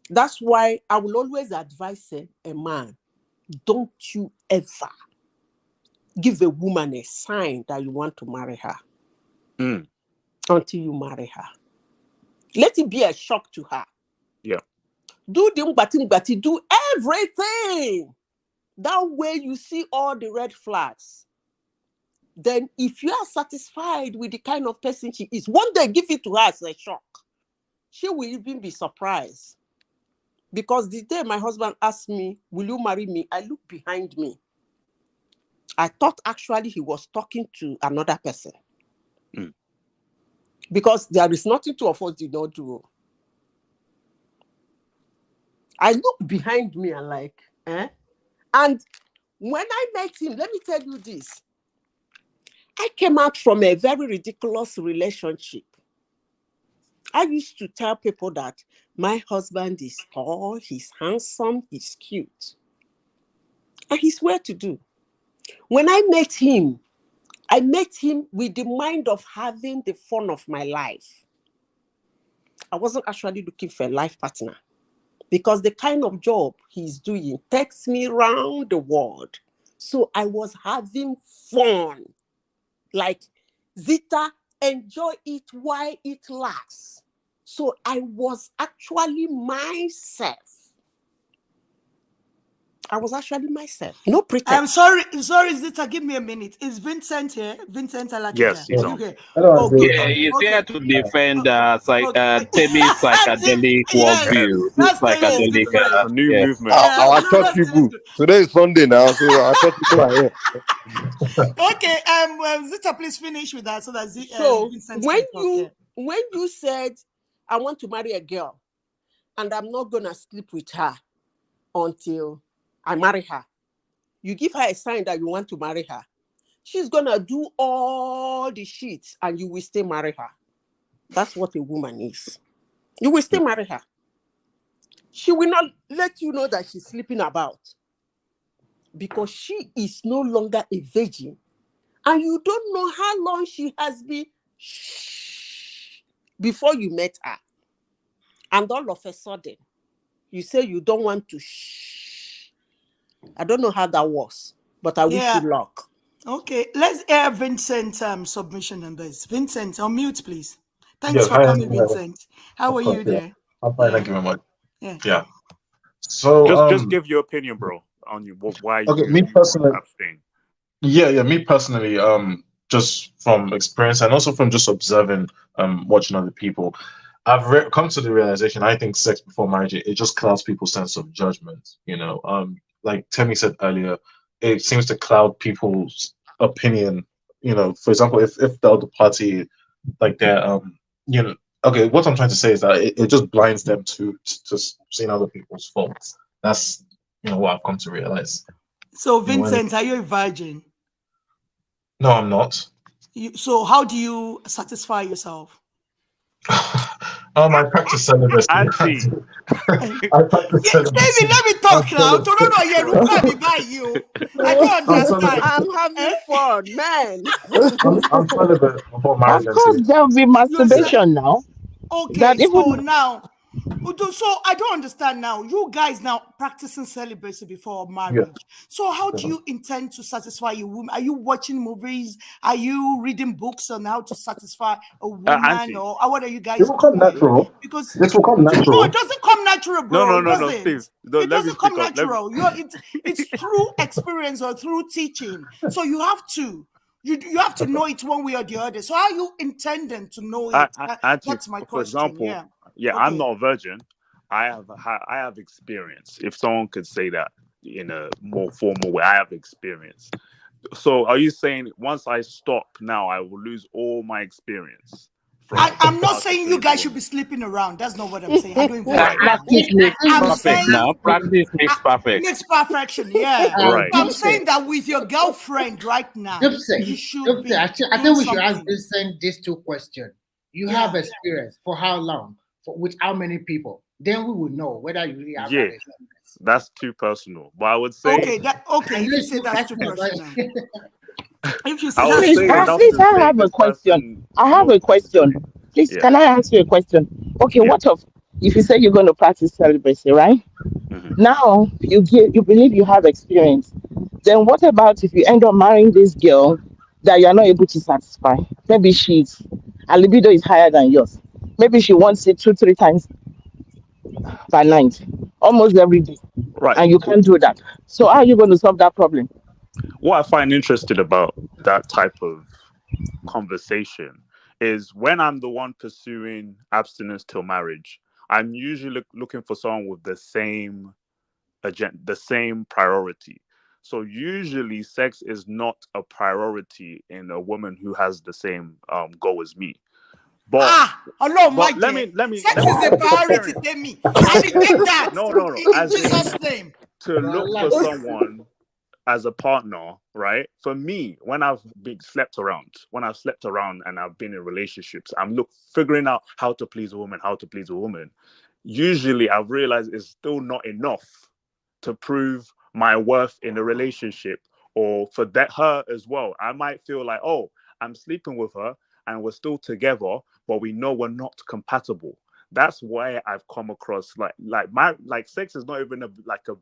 S1: That's why I will always advise a man, don't you ever give a woman a sign that you want to marry her until you marry her. Let it be a shock to her.
S7: Yeah.
S1: Do the mbati, do everything. That way you see all the red flags. Then if you are satisfied with the kind of person she is, one day give it to her as a shock. She will even be surprised. Because the day my husband asked me, will you marry me? I looked behind me. I thought actually he was talking to another person. Because there is nothing two of us did not do. I looked behind me and like, And when I met him, let me tell you this. I came out from a very ridiculous relationship. I used to tell people that my husband is tall, he's handsome, he's cute. And he's well-to-do. When I met him with the mind of having the fun of my life. I wasn't actually looking for a life partner because the kind of job he's doing takes me around the world. So I was having fun. Like, Zita, enjoy it while it lasts. So I was actually myself. I was actually myself. No pretense.
S16: I'm sorry, Zita, give me a minute. Is Vincent here? Vincent Alakija?
S7: Yes, he's on.
S16: Okay.
S8: Yeah, he's here to defend Temi's psychedelic worldview. Psychedelic
S7: new movement.
S13: Our church people. Today is Sunday now, so our church people are here.
S16: Okay, Zita, please finish with that so that Vincent
S1: when you said I want to marry a girl and I'm not gonna sleep with her until I marry her, you give her a sign that you want to marry her. She's gonna do all the shit and you will still marry her. That's what a woman is. You will still marry her. She will not let you know that she's sleeping about because she is no longer a virgin and you don't know how long she has been before you met her. And all of a sudden, you say you don't want to I don't know how that was, but I wish you luck.
S16: Okay, let's hear Vincent's submission on this. Vincent, unmute, please. Thanks for coming, Vincent. How are you there?
S17: I'm fine, thank you very much.
S16: Yeah.
S17: So
S7: just give your opinion, bro, on why
S17: me personally
S7: abstain.
S17: Yeah, me personally, just from experience and also from just observing, watching other people, I've come to the realization, I think sex before marriage, it just clouds people's sense of judgment, you know. Like Temi said earlier, it seems to cloud people's opinion, you know. For example, if the other party, like they're, you know, okay, what I'm trying to say is that it just blinds them to seeing other people's faults. That's, you know, what I've come to realize.
S16: So, Vincent, are you a virgin?
S17: No, I'm not.
S16: So how do you satisfy yourself?
S17: I practice celibacy.
S7: Auntie.
S17: I practice celibacy.
S16: David, let me talk
S17: I'm
S16: now.
S17: celibate.
S16: I don't
S17: I'm
S16: understand.
S17: celibate.
S1: I'm having fun, man.
S17: I'm celibate before
S14: Of
S17: marriage.
S14: course, there will be masturbation now.
S16: Okay,
S14: That
S16: so
S14: even
S16: now, so I don't understand now. You guys now practicing celibacy before
S17: Yeah.
S16: marriage. So how do you intend to satisfy your woman? Are you watching movies? Are you reading books on how to satisfy a woman?
S7: Auntie.
S16: Or what are you
S17: It
S16: guys
S17: will come
S16: doing?
S17: natural.
S16: Because
S17: This will come
S16: no,
S17: natural.
S16: it doesn't come natural, bro. It
S7: No,
S16: doesn't.
S7: Steve.
S16: It
S7: Let me
S16: doesn't come
S7: speak up.
S16: natural. It's through experience or through teaching. So you have to. You have to know it one way or the other. So how are you intending to know it?
S7: Auntie,
S16: That's my
S7: for
S16: question.
S7: example,
S16: Yeah.
S7: I'm
S16: Okay.
S7: not a virgin. I have experience. If someone could say that in a more formal way, I have experience. So are you saying once I stop now, I will lose all my experience?
S16: I'm not saying you guys should be sleeping around. That's not what I'm saying. I don't even
S7: Right.
S16: practice
S8: makes
S16: I'm
S8: perfect
S16: saying
S8: now. Practice makes perfect.
S16: makes perfection. Yeah.
S7: Right.
S16: So I'm saying that with your girlfriend right now, you should be
S15: I think
S16: doing
S15: we should ask
S16: something.
S15: these two questions. You
S16: Yeah.
S15: have experience for how long? With how many people? Then we will know whether you really have
S7: Yeah,
S15: that experience.
S7: that's too personal. But I would say
S16: Okay. If you say that's too
S15: But-
S16: personal. If you say
S7: I would
S16: that's
S14: please,
S7: say
S16: too
S7: enough
S14: please,
S7: to
S14: I
S7: say
S14: have a
S7: this
S14: question.
S7: person
S14: I have
S7: knows
S14: a
S7: what he's
S14: question.
S7: doing.
S14: Please,
S7: Yeah.
S14: can I ask you a question? Okay,
S7: Yeah.
S14: what of if you say you're going to practice celibacy, right?
S7: Mhm.
S14: Now you believe you have experience. Then what about if you end up marrying this girl that you're not able to satisfy? Maybe her libido is higher than yours. Maybe she wants it 2-3 times per night, almost every day,
S7: Right.
S14: and you can't do that. So how are you going to solve that problem?
S7: What I find interesting about that type of conversation is when I'm the one pursuing abstinence till marriage, I'm usually looking for someone with the same agenda, the same priority. So usually sex is not a priority in a woman who has the same goal as me. But
S16: my
S7: let
S16: dear.
S7: me
S16: Sex is a
S7: I'm
S16: priority,
S7: comparing.
S16: Demi. And you take that
S7: No.
S16: in
S7: As in
S16: Jesus' name.
S7: to look for someone as a partner, right? For me, when I've slept around and I've been in relationships, I'm figuring out how to please a woman. Usually I've realized it's still not enough to prove my worth in a relationship or for her as well. I might feel like, oh, I'm sleeping with her and we're still together, but we know we're not compatible. That's why I've come across like sex is not even a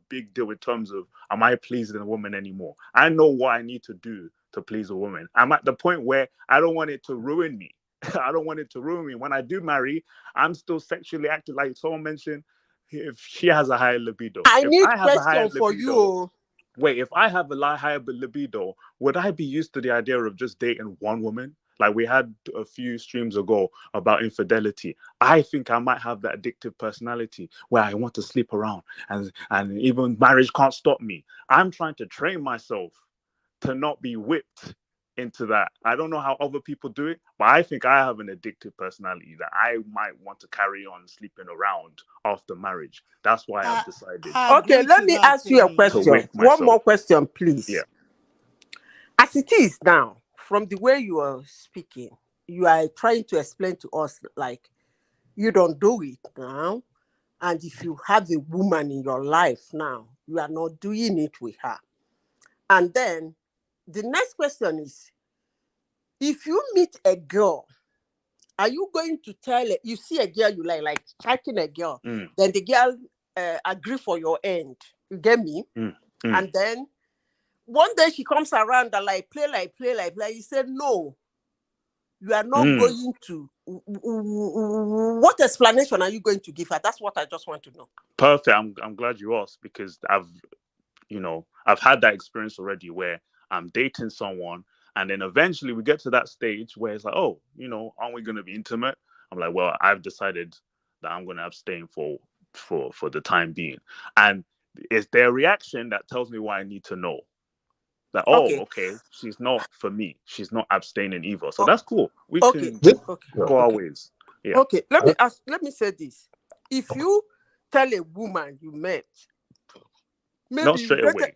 S7: big deal in terms of am I pleasing a woman anymore. I know what I need to do to please a woman. I'm at the point where I don't want it to ruin me. I don't want it to ruin me. When I do marry, I'm still sexually active. Like someone mentioned, if she has a higher libido.
S1: I
S7: If
S1: need
S7: I have a higher
S1: question for
S7: libido,
S1: you.
S7: wait, if I have a higher libido, would I be used to the idea of just dating one woman? Like we had a few streams ago about infidelity. I think I might have that addictive personality where I want to sleep around and even marriage can't stop me. I'm trying to train myself to not be whipped into that. I don't know how other people do it, but I think I have an addictive personality that I might want to carry on sleeping around after marriage. That's why I've decided.
S1: Okay, let me ask you a question. One more question, please.
S7: Yeah.
S1: As it is now, from the way you are speaking, you are trying to explain to us like you don't do it now. And if you have a woman in your life now, you are not doing it with her. And then the next question is, if you meet a girl, are you going to tell her, you see a girl you like striking a girl, then the girl agree for your end. You get me? And then one day she comes around and play. You said, no, you are not going to. What explanation are you going to give her? That's what I just want to know.
S7: Perfect. I'm glad you asked because I've had that experience already where I'm dating someone and then eventually we get to that stage where it's like, oh, aren't we going to be intimate? I'm like, well, I've decided that I'm going to abstain for the time being. And it's their reaction that tells me what I need to know. That, okay, she's not for me. She's not abstaining either. So that's cool. We can go our ways. Yeah.
S1: Okay, let me say this. If you tell a woman you met, maybe
S7: not straight away.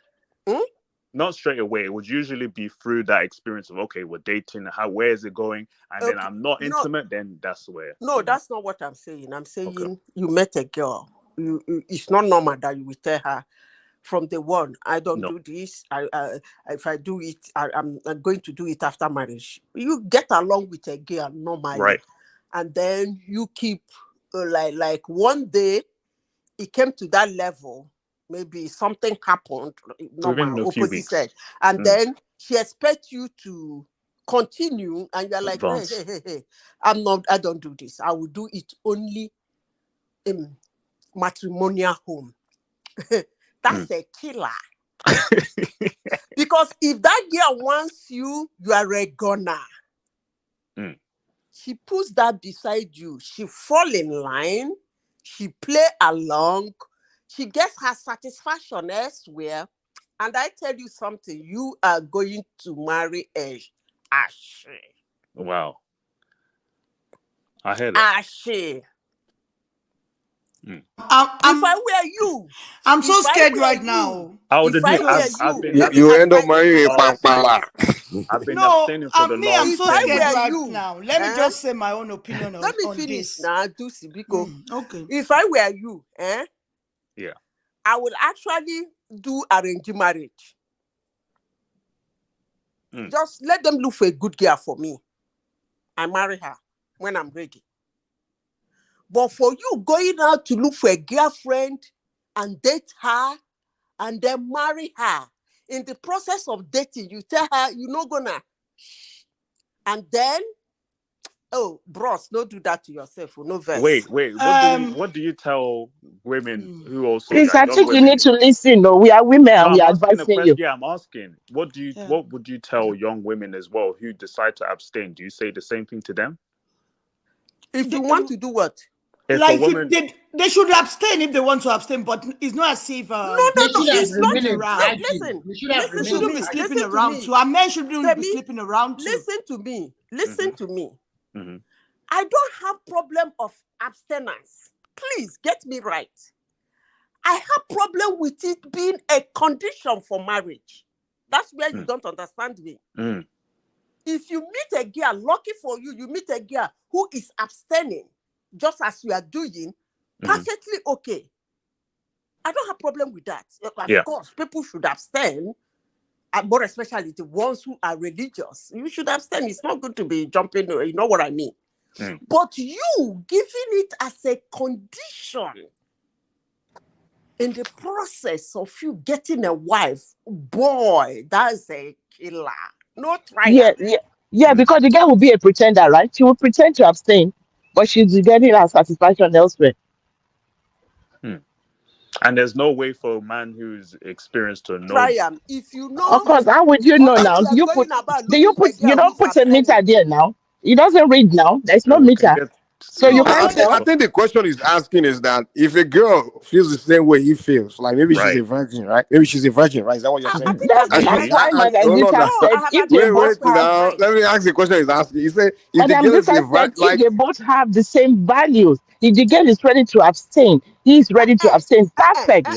S7: not straight away. It would usually be through that experience of, okay, we're dating. Where is it going? And then I'm not intimate. Then that's where.
S1: No, that's not what I'm saying. I'm saying you met a girl. It's not normal that you will tell her from the one, I don't do this. If I do it, I'm going to do it after marriage. You get along with a girl normally,
S7: right?
S1: And then you keep like one day it came to that level. Maybe something happened, normal opposite sex, and then she expects you to continue, and you're like, hey, I don't do this. I will do it only in matrimonial home. That's a killer. Because if that girl wants you, you are a gunner. She puts that beside you. She fall in line. She play along. She gets her satisfaction elsewhere. And I tell you something, you are going to marry a Ashe.
S7: Wow. I hear that.
S1: Ashe. If I were you,
S16: I'm so scared right now.
S13: You end up marrying a pampala.
S7: I've been abstaining for the long
S16: I'm so scared right now. Let me just say my own opinion
S1: Let me
S16: on
S1: finish
S16: this.
S1: now, Dusi, because
S16: okay.
S1: If I were you,
S7: yeah,
S1: I would actually do arranged marriage. Just let them look for a good girl for me. I marry her when I'm ready. But for you going out to look for a girlfriend and date her and then marry her, in the process of dating, you tell her you're not gonna, and then, bros, don't do that to yourself. No verse.
S7: Wait. What do you tell women who also?
S14: Please, I think you need to listen. No, we are women and we are advising you.
S7: Yeah, I'm asking. What would you tell young women as well who decide to abstain? Do you say the same thing to them?
S1: If you want to do what?
S16: They should abstain if they want to abstain, but it's not as if
S1: it's not
S16: around.
S1: Listen,
S16: they shouldn't be sleeping around too. Our men shouldn't be sleeping around too.
S1: Listen to me. I don't have problem of abstinence. Please get me right. I have problem with it being a condition for marriage. That's where you don't understand me. If you meet a girl, lucky for you, you meet a girl who is abstaining, just as you are doing, perfectly okay. I don't have problem with that. Of course, people should abstain, more especially the ones who are religious. You should abstain. It's not good to be jumping, you know what I mean? But you giving it as a condition in the process of you getting a wife, boy, that's a killer. No trial.
S14: Yeah, because the girl will be a pretender, right? She will pretend to abstain, but she's getting her satisfaction elsewhere.
S7: And there's no way for a man who's experienced to know.
S1: Try if you know.
S14: Of course, how would you know now? You don't put a meter there now. It doesn't read now. There's no meter. So you can't tell.
S13: I think the question he's asking is that if a girl feels the same way he feels, like maybe she's a virgin, right? Maybe she's a virgin, right? Is that what you're saying?
S14: That's why Madam said if they both have.
S13: Let me ask the question he's asking. He said if
S14: Madam
S13: the girl is
S14: if they both have the same values, if the girl is ready to abstain, he is ready to abstain. Perfect.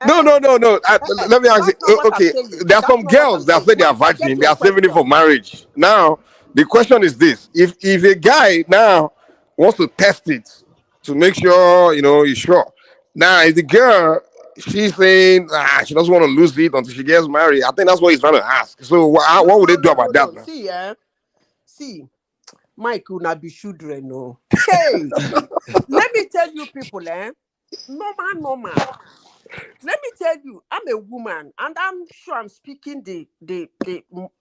S13: No. Let me ask you. Okay, there are some girls that say they are virgin, they are saving it for marriage. Now, the question is this: if a guy now wants to test it to make sure he's sure. Now, if the girl she's saying she doesn't want to lose it until she gets married, I think that's what he's trying to ask. So, what would they do about that? Now?
S1: See, Mike will not be children. No. Hey, let me tell you, people, normal. Let me tell you, I'm a woman, and I'm sure I'm speaking the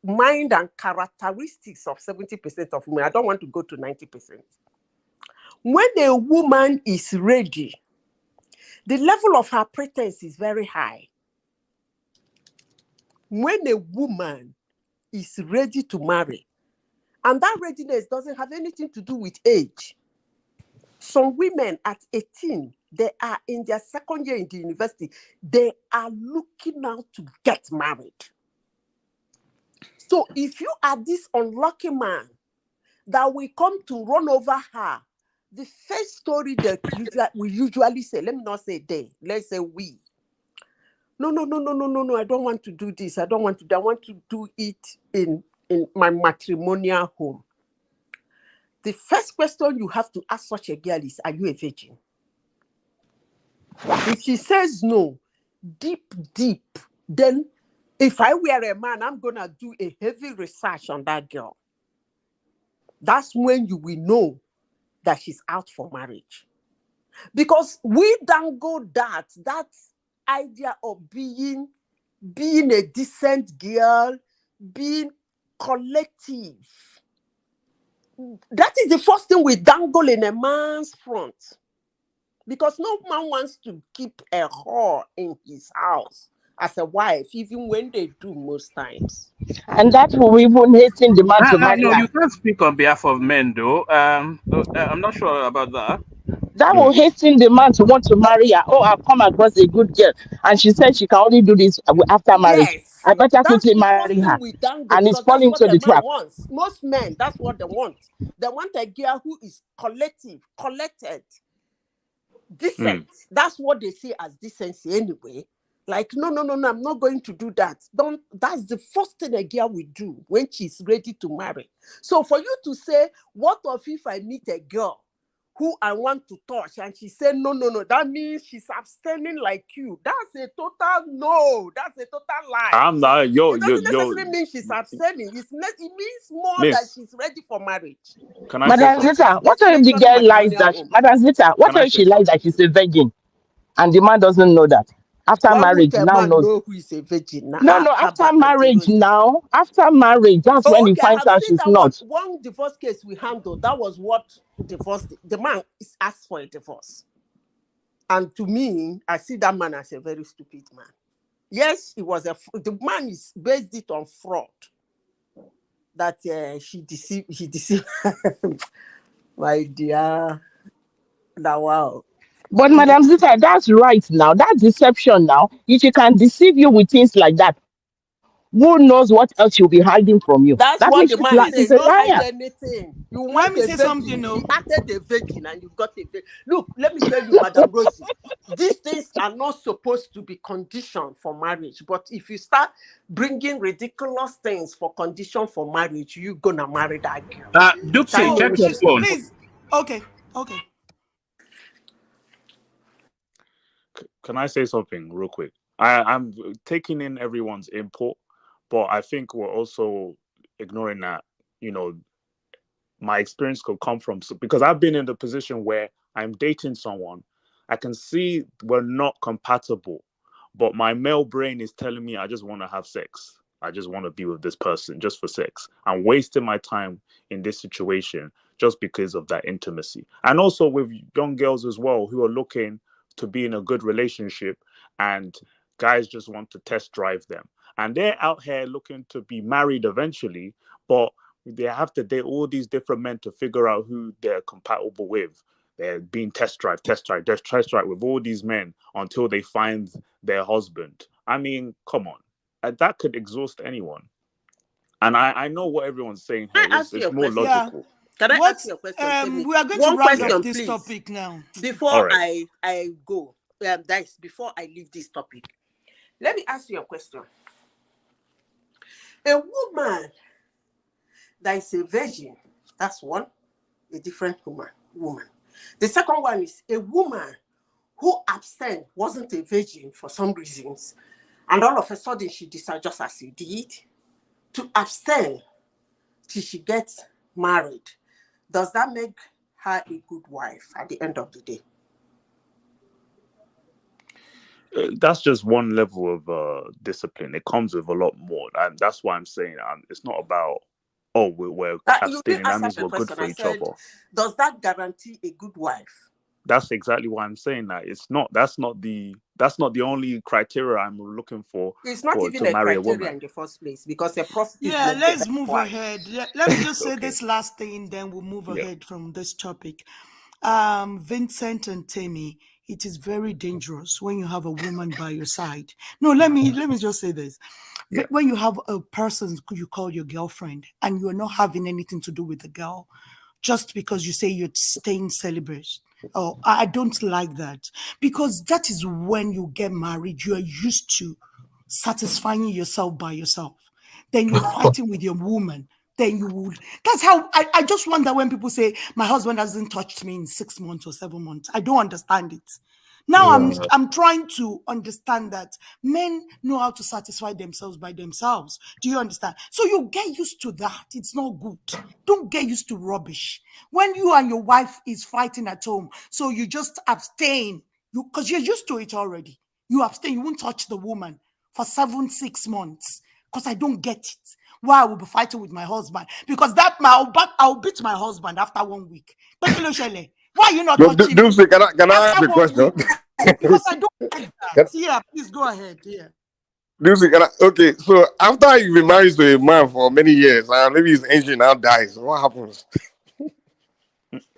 S1: mind and characteristics of 70% of women. I don't want to go to 90%. When a woman is ready, the level of her pretense is very high. When a woman is ready to marry, and that readiness doesn't have anything to do with age. Some women at 18, they are in their second year in the university. They are looking out to get married. So if you are this unlucky man that will come to run over her, the first story that we usually say, let me not say they, let's say we. no, I don't want to do this. I don't want to. I want to do it in my matrimonial home. The first question you have to ask such a girl is, are you a virgin? If she says no, deep, then if I were a man, I'm going to do a heavy research on that girl. That's when you will know that she's out for marriage. Because we don't go that idea of being a decent girl, being collective. That is the first thing we dangle in a man's front. Because no man wants to keep a whore in his house as a wife, even when they do most times.
S14: And that will even hasten the man to marry
S8: No,
S14: her.
S8: you can't speak on behalf of men, though. I'm not sure about that.
S14: That will hasten the man to want to marry her. Oh, I've come across a good girl, and she said she can only do this after marriage.
S1: Yes,
S14: I better
S1: that's
S14: quickly
S1: the
S14: marry
S1: first
S14: her.
S1: thing we dangle,
S14: And it's
S1: because that's
S14: falling
S1: what
S14: into
S1: the
S14: the
S1: man
S14: trap.
S1: wants. Most men, that's what they want. They want a girl who is collected, decent. That's what they see as decency anyway. Like, no, I'm not going to do that. That's the first thing a girl will do when she's ready to marry. So for you to say, what if I meet a girl who I want to touch and she said no, that means she's abstaining like you? That's a total no. That's a total lie.
S7: I'm not,
S1: It doesn't necessarily mean she's abstaining. It means more that she's ready for marriage.
S7: Can I say
S14: Madam
S7: something?
S14: Zita, what if the girl lies that Madam Zita, what if she lies that she's a virgin and the man doesn't know that? After
S1: Why
S14: marriage,
S1: would a
S14: now
S1: man
S14: knows.
S1: know who is a virgin?
S14: No, after marriage now. After marriage, that's when he
S1: Okay, I
S14: finds
S1: have
S14: out
S1: seen
S14: she's
S1: that one.
S14: not.
S1: One divorce case we handled, that was what divorce, the man is asked for a divorce. And to me, I see that man as a very stupid man. Yes, the man is based it on fraud. That he deceived my dear. Now, wow.
S14: But Madam Zita, that's right now. That's deception now. If she can deceive you with things like that, who knows what else she'll be hiding from you?
S1: That's
S14: That
S1: what
S14: means
S1: the
S14: she's,
S1: man is
S14: she's
S1: saying.
S14: a
S1: Don't hide
S14: liar.
S1: anything. You
S16: Let
S1: want
S16: me
S1: a
S16: say
S1: virgin.
S16: something, though.
S1: He added a virgin and you got a virgin. Look, let me tell you, Madam Rosie, these things are not supposed to be conditioned for marriage. But if you start bringing ridiculous things for condition for marriage, you're going to marry that girl.
S8: Dupsy, check your phone.
S16: Please. Okay.
S7: Can I say something real quick? I'm taking in everyone's input, but I think we're also ignoring that, my experience could come from, because I've been in the position where I'm dating someone, I can see we're not compatible, but my male brain is telling me I just want to have sex. I just want to be with this person just for sex. I'm wasting my time in this situation just because of that intimacy. And also with young girls as well who are looking to be in a good relationship, and guys just want to test drive them. And they're out here looking to be married eventually, but they have to date all these different men to figure out who they're compatible with. They're being test drive with all these men until they find their husband. I mean, come on. That could exhaust anyone. And I know what everyone's saying here. It's more logical.
S16: Yeah.
S1: Can I ask you a question?
S16: We are going
S1: One
S16: to round
S1: question,
S16: up this
S1: please,
S16: topic now.
S1: before I go. That's before I leave this topic. Let me ask you a question. A woman that is a virgin, that's one, a different woman. The second one is a woman who abstained, wasn't a virgin for some reasons, and all of a sudden she decided, just as you did, to abstain till she gets married. Does that make her a good wife at the end of the day?
S7: That's just one level of discipline. It comes with a lot more, and that's why I'm saying it's not about we're abstaining. That means we're good for each other.
S1: Does that guarantee a good wife?
S7: That's exactly why I'm saying that it's not. That's not the only criteria I'm looking for.
S1: It's not even a criteria in the first place, because a prostitute.
S16: Yeah, let's move ahead. Let me just say this last thing, then we'll move ahead from this topic. Vincent and Tammy, it is very dangerous when you have a woman by your side. No, let me just say this. Yeah. When you have a person you call your girlfriend and you are not having anything to do with the girl, just because you say you're staying celibate, Oh, I don't like that, because that is when you get married, you are used to satisfying yourself by yourself. Then you're fighting with your woman. Then you would. That's how I just wonder when people say my husband hasn't touched me in 6 months or 7 months. I don't understand it. Now I'm trying to understand that men know how to satisfy themselves by themselves. Do you understand? So you get used to that. It's not good. Don't get used to rubbish. When you and your wife is fighting at home, so you just abstain, because you're used to it already. You abstain, you won't touch the woman for 7-6 months, because I don't get it. Why I will be fighting with my husband? Because I'll beat my husband after 1 week. Why are you not touching me?
S13: Can I ask a question?
S16: Because I don't like that. Yeah, please go ahead. Yeah.
S13: Okay, so after you've been married to a man for many years, and maybe his engine now dies, what happens?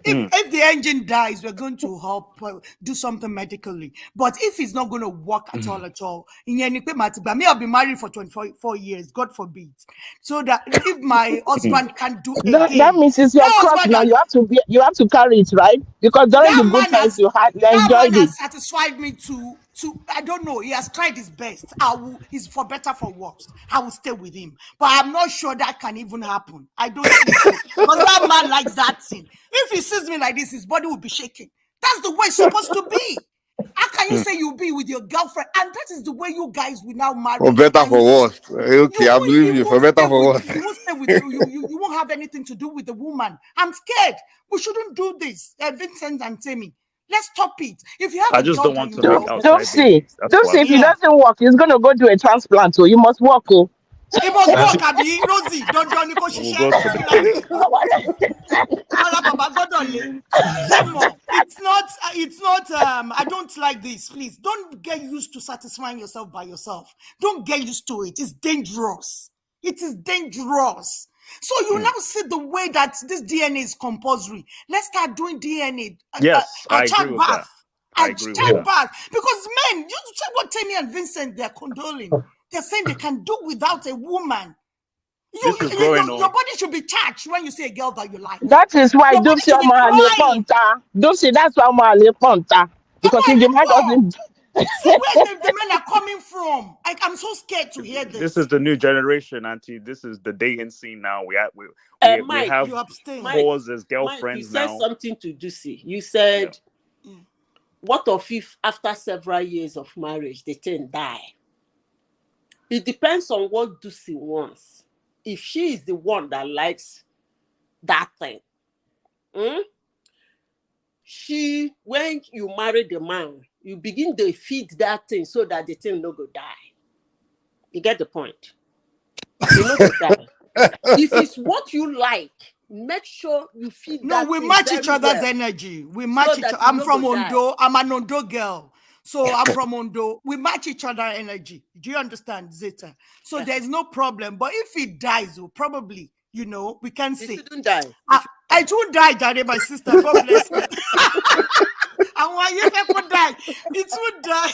S16: If the engine dies, we're going to help do something medically. But if it's not going to work at all, me, I'll be married for 24 years, God forbid. So that if my husband can't do again,
S14: that means it's your cross now. You have to carry it, right? Because during the good times you enjoyed it.
S16: Has satisfied me to I don't know. He has tried his best. He's for better for worse. I will stay with him, but I'm not sure that can even happen. I don't think so, because that man likes that thing. If he sees me like this, his body will be shaking. That's the way it's supposed to be. How can you say you'll be with your girlfriend, and that is the way you guys will now marry?
S13: For better for worse. Okay, I believe you. For better for worse.
S16: You won't stay with you won't have anything to do with the woman. I'm scared. We shouldn't do this. Vincent and Tammy, let's stop it. If you have
S7: I just don't want to make outside.
S14: Don't see. If it doesn't work, he's gonna go do a transplant. So you must work. Oh.
S16: It must work, Abi. Rosie, don't It's not. I don't like this. Please don't get used to satisfying yourself by yourself. Don't get used to it. It's dangerous. It is dangerous. So you now see the way that this DNA is compulsory. Let's start doing DNA.
S7: Yes, I agree with that.
S16: Because men, you check what Tammy and Vincent, they're condoling. They're saying they can do without a woman. Your body should be touched when you see a girl that you like.
S14: That is why don't see that's why I'm a because if the man doesn't
S16: see where the men are coming from. I'm so scared to hear this.
S7: This is the new generation, Auntie. This is the dating scene now. We have whores as girlfriends now.
S1: You said something to Ducey. You said, what if after several years of marriage, the thing die? It depends on what Ducey wants. If she is the one that likes that thing, when you marry the man, you begin to feed that thing so that the thing no go die. You get the point? You no go die. If it's what you like, make sure you feed that
S16: we match each other's energy. We match each other. I'm from Ondo. I'm an Ondo girl. So I'm from Ondo. We match each other energy. Do you understand, Zeta? So there's no problem. But if it dies, probably, we can say.
S1: It shouldn't die.
S16: It won't die, Jare, my sister. God bless me. And why you people die? It would die.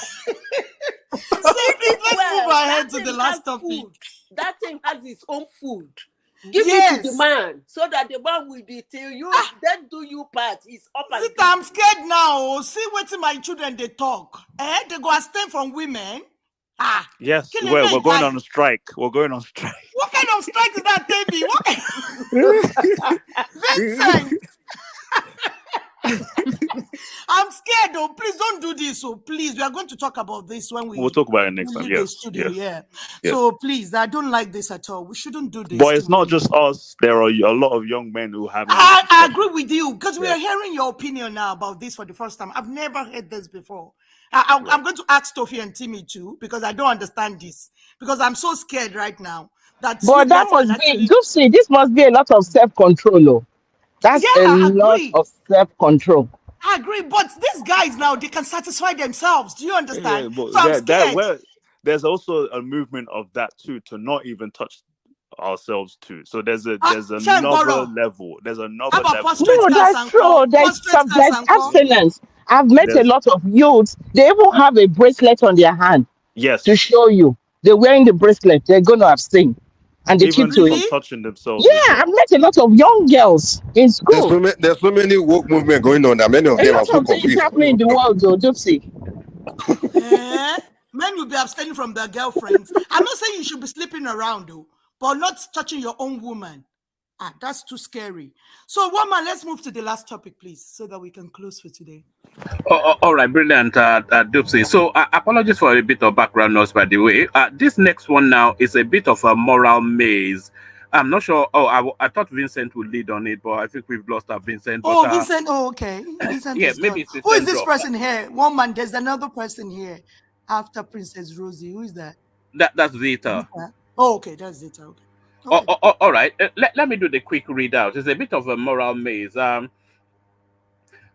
S16: Let's move ahead to the last topic.
S1: That thing has its own food. Give it to the man so that the man will be till you then do you part. It's up and down.
S16: I'm scared now. See what my children they talk. They go abstain from women.
S7: Yes, we're going on a strike. We're going on strike.
S16: What kind of strike is that, baby? Vincent. I'm scared though. Please don't do this. So please, we are going to talk about this when we'll
S7: talk about it next time.
S16: Yes, studio, yes. So please, I don't like this at all. We shouldn't do this.
S7: But it's not just us. There are a lot of young men who have.
S16: I agree with you because we are hearing your opinion now about this for the first time. I've never heard this before. I'm going to ask Tofi and Timmy too because I don't understand this because I'm so scared right now. But
S14: that must be. This must be a lot of self-control. That's a lot of self-control.
S16: I agree, but these guys now, they can satisfy themselves. Do you understand? So I'm scared.
S7: There's also a movement of that too, to not even touch ourselves too. So there's another level. There's another level.
S14: No, that's true. There's abstinence. I've met a lot of youths. They even have a bracelet on their hand.
S7: Yes.
S14: To show you. They're wearing the bracelet. They're going to abstain. and they
S7: Even
S14: keep to
S7: from
S14: it.
S7: touching themselves as
S14: Yeah,
S7: well.
S14: I've met a lot of young girls in school.
S13: There's so many woke movement going on that many of
S14: A
S13: them
S14: lot
S13: are so
S14: of things
S13: confused.
S14: happening in the world, though, Dupsy.
S16: Men will be abstaining from their girlfriends. I'm not saying you should be sleeping around, though, but not touching your own woman. That's too scary. So, woman, let's move to the last topic, please, so that we can close for today.
S8: All right, brilliant, Dupsy. So, apologies for a bit of background noise, by the way. This next one now is a bit of a moral maze. I'm not sure. Oh, I thought Vincent would lead on it, but I think we've lost our Vincent. But,
S16: Vincent. Oh, okay. Vincent
S8: yeah,
S16: is
S8: maybe
S16: gone.
S8: it's the
S16: Who is
S8: same
S16: this
S8: drop.
S16: person here? One man. There's another person here after Princess Rosie. Who is that?
S8: That's Zeta.
S16: Oh, okay. That's Zeta. Okay.
S8: All right. Let me do the quick readout. It's a bit of a moral maze. I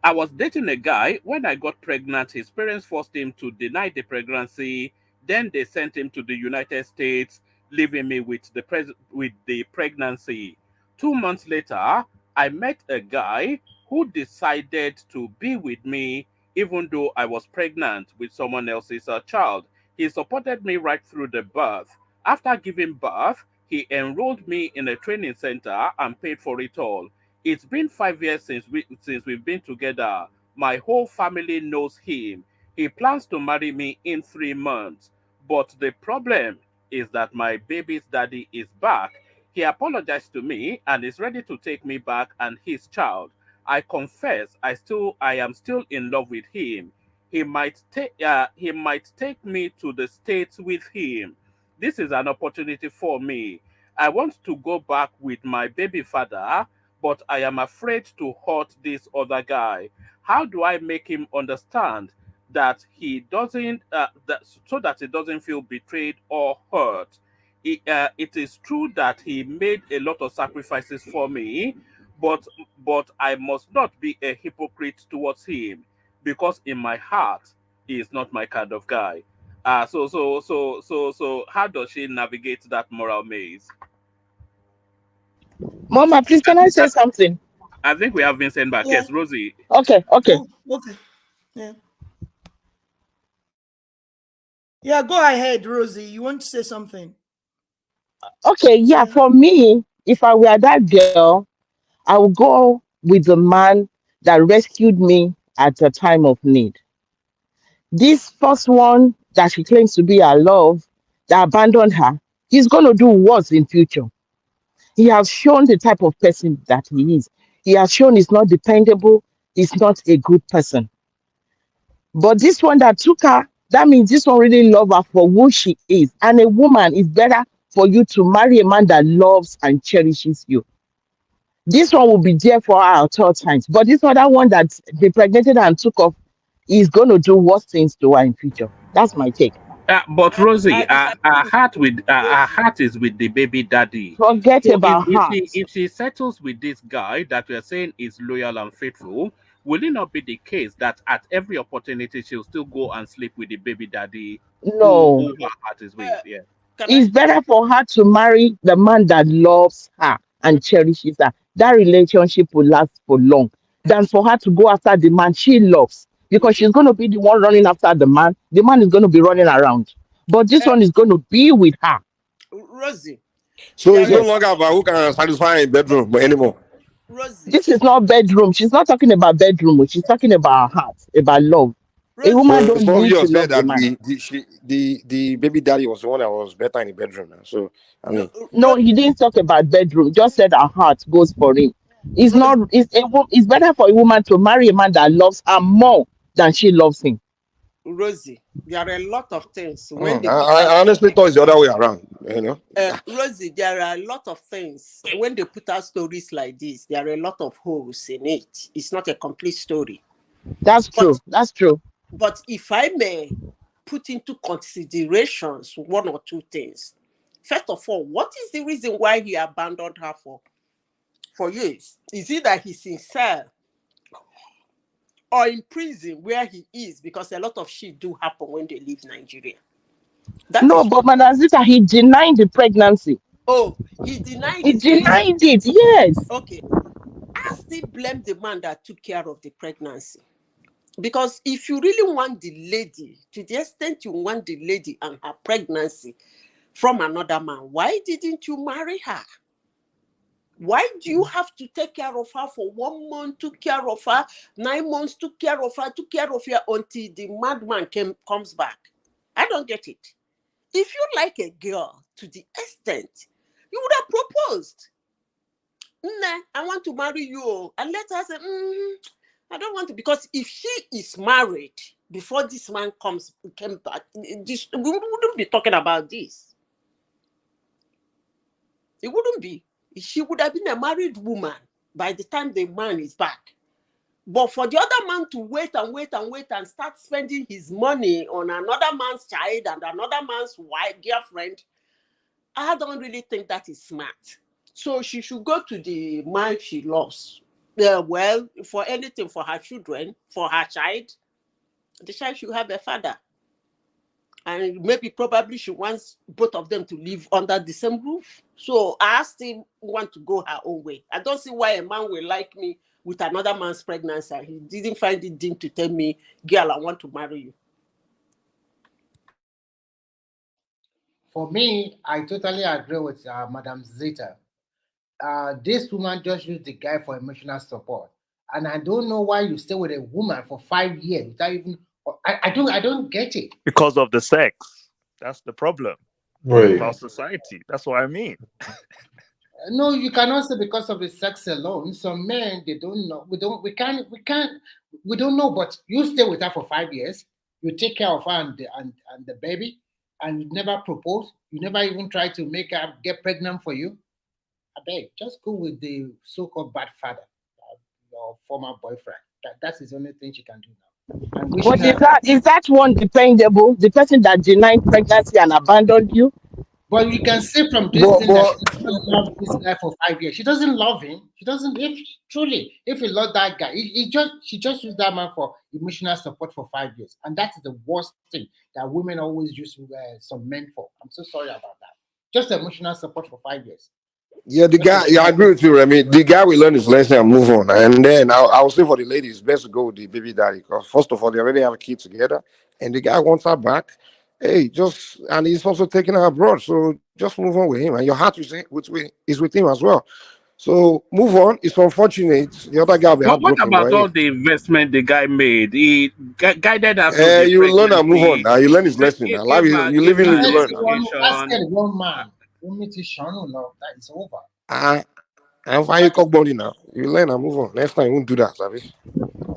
S8: was dating a guy. When I got pregnant, his parents forced him to deny the pregnancy. Then they sent him to the United States, leaving me with the pregnancy. 2 months later, I met a guy who decided to be with me, even though I was pregnant with someone else's child. He supported me right through the birth. After giving birth, he enrolled me in a training center and paid for it all. It's been 5 years since we've been together. My whole family knows him. He plans to marry me in 3 months. But the problem is that my baby's daddy is back. He apologized to me and is ready to take me back and his child. I confess I am still in love with him. He might take me to the States with him. This is an opportunity for me. I want to go back with my baby father, but I am afraid to hurt this other guy. How do I make him understand that he doesn't, so that he doesn't feel betrayed or hurt? It is true that he made a lot of sacrifices for me, but I must not be a hypocrite towards him, because in my heart he is not my kind of guy. So how does she navigate that moral maze?
S14: Mama, please, can I say something?
S8: I think we have Vincent back.
S16: Yeah.
S8: Yes, Rosie.
S14: Okay.
S16: Okay. Yeah. Yeah, go ahead, Rosie. You want to say something?
S14: Okay, yeah, for me, if I were that girl, I would go with the man that rescued me at a time of need. This first one that she claims to be her love, that abandoned her, he's going to do worse in future. He has shown the type of person that he is. He has shown he's not dependable. He's not a good person. But this one that took her, that means this one really loves her for who she is. And a woman is better for you to marry a man that loves and cherishes you. This one will be there for her at all times. But this other one that they impregnated and took off is going to do worse things to her in future. That's my take.
S8: But Rosie, our heart is with the baby daddy.
S14: Forget
S8: So
S14: about heart.
S8: if she settles with this guy that we are saying is loyal and faithful, will it not be the case that at every opportunity she'll still go and sleep with the baby daddy
S14: No.
S8: who her heart is with? Yeah.
S14: It's better for her to marry the man that loves her and cherishes her. That relationship will last for long than for her to go after the man she loves, because she's going to be the one running after the man. The man is going to be running around, but this one is going to be with her.
S1: Rosie.
S13: So it's no longer about who can satisfy in bedroom anymore.
S1: Rosie.
S14: This is not bedroom. She's not talking about bedroom. She's talking about her heart, about love. A woman don't need to love the man.
S13: The baby daddy was the one that was better in the bedroom. So I mean,
S14: No, he didn't talk about bedroom. Just said her heart goes for him. It's not. It's better for a woman to marry a man that loves her more than she loves him.
S1: Rosie, there are a lot of things
S13: I honestly thought it's the other way around. You know,
S1: Rosie, there are a lot of things when they put out stories like this. There are a lot of holes in it. It's not a complete story.
S14: That's true. That's true.
S1: But if I may put into considerations one or two things. First of all, what is the reason why he abandoned her for years? Is it that he's in cell or in prison where he is? Because a lot of shit do happen when they leave Nigeria.
S14: But Madam Zita, he denied the pregnancy.
S1: Oh, he denied
S14: it. He denied it, yes.
S1: Okay. I still blame the man that took care of the pregnancy. Because if you really want the lady, to the extent you want the lady and her pregnancy, from another man. Why didn't you marry her? Why do you have to take care of her for 1 month, took care of her, 9 months, took care of her until the madman comes back? I don't get it. If you like a girl to the extent, you would have proposed. Nah, I want to marry you. And let her say, I don't want to. Because if she is married before this man came back, we wouldn't be talking about this. It wouldn't be. She would have been a married woman by the time the man is back. But for the other man to wait and start spending his money on another man's child and another man's wife, girlfriend, I don't really think that is smart. So she should go to the man she loves. Well, for anything, for her children, for her child, the child should have a father. And maybe probably she wants both of them to live under the same roof. So I still want to go her own way. I don't see why a man will like me with another man's pregnancy. He didn't find it deemed to tell me, girl, I want to marry you.
S15: For me, I totally agree with Madam Zeta. This woman just used the guy for emotional support. And I don't know why you stay with a woman for 5 years without even... I don't get it.
S7: Because of the sex. That's the problem.
S17: Right.
S7: Our society. That's what I mean.
S15: No, you cannot say because of the sex alone. Some men, they don't know. We don't know, but you stay with her for 5 years. You take care of her and the baby, and you never propose. You never even try to make her get pregnant for you. I beg, just go with the so-called bad father, your former boyfriend. That's the only thing she can do now.
S14: But is that one dependable? The person that denied pregnancy and abandoned you?
S15: But you can see from this thing that she doesn't love this guy for 5 years. She doesn't love him. She doesn't. If you love that guy, she just used that man for emotional support for 5 years, and that's the worst thing that women always use some men for. I'm so sorry about that. Just emotional support for 5 years.
S13: Yeah, the guy. Yeah, I agree with you, Remy. The guy will learn his lesson and move on. And then I'll say for the ladies, best to go with the baby daddy because first of all, they already have a kid together, and the guy wants her back. Hey, and he's also taking her abroad, so just move on with him, and your heart is with him as well. So move on. It's unfortunate. The other guy will be heartbroken.
S8: What about all the investment the guy made? He guided her to
S13: you learn and move on. Now you learn his lesson. Now life you live in, you learn.
S15: One man. That is over.
S13: And why you cock body now? You learn and move on. Next time you won't do that, Sabi.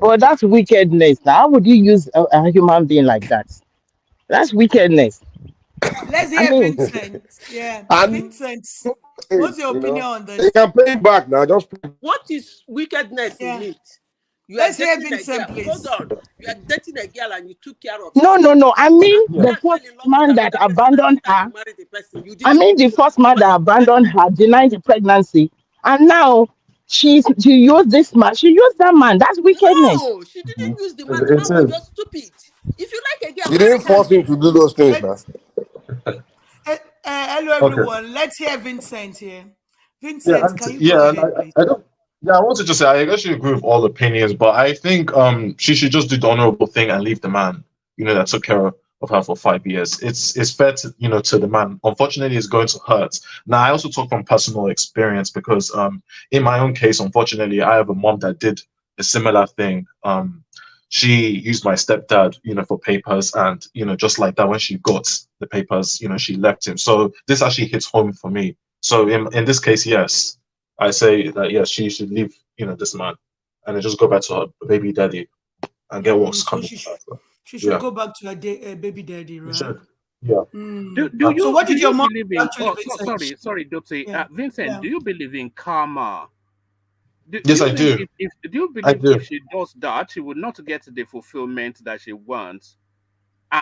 S14: But that's wickedness. Now, how would you use a human being like that? That's wickedness.
S16: Let's hear Vincent. Yeah, Vincent. What's your opinion on this?
S13: You can pay it back now.
S1: What is wickedness in it?
S16: Let's hear Vincent, please.
S1: Hold on. You are dating a girl and you took care of
S14: her. No. I mean the first man that abandoned her. I mean the first man that abandoned her, denied the pregnancy, and now she used this man. She used that man. That's wickedness.
S1: No, she didn't use the man. The man was just stupid. If you like a girl,
S13: you didn't force him to do those things, man.
S16: Hello, everyone. Okay. Let's hear Vincent here. Vincent, can you go ahead, please?
S17: I wanted to say I actually agree with all opinions, but I think she should just do the honorable thing and leave the man, that took care of her for 5 years. It's fair to to the man. Unfortunately, it's going to hurt. Now, I also talk from personal experience because in my own case, unfortunately, I have a mom that did a similar thing. She used my stepdad, for papers, and just like that, when she got the papers, she left him. So this actually hits home for me. So in this case, yes, I say that yes, she should leave, this man, and then just go back to her baby daddy and get what's coming.
S16: She should go back to her baby daddy, right?
S17: Yeah.
S8: So
S16: what did your mom
S8: believe in? Sorry, Dopsy. Vincent, do you believe in karma?
S17: Yes, I do.
S8: Do you believe if she does that, she would not get the fulfillment that she wants?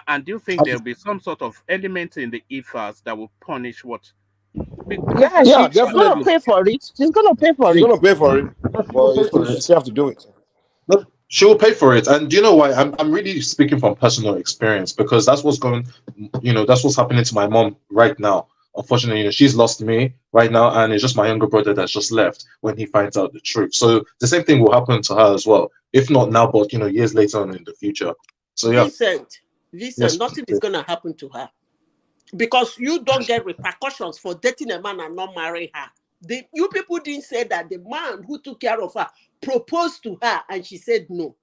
S8: And do you think there'll be some sort of element in the ethos that will punish what?
S14: Yeah, she's gonna pay for it. She's gonna pay for it.
S13: She's gonna pay for it. But she have to do it.
S17: Look, she will pay for it. And do you know why? I'm really speaking from personal experience because that's what's that's what's happening to my mom right now. Unfortunately, she's lost me right now, and it's just my younger brother that's just left when he finds out the truth. So the same thing will happen to her as well, if not now, but years later on in the future. So yeah,
S1: Vincent, yes, nothing is gonna happen to her. because you don't get repercussions for dating a man and not marrying her. You people didn't say that the man who took care of her proposed to her and she said no.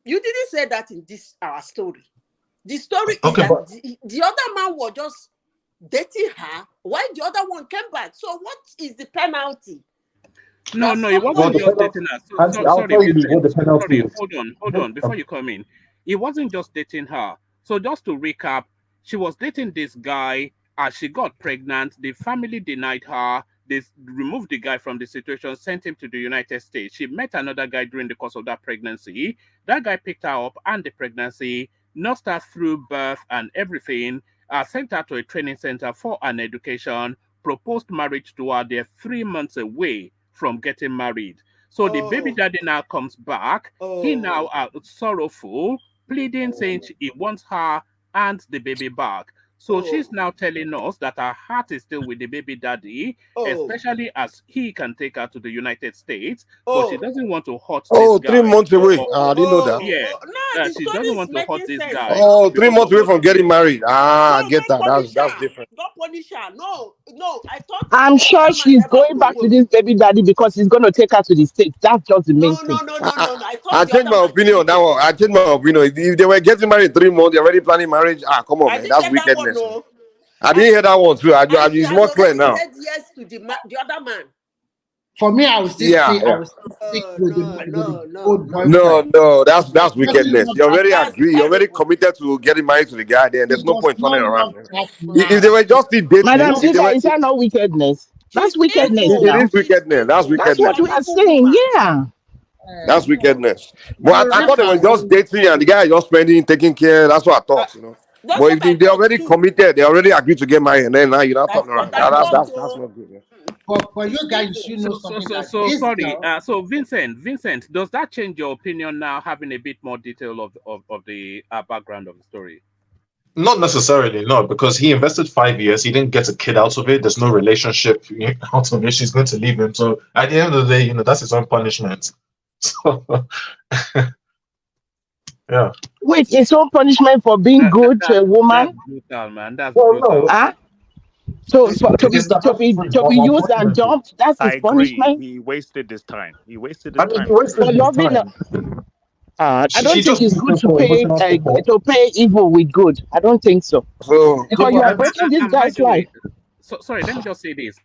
S1: You didn't say that in this our story. The story is that the other man was just dating her while the other one came back. So what is the penalty?
S8: No, it wasn't just dating her. Sorry, hold on. Before you come in, it wasn't just dating her. So just to recap, she was dating this guy. As she got pregnant, the family denied her. They removed the guy from the situation, sent him to the United States. She met another guy during the course of that pregnancy. That guy picked her up and the pregnancy, nursed her through birth and everything, sent her to a training center for an education, proposed marriage to her. They're 3 months away from getting married. So the baby daddy now comes back. He now sorrowful, pleading, saying he wants her and the baby back. So she's now telling us that her heart is still with the baby daddy, especially as he can take her to the United States, but she doesn't want to hurt this guy.
S13: 3 months away. I didn't know that.
S1: Yeah,
S8: she doesn't want to hurt this guy.
S13: 3 months away from getting married. I get that. That's different.
S1: Don't punish her. No. I thought.
S14: I'm sure she's going back to this baby daddy because he's going to take her to the States. That's just the main thing.
S1: No.
S13: I changed my opinion on that one. I changed my opinion. If they were getting married in 3 months, they're already planning marriage. Come on, man. That's wickedness. I didn't hear that one too. It's more clear now.
S1: Said yes to the other man.
S15: For me, I was still stick with the old boyfriend.
S13: No, that's wickedness. You already agree. You're already committed to getting married to the guy. Then there's no point turning around. If they were just still dating,
S14: Madam Zita, is that not wickedness? That's wickedness.
S13: It is wickedness. That's wickedness.
S14: That's what we are saying. Yeah.
S13: That's wickedness. But I thought they were just dating and the guy just spending, taking care. That's what I thought, But if they already committed, they already agreed to get married, and then now you're not talking around. That's not good. Yeah.
S15: For you guys, you know something.
S8: So Vincent, does that change your opinion now, having a bit more detail of the background of the story?
S17: Not necessarily, no, because he invested 5 years. He didn't get a kid out of it. There's no relationship out of it. She's going to leave him. So at the end of the day, that's his own punishment. So, yeah.
S14: Wait, his own punishment for being good to a woman?
S8: That's brutal, man. That's brutal.
S14: So to be used and dumped, that's his punishment.
S7: He wasted his time. For
S14: loving her. I don't think it's good to pay evil with good. I don't think so. Because you are breaking this guy's life.
S8: So sorry, let me just say this.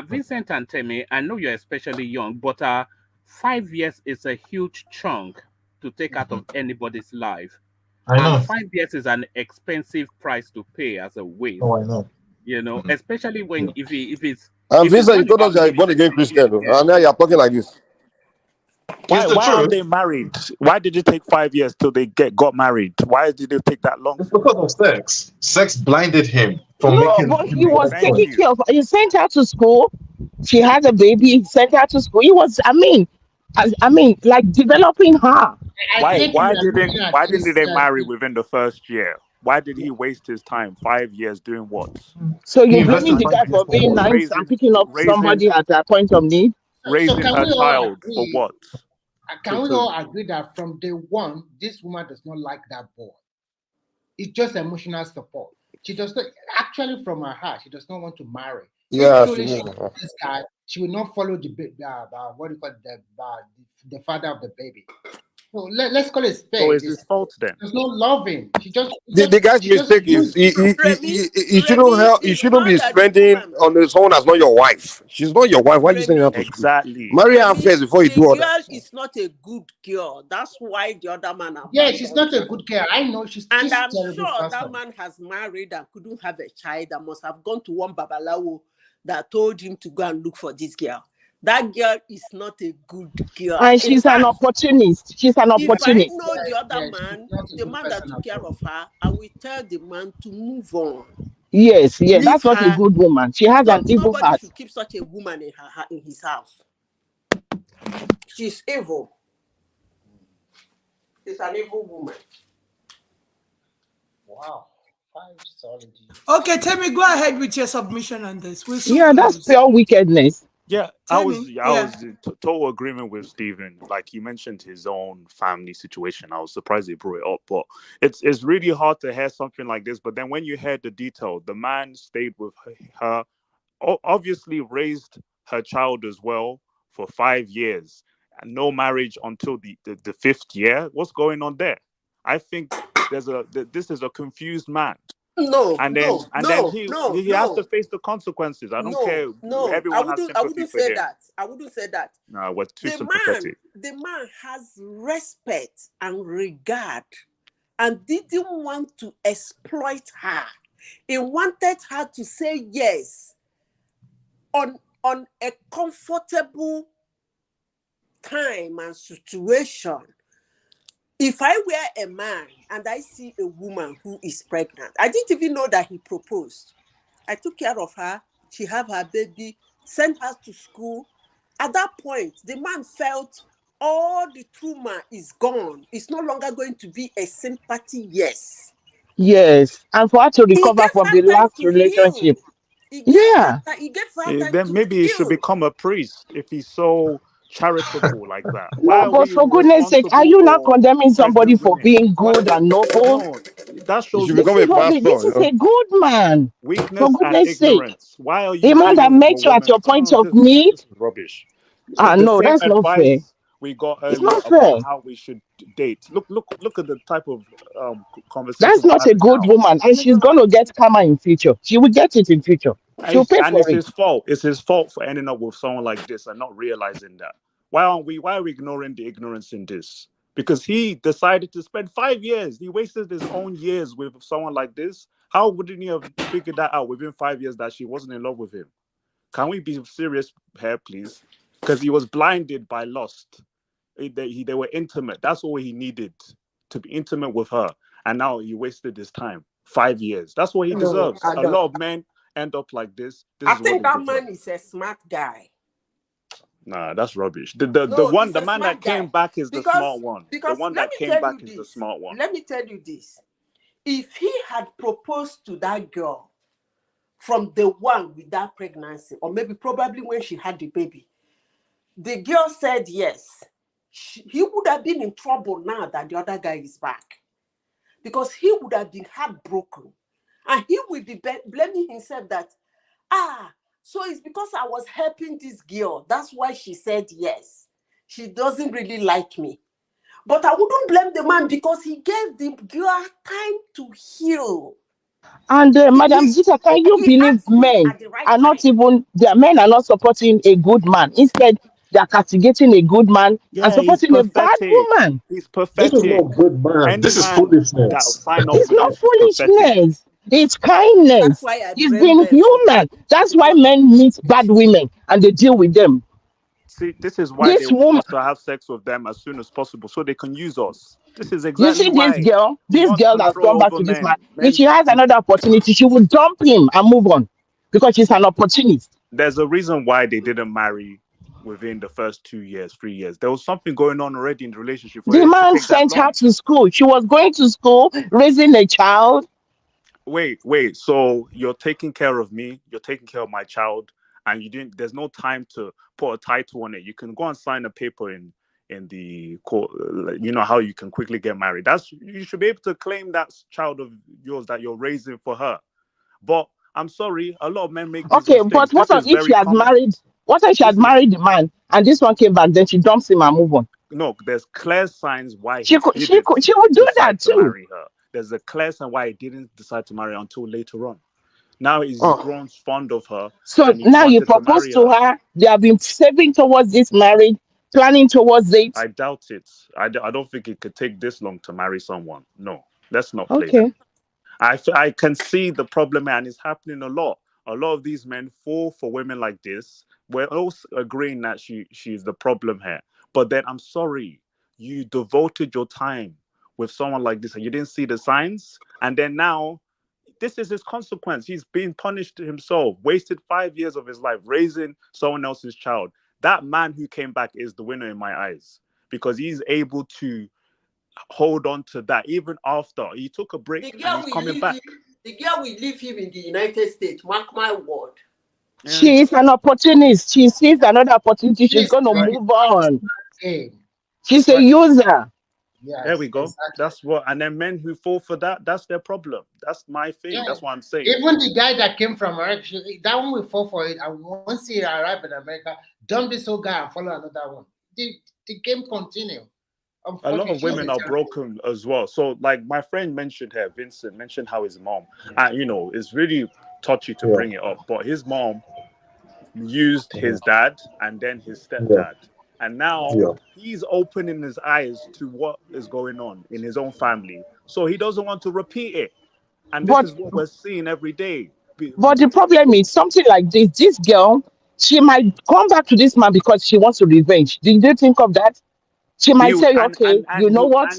S8: Vincent and Temi, I know you're especially young, but 5 years is a huge chunk to take out of anybody's life.
S17: I know.
S8: And 5 years is an expensive price to pay as a waste.
S17: Oh, I know.
S8: Especially when if it's.
S13: Vincent, you told us you're born again Christian, and now you're talking like this.
S7: Why aren't they married? Why did it take 5 years till they got married? Why did it take that long?
S17: It's because of sex. Sex blinded him from making.
S14: But he was taking care of her. He sent her to school. She had a baby. He sent her to school. He was, like developing her.
S7: Why didn't they marry within the first year? Why did he waste his time 5 years doing what?
S14: So you're blaming the guy for being nice and picking up somebody at a point of need?
S7: Raising her child for what?
S15: Can we all agree that from day one, this woman does not like that boy? It's just emotional support. She does not, actually from her heart, she does not want to marry.
S13: Yeah,
S15: this guy, she will not follow the the father of the baby. So let's call it spade.
S7: So it's his fault then.
S15: There's no loving.
S13: The guy's mistake is he shouldn't be spending on someone that's not your wife. She's not your wife. Why are you saying that?
S7: Exactly.
S13: Marry her first before you do all that.
S1: The girl is not a good girl. That's why the other man.
S15: She's not a good girl. I know she's.
S1: And I'm sure that man has married and couldn't have a child. And must have gone to one babalawo that told him to go and look for this girl. That girl is not a good girl.
S14: And she's an opportunist. She's an opportunist.
S1: If I know the other man, the man that took care of her, I will tell the man to move on.
S14: Yes, that's not a good woman. She has an evil heart.
S1: Nobody should keep such a woman in his house. She's evil. She's an evil woman.
S15: Wow.
S16: Okay, tell me, go ahead with your submission on this.
S14: That's pure wickedness.
S7: Yeah, I
S16: Tell
S7: was
S16: me.
S7: I was in total agreement with Stephen. Like he mentioned his own family situation. I was surprised he brought it up, but it's really hard to hear something like this. But then when you hear the detail, the man stayed with her, obviously raised her child as well for 5 years, and no marriage until the fifth year. What's going on there? I think this is a confused man.
S1: No,
S7: And then
S1: no,
S7: and then
S1: no,
S7: he
S1: no,
S7: he has to
S1: no,
S7: face the consequences. I don't
S1: no,
S7: care.
S1: no.
S7: Everyone has
S1: I
S7: sympathy
S1: wouldn't
S7: for
S1: say
S7: him.
S1: that. I wouldn't say that.
S7: No, we're too
S1: The
S7: sympathetic.
S1: man has respect and regard and didn't want to exploit her. He wanted her to say yes on a comfortable time and situation. If I were a man and I see a woman who is pregnant, I didn't even know that he proposed. I took care of her. She had her baby, sent her to school. At that point, the man felt all the trauma is gone. It's no longer going to be a sympathy yes.
S14: Yes, and for her to
S1: He
S14: recover
S1: gave
S14: from
S1: her
S14: the
S1: time
S14: last
S1: to heal.
S14: relationship. Yeah.
S1: He gave her time
S7: Then
S1: to
S7: maybe he should
S1: heal.
S7: become a priest if he's so charitable like that. Why
S14: No,
S7: are
S14: but
S7: we
S14: for goodness sake, are
S7: responsible
S14: you not
S7: for
S14: condemning somebody
S7: pregnant
S14: for
S7: women?
S14: being
S7: Why?
S14: good and noble?
S7: No, that
S13: You
S7: shows
S13: should become a
S14: This
S13: pastor.
S14: is a good man. For
S7: weakness and
S14: goodness sake.
S7: ignorance. Why are
S14: A
S7: you
S14: man that
S7: dealing with a
S14: met you at
S7: woman?
S14: your point
S7: Oh,
S14: of
S7: this
S14: need.
S7: is rubbish. The
S14: No,
S7: same
S14: that's not fair.
S7: advice we got
S14: It's
S7: earlier
S14: not
S7: about
S14: fair.
S7: how we should date. Look at the type of conversation
S14: That's
S7: we're
S14: not a
S7: having
S14: good
S7: now.
S14: woman, and she's going to get karma in future. She will get it in future. She'll pay
S7: And
S14: for
S7: it's
S14: it.
S7: his fault. It's his fault for ending up with someone like this and not realizing that. Why are we ignoring the ignorance in this? Because he decided to spend 5 years. He wasted his own years with someone like this. How wouldn't he have figured that out within 5 years that she wasn't in love with him? Can we be serious here, please? Because he was blinded by lust. They were intimate. That's all he needed, to be intimate with her. And now he wasted his time. 5 years. That's what he
S1: No,
S7: deserves.
S1: I
S7: A
S1: don't.
S7: lot of men end up like this. This
S1: I
S7: is what
S1: think
S7: they
S1: that
S7: deserve.
S1: man is a smart guy.
S7: Nah, that's rubbish.
S1: No, he's
S7: The
S1: a
S7: man that
S1: smart
S7: came
S1: guy.
S7: back is the smart one. The
S1: Because
S7: one
S1: let
S7: that
S1: me
S7: came
S1: tell you
S7: back is the
S1: this.
S7: smart one.
S1: Let me tell you this. If he had proposed to that girl from the one with that pregnancy, or maybe probably when she had the baby, the girl said yes, he would have been in trouble now that the other guy is back. Because he would have been heartbroken. And he will be blaming himself that, so it's because I was helping this girl. That's why she said yes. She doesn't really like me. But I wouldn't blame the man because he gave the girl time to heal.
S14: And Madam Zita, can you
S1: He
S14: believe
S1: asked him
S14: men
S1: at the right
S14: are
S1: time.
S14: not even, their men are not supporting a good man. Instead, they are castigating a good man and
S7: Yeah, he's
S14: supporting a bad
S7: pathetic.
S14: woman.
S7: He's
S17: This is
S7: pathetic.
S17: not good, man.
S7: Any
S17: This is
S7: man that will
S17: foolishness.
S7: sign off
S14: It's
S7: with
S14: not
S7: this is pathetic.
S14: foolishness. It's
S1: That's
S14: kindness.
S1: why I
S14: He's
S1: blame
S14: being
S1: men for
S14: human.
S1: being
S14: That's why
S1: because
S14: men meet bad women and they deal with them.
S7: See, this is why they
S14: This
S7: want
S14: woman,
S7: us to have sex with them as soon as possible so they can use us. This is
S14: you
S7: exactly
S14: see
S7: why he
S14: this
S7: wants
S14: girl that's gone
S7: control
S14: back
S7: over
S14: to this man.
S7: men.
S14: If
S7: Men,
S14: she has another opportunity, she will dump him and move on because she's an opportunist.
S7: there's a reason why they didn't marry within the first 2 years, 3 years. There was something going on already in the relationship for
S14: The
S7: it to
S14: man
S7: take that
S14: sent her
S7: long.
S14: to school. She was going to school, raising a child.
S7: Wait. So you're taking care of me, you're taking care of my child, and you didn't. There's no time to put a title on it. You can go and sign a paper in the court. You know how you can quickly get married. You should be able to claim that child of yours that you're raising for her. But I'm sorry, a lot of men make these
S14: Okay, but
S7: mistakes.
S14: what
S7: This is
S14: if she
S7: very
S14: had
S7: common.
S14: married? What if she had
S7: This is
S14: married the man and this one came back? Then she dumps him and move on.
S7: no. There's clear signs why
S14: She
S7: he
S14: could, she
S7: didn't
S14: could, she would do
S7: decide
S14: that
S7: to
S14: too.
S7: marry her. There's a clear sign why he didn't decide to marry her until later on. Now he's
S14: Oh.
S7: grown fond of her
S14: So
S7: and he
S14: now you
S7: wanted to
S14: propose
S7: marry
S14: to
S7: her.
S14: her. They have been saving towards this marriage, planning towards it.
S7: I doubt it. I don't think it could take this long to marry someone. No, let's not play that.
S14: Okay.
S7: I can see the problem and it's happening a lot. A lot of these men fall for women like this. We're also agreeing that she's the problem here. But then I'm sorry, you devoted your time with someone like this and you didn't see the signs. And then now this is his consequence. He's being punished himself, wasted 5 years of his life raising someone else's child. That man who came back is the winner in my eyes because he's able to hold on to that even after he took a break
S1: the
S7: and
S1: girl
S7: he's
S1: will
S7: coming
S1: leave
S7: back.
S1: him. The girl will leave him in the United States. Mark my word.
S14: She is an opportunist. She sees another opportunity. She's going to move on. She's a user.
S15: Yes,
S7: there we go.
S15: exactly.
S7: That's what. And then men who fall for that, that's their problem. That's my thing.
S15: Yeah.
S7: That's what I'm saying.
S15: Even the guy that came from America, that one will fall for it. And once he arrived in America, dump this whole guy and follow another one. The game continue.
S7: A lot of women are broken as well. So, like my friend mentioned here, Vincent mentioned how his mom, and you know, it's really touchy to bring it up, but his mom used his dad and then his stepdad, and now he's opening his eyes to what is going on in his own family. So he doesn't want to repeat it, and this is what we're seeing every day.
S14: But the problem is something like this. This girl, she might come back to this man because she wants to revenge. Did you think of that? She might say, okay, you know what?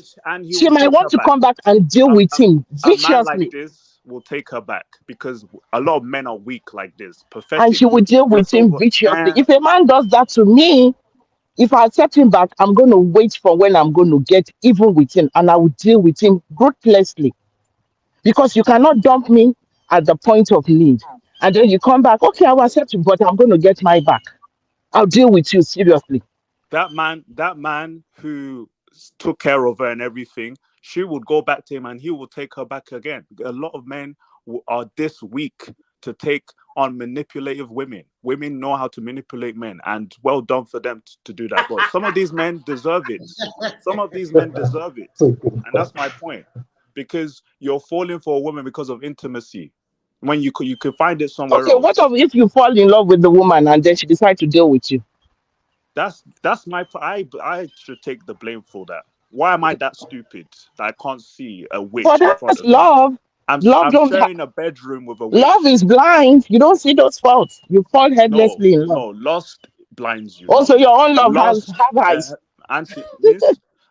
S14: She might want to come back and deal with him viciously.
S7: A man like this will take her back because a lot of men are weak like this. Pathetic.
S14: And she will deal with him viciously. If a man does that to me, if I accept him back, I'm going to wait for when I'm going to get even with him, and I will deal with him ruthlessly. Because you cannot dump me at the point of need. And then you come back, okay, I will accept you, but I'm going to get my back. I'll deal with you seriously.
S7: That man who took care of her and everything, she would go back to him and he will take her back again. A lot of men are this weak to take on manipulative women. Women know how to manipulate men, and well done for them to do that. But some of these men deserve it. Some of these men deserve it. And that's my point. Because you're falling for a woman because of intimacy. When you could find it somewhere else.
S14: Okay, what if you fall in love with the woman and then she decides to deal with you?
S7: That's my. I should take the blame for that. Why am I that stupid that I can't see a witch?
S14: But that's love.
S7: I'm sharing a bedroom with a witch.
S14: Love is blind. You don't see those faults. You fall headlessly in love.
S7: No, lust blinds you.
S14: Also, your own love has eyes.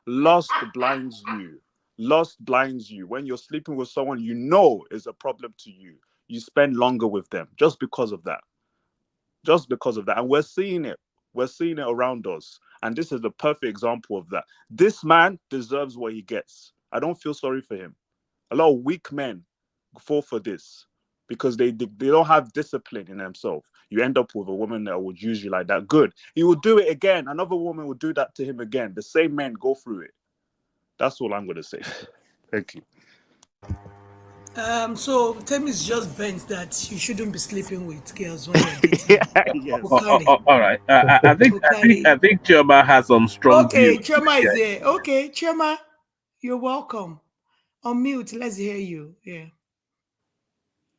S7: Lust blinds you. Lust blinds you. When you're sleeping with someone you know is a problem to you, you spend longer with them just because of that. Just because of that. And we're seeing it. We're seeing it around us. And this is the perfect example of that. This man deserves what he gets. I don't feel sorry for him. A lot of weak men fall for this because they don't have discipline in themselves. You end up with a woman that would use you like that. Good. He will do it again. Another woman will do that to him again. The same men go through it. That's all I'm going to say. Thank you.
S16: So Tim is just bent that you shouldn't be sleeping with girls when you're dating.
S8: Yes. All right. I think Chioma has some strong views.
S16: Okay, Chioma is there. Okay, Chioma, you're welcome. Unmute. Let's hear you. Yeah.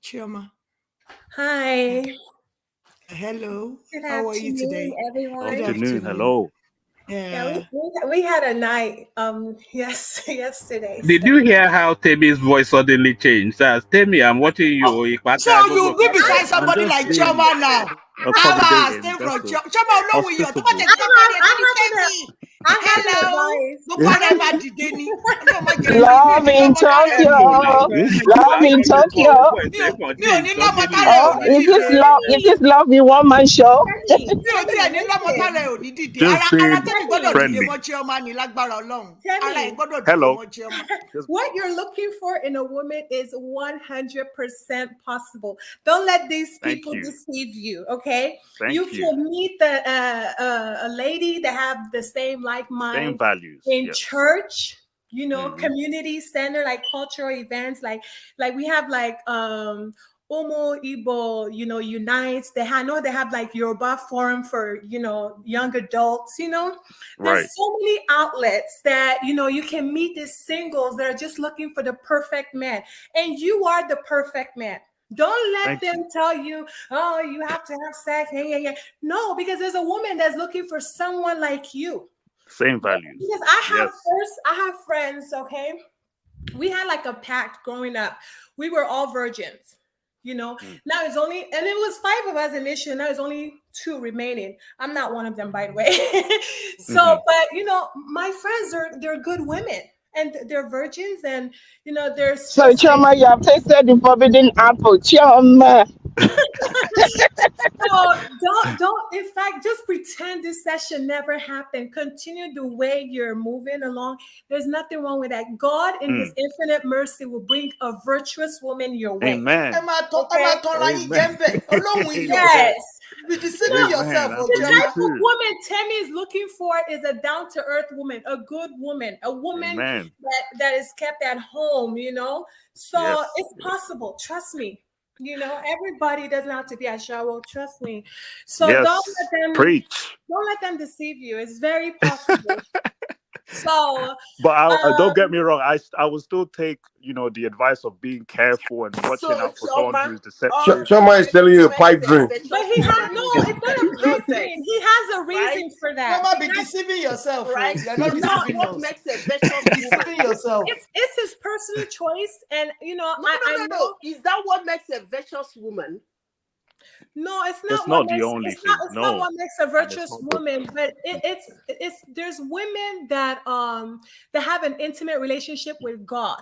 S16: Chioma.
S18: Hi.
S16: Hello.
S18: Good
S16: How are you today?
S18: Everyone.
S7: Good afternoon. Hello.
S18: Yeah, we had a night yesterday.
S8: Did you hear how Temi's voice suddenly changed? Temi, I'm watching you.
S16: So you be beside somebody like Chioma now. Stay from Chioma. No, we are.
S14: Love in Tokyo. Love in Tokyo. Is this love in one man show?
S7: Just friendly. Hello.
S18: What you're looking for in a woman is 100% possible. Don't let these people deceive you, okay? You can meet a lady that have the same like mind,
S7: same values
S18: in church, you know, community center, like cultural events, like we have like Omo Igbo, you know, unites. They have like Yoruba forum for, you know, young adults, you know. There's so many outlets that, you know, you can meet these singles that are just looking for the perfect man. And you are the perfect man. Don't let them tell you, oh, you have to have sex. Yeah. No, because there's a woman that's looking for someone like you.
S7: Same values.
S18: Because I have friends, okay? We had like a pact growing up. We were all virgins. You know, now it's only, and it was 5 of us initially. Now it's only 2 remaining. I'm not one of them, by the way. But you know, my friends they're good women and they're virgins, and you know, they're
S14: so Chioma, you have tasted the forbidden apple, Chioma.
S18: So don't. In fact, just pretend this session never happened. Continue the way you're moving along. There's nothing wrong with that. God, in His infinite mercy, will bring a virtuous woman your way.
S7: Amen.
S18: Okay?
S7: Amen.
S18: Yes.
S4: Be deceiving yourself.
S18: The type of woman Temi is looking for is a down-to-earth woman, a good woman, a woman that is kept at home, you know. So it's possible. Trust me. You know, everybody doesn't have to be a shower. Trust me. So don't let them deceive you. It's very possible. So,
S7: but don't get me wrong. I will still take the advice of being careful and watching out for someone who's deceptive.
S13: Someone is telling you a pipe dream.
S18: But he has it's not a pipe dream. He has a reason for that.
S4: Mama, be deceiving yourself, right? You're not deceiving
S1: what makes a virtuous
S4: deceiving yourself.
S18: It's his personal choice, and
S1: no. Is that what makes a virtuous woman?
S18: No, it's not.
S7: It's not the only thing.
S18: It's not what makes a virtuous woman, but it's there's women that have an intimate relationship with God,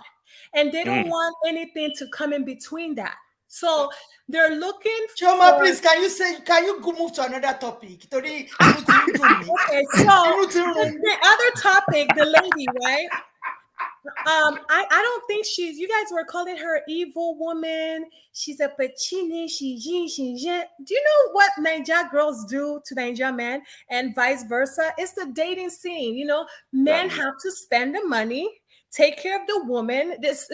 S18: and they don't want anything to come in between that. So they're looking.
S4: Choma, please, can you go move to another topic?
S18: Okay, so the other topic, the lady, right? I don't think you guys were calling her evil woman. She's a pachini, do you know what Nigeria girls do to Nigeria men and vice versa? It's the dating scene. You know, men have to spend the money, take care of the woman. That's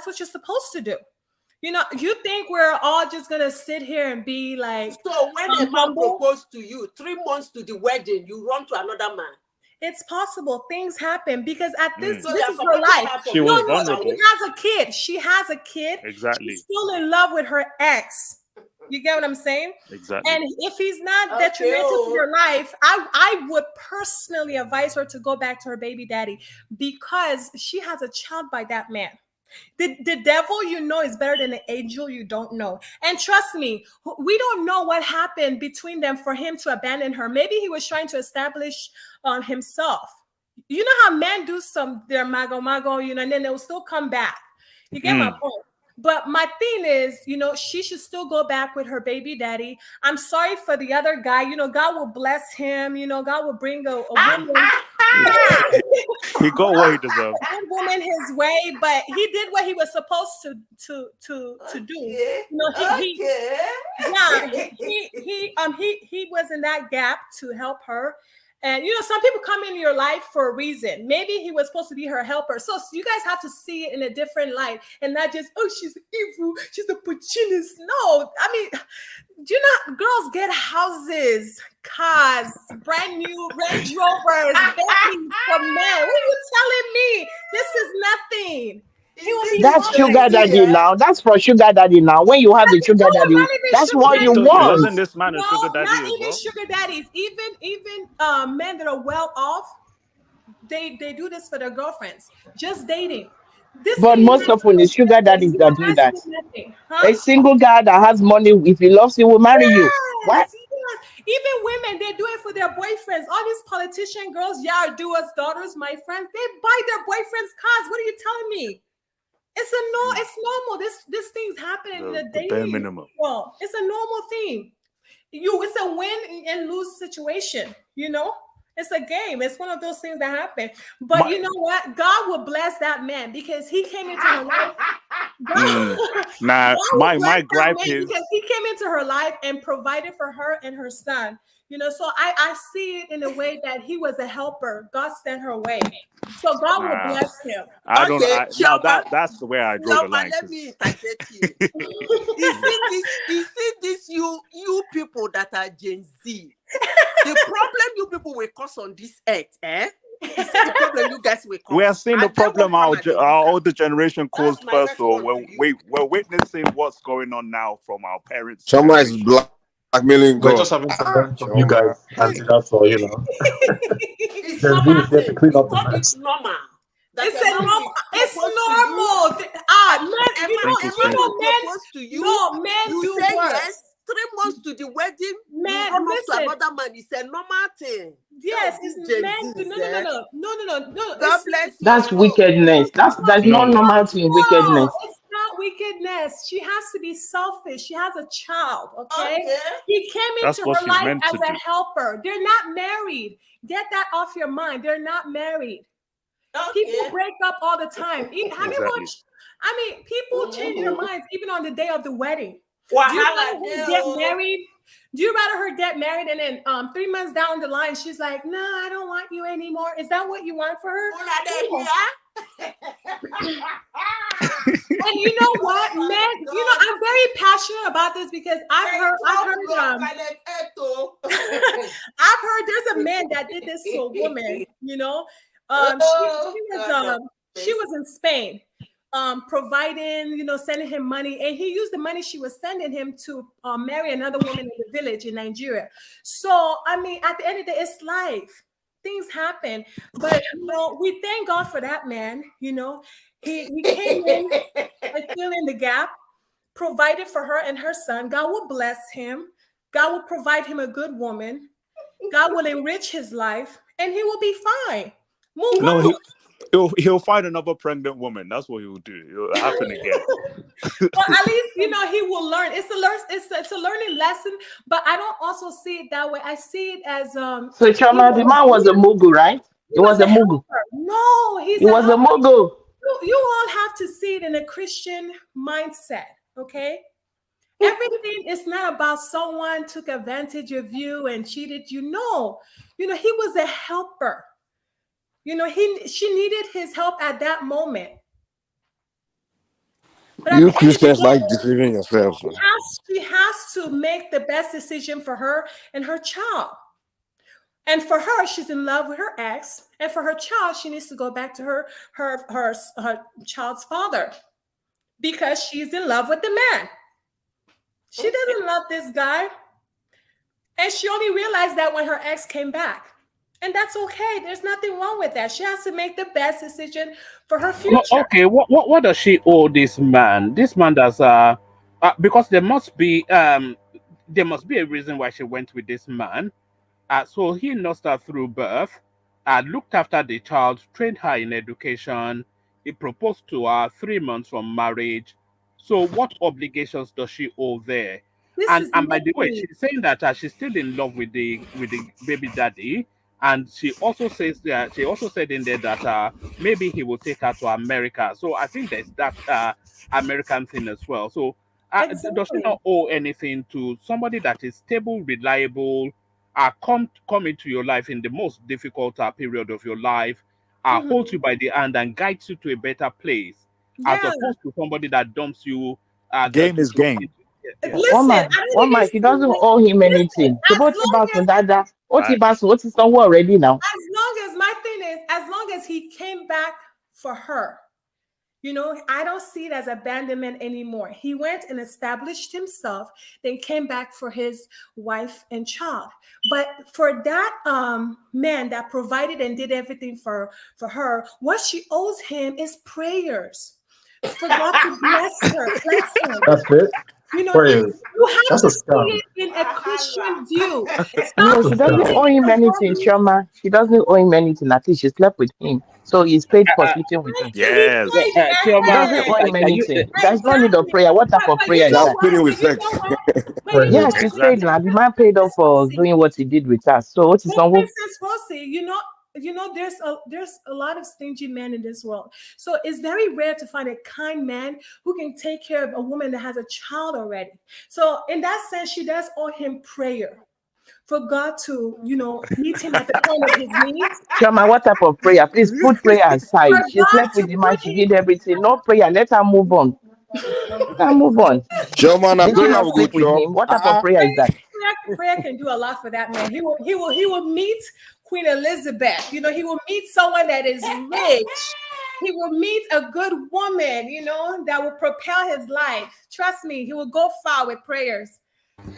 S18: what you're supposed to do. You know, you think we're all just gonna sit here and be like,
S1: so when a man proposed to you 3 months to the wedding, you run to another man?
S18: It's possible. Things happen because at this is her life.
S7: She was vulnerable.
S18: She has a kid. She has a kid.
S7: Exactly.
S18: She's still in love with her ex. You get what I'm saying?
S7: Exactly.
S18: And if he's not detrimental to your life, I would personally advise her to go back to her baby daddy because she has a child by that man. The devil you know is better than the angel you don't know. And trust me, we don't know what happened between them for him to abandon her. Maybe he was trying to establish himself. You know how men do their mago, you know, and then they'll still come back. You get my point? But my thing is, you know, she should still go back with her baby daddy. I'm sorry for the other guy. You know, God will bless him. You know, God will bring a woman.
S7: He got what he deserved.
S18: A woman his way, but he did what he was supposed to do. You know, he was in that gap to help her. And, you know, some people come in your life for a reason. Maybe he was supposed to be her helper. So you guys have to see it in a different light and not just, oh, she's evil. She's a puchinist. No, I mean, do you know, girls get houses, cars, brand new Range Rovers, Bentleys from men. What are you telling me? This is nothing.
S14: That's sugar daddy now. That's for sugar daddy now. When you have the sugar daddy, that's what you want.
S7: Wasn't this man a sugar daddy?
S18: Not even sugar daddies. Even men that are well off, they do this for their girlfriends. Just dating.
S14: But most often it's sugar daddies that do that. A single guy that has money, if he loves you, will marry you. What?
S18: Even women, they do it for their boyfriends. All these politician girls, do us daughters, my friends, they buy their boyfriends cars. What are you telling me? It's normal. This things happen in the dating
S7: minimum.
S18: Well, it's a normal thing. It's a win and lose situation. You know, it's a game. It's one of those things that happen. But you know what? God will bless that man because he came into her life.
S7: My gripe is
S18: because he came into her life and provided for her and her son. You know, so I see it in a way that he was a helper. God sent her away. So God will bless him.
S7: That's the way I draw the line.
S1: Let me interject you. You see this you people that are Gen Z. The problem you people will cause on this earth, You see the problem you guys will cause.
S7: We are seeing the problem our older generation caused first, or we're witnessing what's going on now from our parents.
S13: Someone is blackmailing God.
S17: We're just having to learn from you guys, and that's all, you know.
S1: It's normal. It's normal.
S18: It's normal. It's normal. Men do
S1: say
S18: worse.
S1: Yes. 3 months to the wedding,
S18: man,
S1: run off to another man. It's a normal thing.
S18: Yes, it's men. No.
S1: God bless you.
S14: That's wickedness. That's not normal thing. Wickedness.
S18: It's not wickedness. She has to be selfish. She has a child, okay? He came
S7: That's
S18: into
S7: what
S18: her
S7: she's
S18: life
S7: meant
S18: as
S7: to
S18: a
S7: do.
S18: helper. They're not married. Get that off your mind. They're not married. People break up all the time. Have you watched? I mean, people change their minds even on the day of the wedding. Do you rather her get married? Do you rather her get married and then 3 months down the line, she's like, no, I don't want you anymore. Is that what you want for her? And you know what, men? You know, I'm very passionate about this because I've heard there's a man that did this to a woman, you know. She was in Spain, providing, you know, sending him money, and he used the money she was sending him to marry another woman in the village in Nigeria. So, I mean, at the end of the day, it's life. Things happen, but you know, we thank God for that man. You know, he came in and filled in the gap, provided for her and her son. God will bless him. God will provide him a good woman. God will enrich his life, and he will be fine. Move on.
S7: He'll find another pregnant woman. That's what he'll do. It'll happen again.
S18: Well, at least, you know, he will learn. It's a learning lesson, but I don't also see it that way. I see it as
S14: So Chioma, the man was a mogul, right? It was a mogul.
S18: No,
S14: he was a mogul.
S18: You all have to see it in a Christian mindset, okay? Everything is not about someone took advantage of you and cheated you. No, you know, he was a helper. You know, she needed his help at that moment. But
S13: You Christians like deceiving yourselves.
S18: She has to make the best decision for her and her child. And for her, she's in love with her ex. And for her child, she needs to go back to her child's father because she's in love with the man. She doesn't love this guy. And she only realized that when her ex came back. And that's okay. There's nothing wrong with that. She has to make the best decision for her future.
S8: Okay, what does she owe this man? This man does because there must be a reason why she went with this man. So he nursed her through birth, looked after the child, trained her in education. He proposed to her 3 months from marriage. So what obligations does she owe there? And by the way, she's saying that she's still in love with the baby daddy, and she also says that she also said in there that maybe he will take her to America. So I think there's that American thing as well. So does she not owe anything to somebody that is stable, reliable, come into your life in the most difficult period of your life, holds you by the hand and guides you to a better place, as opposed to somebody that dumps you?
S7: Game is game.
S18: Listen,
S14: one man, she doesn't owe him anything. What is somewhere already now?
S18: As long as he came back for her, you know, I don't see it as abandonment anymore. He went and established himself, then came back for his wife and child. But for that man that provided and did everything for her, what she owes him is prayers. For God to bless her.
S17: That's it.
S18: You know,
S17: Prayers.
S18: you have
S17: That's
S18: to
S17: a
S18: see
S17: scam.
S18: it in a Christian view.
S14: No, she doesn't owe him anything, Chioma. She doesn't owe him anything. At least she slept with him. So he's paid for sleeping with him.
S7: Yes.
S14: She doesn't owe him anything. There's no need of prayer. What type of prayer is that?
S13: With sex.
S14: Yeah, she's paid now. The man paid off for doing what he did with us. So what is on?
S18: Princess Rosie, you know, there's a lot of stingy men in this world. So it's very rare to find a kind man who can take care of a woman that has a child already. So in that sense, she does owe him prayer for God to, you know, meet him at the point of his needs.
S14: Chioma, what type of prayer? Please put prayer aside. She slept with the man. She did everything. No prayer. Let her move on. Move on.
S13: Chioma,
S14: Did she not sleep with him? What type of prayer is that?
S18: Prayer can do a lot for that man. He will meet Queen Elizabeth. You know, he will meet someone that is rich. He will meet a good woman, you know, that will propel his life. Trust me, he will go far with prayers.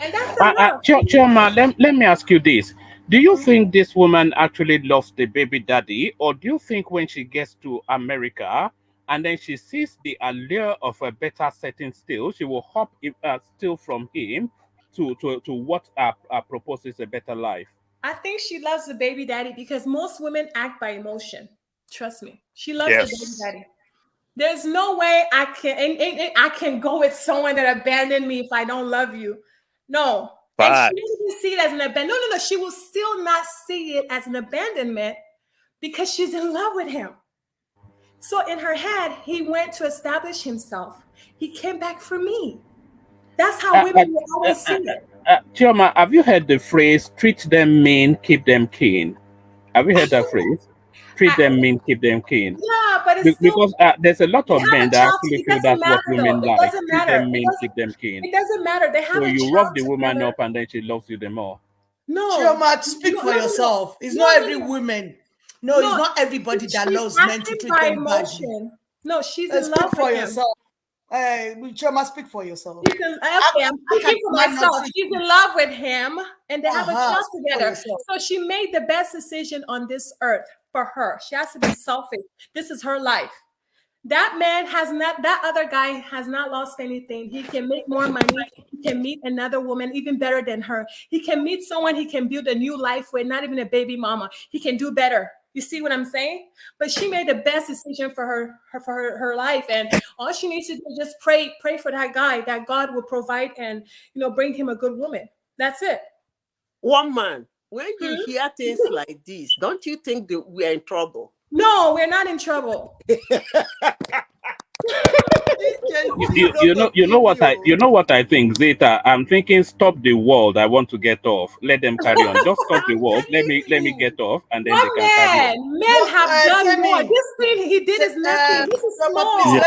S18: And that's enough.
S8: Chioma, let me ask you this. Do you think this woman actually loves the baby daddy, or do you think when she gets to America and then she sees the allure of a better setting still, she will hop still from him to what proposes a better life?
S18: I think she loves the baby daddy because most women act by emotion. Trust me. She loves the baby daddy. There's no way I can and I can go with someone that abandoned me if I don't love you. No. And she didn't see it as an abandonment. No. She will still not see it as an abandonment because she's in love with him. So in her head, he went to establish himself. He came back for me. That's how women will always see it.
S8: Chioma, have you heard the phrase, treat them mean, keep them keen? Have you heard that phrase? Treat them mean, keep them keen.
S18: Yeah, but it's
S8: because there's a lot of men that actually feel that's what women like.
S18: It doesn't matter.
S8: Treat them mean, keep them keen.
S18: It doesn't matter. They have
S8: so
S18: a
S8: you
S18: child
S8: rough the woman
S18: together.
S8: up and then she loves you the more.
S18: No.
S4: Chioma, speak for yourself. It's not every woman. No, it's not everybody that loves men to treat them badly.
S18: No, she's in love
S4: for
S18: with
S4: yourself. Chioma, speak for yourself.
S18: I'm speaking for myself. She's in love with him, and they have a child together. So she made the best decision on this earth for her. She has to be selfish. This is her life. That man has not, that other guy has not lost anything. He can make more money. He can meet another woman even better than her. He can meet someone he can build a new life with, not even a baby mama. He can do better. You see what I'm saying? But she made the best decision for her life. And all she needs to do is just pray for that guy, that God will provide and, bring him a good woman. That's it.
S1: Woman, when you hear things like this, don't you think that we are in trouble?
S18: No, we're not in trouble.
S8: You know what I think, Zeta. I'm thinking, stop the world. I want to get off. Let them carry on. Just stop the world. Let me get off, and then they can carry on.
S18: Men have done more. This thing he did is nothing. This is small.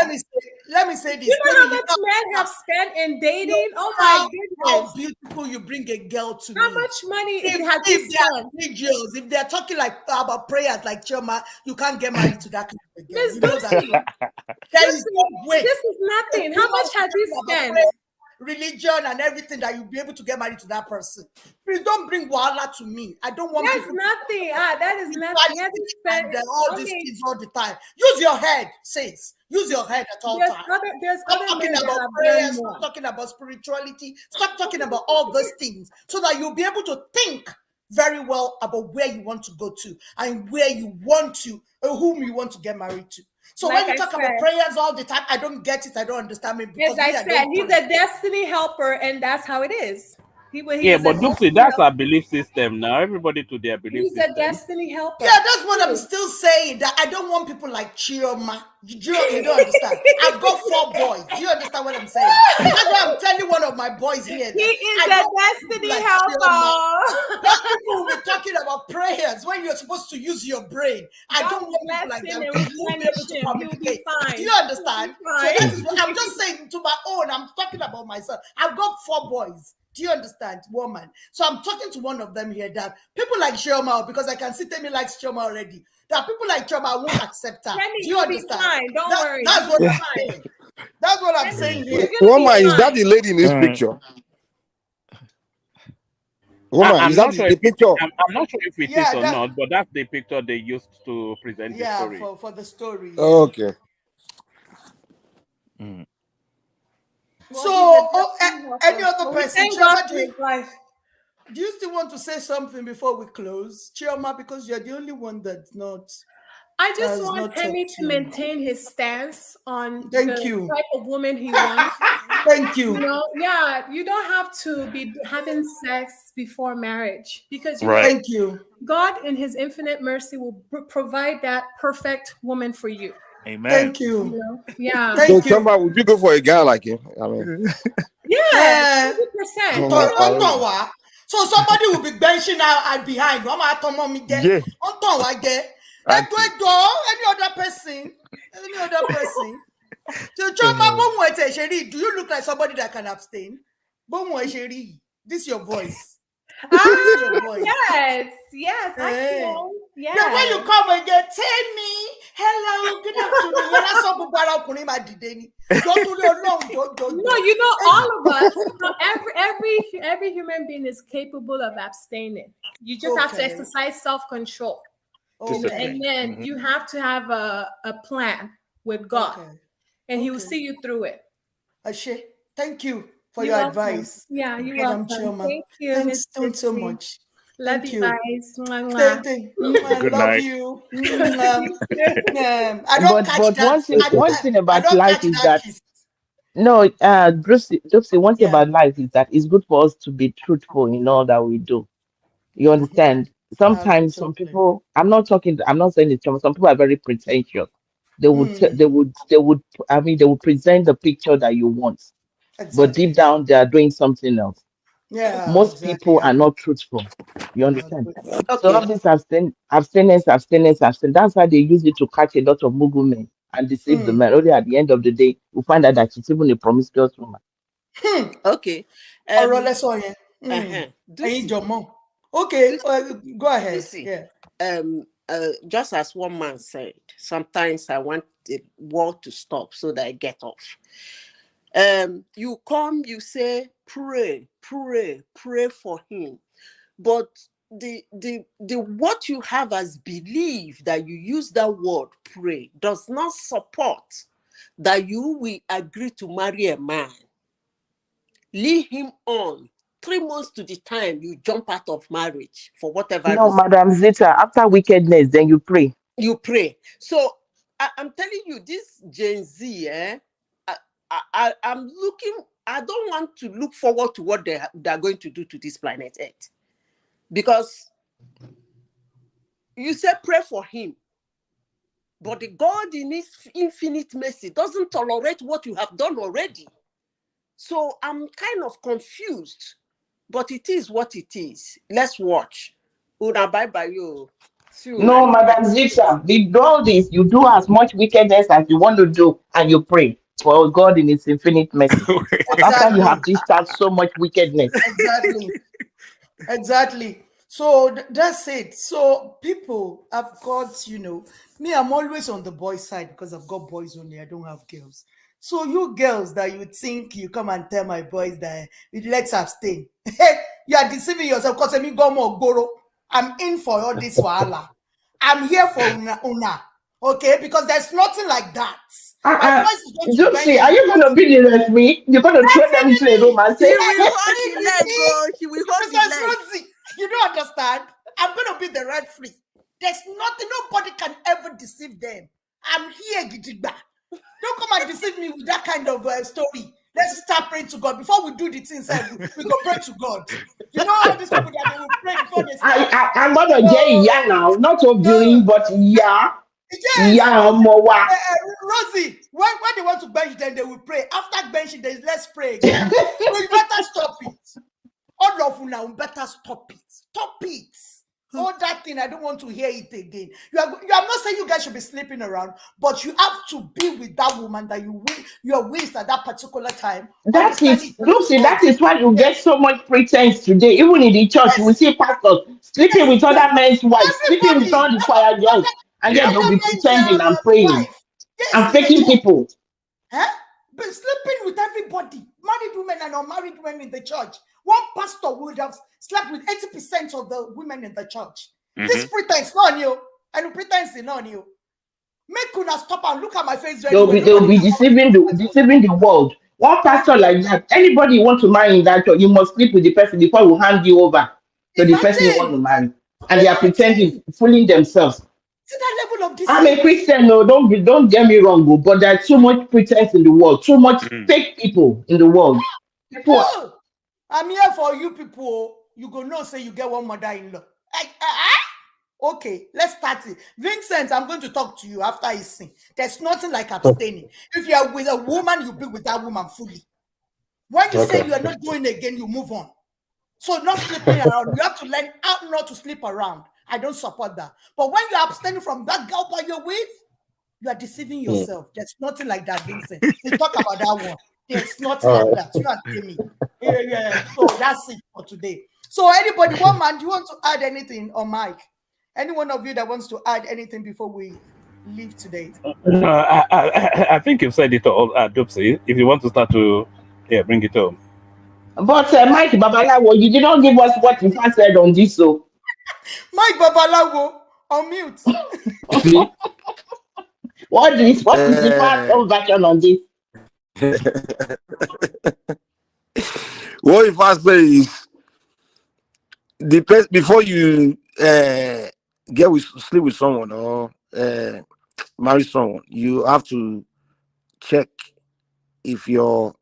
S4: Let me say this.
S18: You know how much men have spent in dating? Oh my goodness!
S4: How beautiful you bring a girl to me.
S18: How much money has he spent?
S4: If they're talking about prayers like Chioma, you can't get married to that kind of girl.
S18: You know that. This is nothing. How much has he spent?
S4: Religion and everything that you'll be able to get married to that person. Please don't bring wahala to me. I don't want
S18: That's nothing. That is nothing.
S4: All these things all the time. Use your head, sis. Use your head at all times. Stop talking about prayers. Stop talking about spirituality. Stop talking about all those things so that you'll be able to think very well about where you want to go to and where you want to, or whom you want to get married to. So when you talk about prayers all the time, I don't get it. I don't understand it.
S18: As I said, he's a destiny helper, and that's how it is.
S8: But Lucy, that's our belief system now. Everybody to their belief system.
S18: He's a destiny helper.
S4: Yeah, that's what I'm still saying. That I don't want people like Chioma. You don't understand. I've got 4 boys. Do you understand what I'm saying? That's why I'm telling one of my boys here.
S18: He is a destiny helper.
S4: People will be talking about prayers when you're supposed to use your brain. I don't want people like that.
S18: He'll be fine.
S4: Do you understand? So that is what I'm just saying to my own. I'm talking about myself. I've got 4 boys. Do you understand, woman? So I'm talking to one of them here that people like Chioma, because I can see Temi likes Chioma already. That people like Chioma won't accept her. Do you understand?
S18: Fine. Don't worry.
S4: That's what I'm saying. That's what I'm saying here.
S13: Woman, is that the lady in this picture? Woman, is that the picture?
S8: I'm not sure if it is or not, but that's the picture they used to present the story.
S4: Yeah, for the story.
S13: Okay.
S4: So, any other person? Chioma, do you still want to say something before we close, Chioma? Because you're the only one that's not.
S18: I just want Temi to maintain his stance on the type of woman he wants.
S4: Thank you.
S18: You don't have to be having sex before marriage because
S4: Thank you.
S18: God, in His infinite mercy, will provide that perfect woman for you.
S7: Amen.
S4: Thank you.
S18: Yeah.
S13: So, Chioma, would you go for a guy like him? I mean,
S18: yeah,
S4: 100%. So somebody will be benching out behind.
S13: Yeah.
S4: Any other person? So, Chioma, do you look like somebody that can abstain? This is your voice.
S18: Yes, I feel. Yes.
S4: Now when you come and get tell me, hello, good afternoon.
S18: No, all of us, every human being is capable of abstaining. You just have to exercise self-control. And then you have to have a plan with God, and He will see you through it.
S4: Ashe, thank you for your advice.
S18: Yeah, you're welcome. Thank you.
S4: Thanks so much.
S18: Love
S4: Thank
S18: you
S4: you.
S18: guys. Mwah,
S4: Same
S18: mwah.
S4: thing.
S7: Good
S4: Love
S7: night.
S4: you. I don't catch
S14: But
S4: that.
S14: one thing
S4: I
S14: about
S4: don't
S14: life
S4: catch
S14: is
S4: that
S14: that
S4: kiss.
S14: no, Dropsy, one thing
S4: Yeah.
S14: about life is that it's good for us to be truthful in all that we do. You understand?
S4: I agree
S14: Sometimes some
S4: totally.
S14: people, I'm not saying it, some people are very pretentious. I mean, they would present the picture that you want, but deep
S4: Exactly.
S14: down they are doing something else.
S4: Yeah,
S14: Most
S4: exactly.
S14: people
S4: I
S14: are
S4: agree.
S14: not truthful. You
S4: I
S14: understand?
S4: agree.
S14: So all
S1: Okay.
S14: this abstinence. That's why they use it to catch a lot of Mugu men and deceive the men. Only at the end of the day, we find out that she's even a promiscuous woman.
S1: Okay.
S4: Ọ̀rọ̀ lẹ́sọ̀ yẹn. Ẹ̀yin
S1: Dusi.
S4: jọ̀mọ́. Okay,
S1: Dusi.
S4: go ahead.
S1: Dusi.
S4: Yeah.
S1: Just as one man said, sometimes I want the world to stop so that I get off. You come, you say, pray for him. But the what you have as belief that you use that word pray does not support that you will agree to marry a man. Leave him on 3 months to the time you jump out of marriage for whatever
S14: No,
S1: reason.
S14: Madam Zita, after wickedness, then you pray.
S1: You pray. So I'm telling you, this Gen Z, I'm looking, I don't want to look forward to what they're going to do to this planet Earth. Because you say pray for him, but the God in his infinite mercy doesn't tolerate what you have done already. So I'm kind of confused, but it is what it is. Let's watch. Una bye bye you. See you
S14: No,
S1: next
S14: Madam Zita, with all this, you do as much wickedness as you want to do, and you pray for God in His infinite mercy. But after you
S4: Exactly.
S14: have discharged so much wickedness,
S4: Exactly. So that's it. So people have got, me, I'm always on the boys' side because I've got boys only. I don't have girls. So you girls that you think you come and tell my boys that let's abstain. You are deceiving yourself because I mean go more goro. I'm in for all this wahala. I'm here for una. Okay, because there's nothing like that. My boys is going to bench
S14: Josie, are
S4: me.
S14: you going to be the referee? You're going to throw them into a room and
S1: She
S14: say,
S1: will hold the leg, oh, she will hold the
S4: Mrs.
S1: leg.
S4: Rosie, you don't understand. I'm going to be the referee. There's nothing, nobody can ever deceive them. I'm here, Gidigba. Don't come and deceive me with that kind of story. Let's start praying to God. Before we do the things, we go pray to God. You know all these people that they will pray before they start.
S14: I'm going to get ya now, not obeying, but yeah.
S4: Yes.
S14: Yeah, Mowa.
S4: Rosie, when they want to bench, then they will pray. After benching, let's pray again. So you better stop it. All of you now better stop it. Stop it. All that thing, I don't want to hear it again. You are not saying you guys should be sleeping around, but you have to be with that woman that you are with at that particular time.
S14: That is, Lucy, that is why you get so much pretense today. Even in the church, you will see pastors sleeping with other men's wives, sleeping with all the choir girls, and yet they'll be pretending and praying and faking people.
S4: But sleeping with everybody, married women and unmarried women in the church. One pastor would have slept with 80% of the women in the church. This pretense not on you, and pretense is not on you. Make una stop and look at my face.
S14: They'll be deceiving the world. One pastor like that, anybody you want to marry in that church, you must sleep with the person before we hand you over to the person you want to marry. And they are pretending, fooling themselves.
S4: See that level of deceit.
S14: I'm a Christian, no, don't get me wrong, but there's too much pretense in the world, too much fake people in the world. People
S4: I'm here for you people. You go know say you get one mother-in-law. Okay, let's start it. Vincent, I'm going to talk to you after he sing. There's nothing like abstaining. If you are with a woman, you be with that woman fully. When you say you are not doing it again, you move on. So not sleeping around. You have to learn how not to sleep around. I don't support that. But when you're abstaining from that girl that you're with, you are deceiving yourself. There's nothing like that, Vincent. We talk about that one. There's nothing like that. You are telling me. Yeah. So that's it for today. So anybody, one man, do you want to add anything on Mike? Any one of you that wants to add anything before we leave today?
S8: No, I think you've said it all, Dopsy. If you want to start to bring it home.
S14: But Mike Babalawo, you did not give us what you said on this, so
S4: Mike Babalawo, on mute.
S14: What is the fast version on this?
S13: What if I say is before you sleep with someone or marry someone, you have to check if your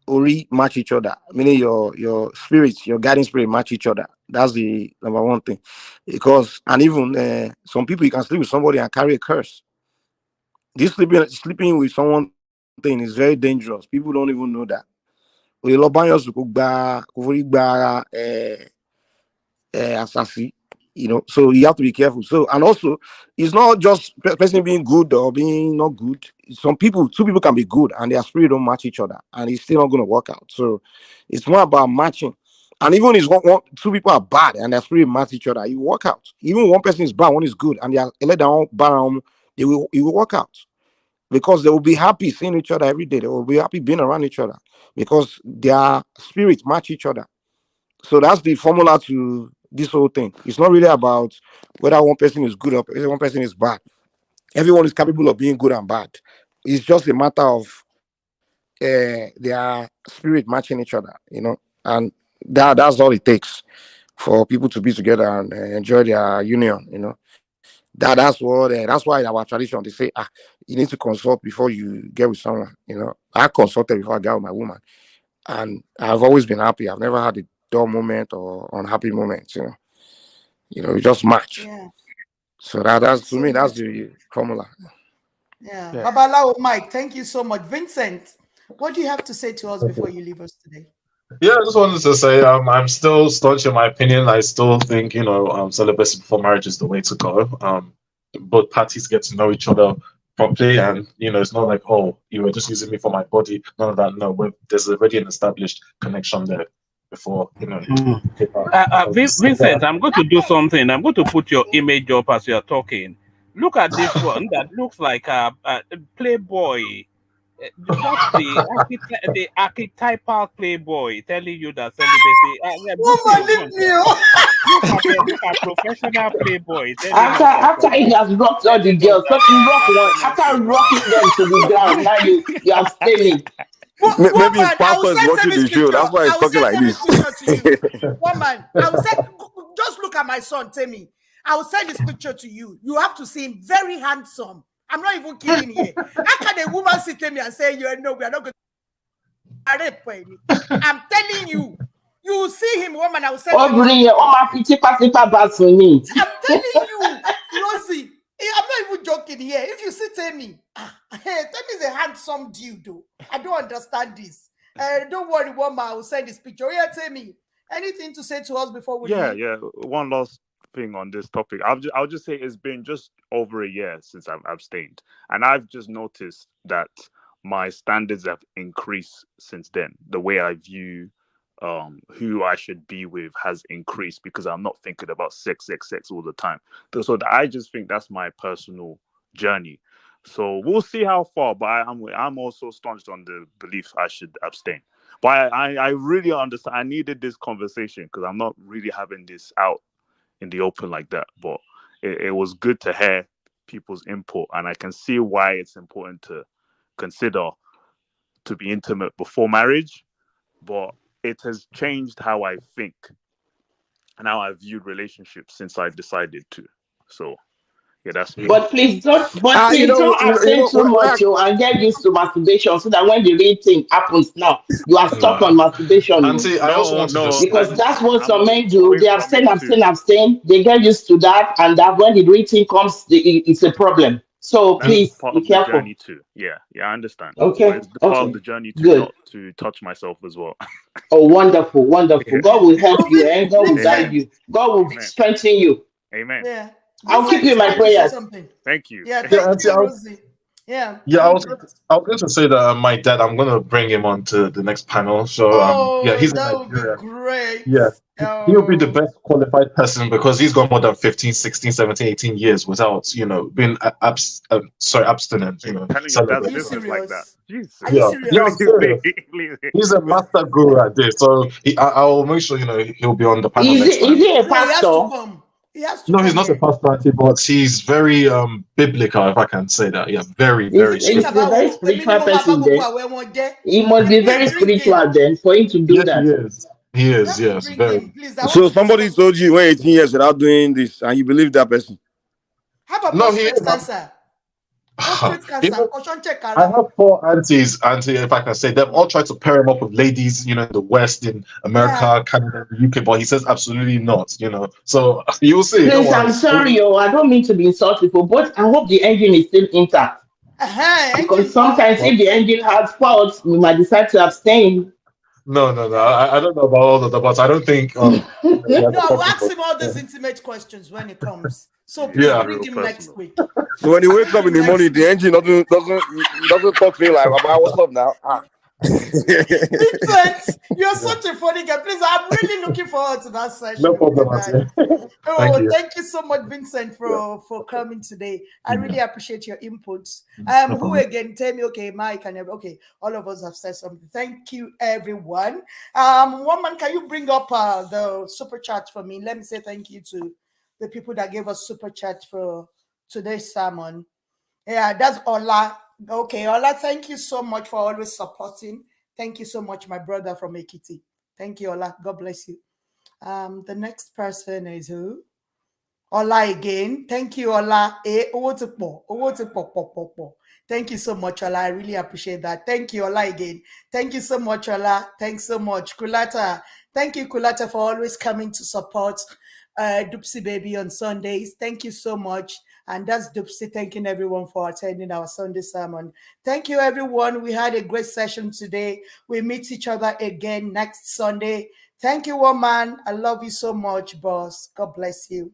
S13: ori match each other, meaning your spirits, your guiding spirit match each other. That's the number one thing. Because and even some people, you can sleep with somebody and carry a curse. This sleeping with someone thing is very dangerous. People don't even know that. Assassin, so you have to be careful. So, and also, it's not just person being good or being not good. Two people can be good and their spirit don't match each other, and it's still not going to work out. So, it's more about matching. And even if two people are bad and their spirit match each other, it will work out. Even one person is bad, one is good, and they are let down bad, it will work out because they will be happy seeing each other every day. They will be happy being around each other because their spirits match each other. So that's the formula to this whole thing. It's not really about whether one person is good or one person is bad. Everyone is capable of being good and bad. It's just a matter of their spirit matching each other, and that's all it takes for people to be together and enjoy their union. That's why in our tradition they say, you need to consult before you get with someone. I consulted before I got with my woman, and I've always been happy. I've never had a dull moment or unhappy moment. You just match.
S4: Yeah.
S13: So that's to me, that's the formula.
S4: Yeah. Babalawo Mike, thank you so much. Vincent, what do you have to say to us before you leave us today?
S17: Yeah, I just wanted to say I'm still staunch in my opinion. I still think celibacy before marriage is the way to go. Both parties get to know each other properly, and it's not like, oh, you were just using me for my body. None of that. No, there's already an established connection there before
S8: Vincent, I'm going to do something. I'm going to put your image up as you're talking. Look at this one that looks like a playboy. That's the archetypal playboy telling you that celibacy. Look at professional playboy.
S14: After he has rocked all the girls, so he rock one. After rocking them to the ground, now you are staying.
S13: Maybe his pastor is watching the show. That's why he's talking like this.
S4: Woman, I will say, just look at my son, Temi. I will send this picture to you. You have to see him very handsome. I'm not even kidding here. How can a woman sit to me and say, we are not going to I'm telling you. You will see him, woman. I will say,
S14: I'm telling you,
S4: Rosie, I'm not even joking here. If you see Temi, Temi is a handsome dude, though. I don't understand this. Don't worry, woman. I will send this picture. Yeah, Temi, anything to say to us before we leave?
S7: Yeah. One last thing on this topic. I'll just say it's been just over a year since I've abstained, and I've just noticed that my standards have increased since then. The way I view who I should be with has increased because I'm not thinking about sex all the time. So I just think that's my personal journey. So we'll see how far, but I'm also staunch on the belief I should abstain. But I really understand. I needed this conversation because I'm not really having this out in the open like that. But it was good to hear people's input, and I can see why it's important to consider to be intimate before marriage. But it has changed how I think and how I viewed relationships since I decided to. So yeah, that's me.
S14: But please don't abstain too much and get used to masturbation so that when the real thing happens now, you are stuck on masturbation.
S17: Auntie, I also want to just
S14: because that's what some men do. They abstain. They get used to that, and that when the real thing comes, it's a problem. So please be careful.
S7: Journey too. Yeah, I understand.
S14: Okay.
S7: It's part of the journey not to touch myself as well.
S14: Oh, wonderful. Yeah. God will help you, and God will guide you. God will strengthen you.
S7: Amen.
S4: Yeah.
S14: I'll keep you in my prayers.
S7: Thank you.
S4: Yeah, thank you, Rosie. Yeah.
S17: I was going to say that my dad, I'm going to bring him on to the next panel. So he's
S4: that would be great.
S17: Yeah. He'll be the best qualified person because he's got more than 15, 16, 17, 18 years without, being abstinent,
S7: Are you serious?
S17: Like that. Are you serious? He's a master guru at this. So I'll make sure, he'll be on the panel next time.
S14: Is he a pastor?
S17: He's not a pastor, but he's very biblical, if I can say that. Yeah, very, very
S14: He's a very spiritual person then. He must be very spiritual then for him to do that.
S17: He is. He is, yes, very.
S13: So somebody told you when 18 years without doing this, and you believe that person?
S16: How about
S17: No, he
S16: prostate
S17: is.
S16: cancer? Prostate
S17: You
S16: cancer.
S17: know,
S16: Caution check.
S17: I have 4 aunties, if I can say, they've all tried to pair him up with ladies, in the West, in America, Canada, the UK, but he says absolutely not, So you'll see. Don't
S14: Please, I'm
S17: worry.
S14: sorry, I don't mean to be insultful, but I hope the engine is still intact. Because sometimes if the engine has faults, we might decide to abstain.
S17: No. I don't know about all of that, but I don't think.
S16: No, I'll ask him all these intimate questions when it comes. So please bring him next week.
S13: So when he wakes up in the morning, the engine doesn't talk to him like, what's up now?
S16: Vincent, you're such a funny guy. Please, I'm really looking forward to that session.
S17: No problem, Auntie.
S16: Thank you so much, Vincent, for coming today. I really appreciate your inputs. Who again? Tell me, okay, Mike and all of us have said something. Thank you, everyone. One man, can you bring up the super chat for me? Let me say thank you to the people that gave us super chat for today's sermon. Yeah, that's Ola. Okay, Ola, thank you so much for always supporting. Thank you so much, my brother from Ekiti. Thank you, Ola. God bless you. The next person is who? Ola again. Thank you, Ola. Thank you so much, Ola. I really appreciate that. Thank you, Ola, again. Thank you so much, Ola. Thanks so much. Kulata. Thank you, Kulata, for always coming to support Dupsy Baby on Sundays. Thank you so much. And that's Dupsy thanking everyone for attending our Sunday sermon. Thank you, everyone. We had a great session today. We meet each other again next Sunday. Thank you, woman. I love you so much, boss. God bless you.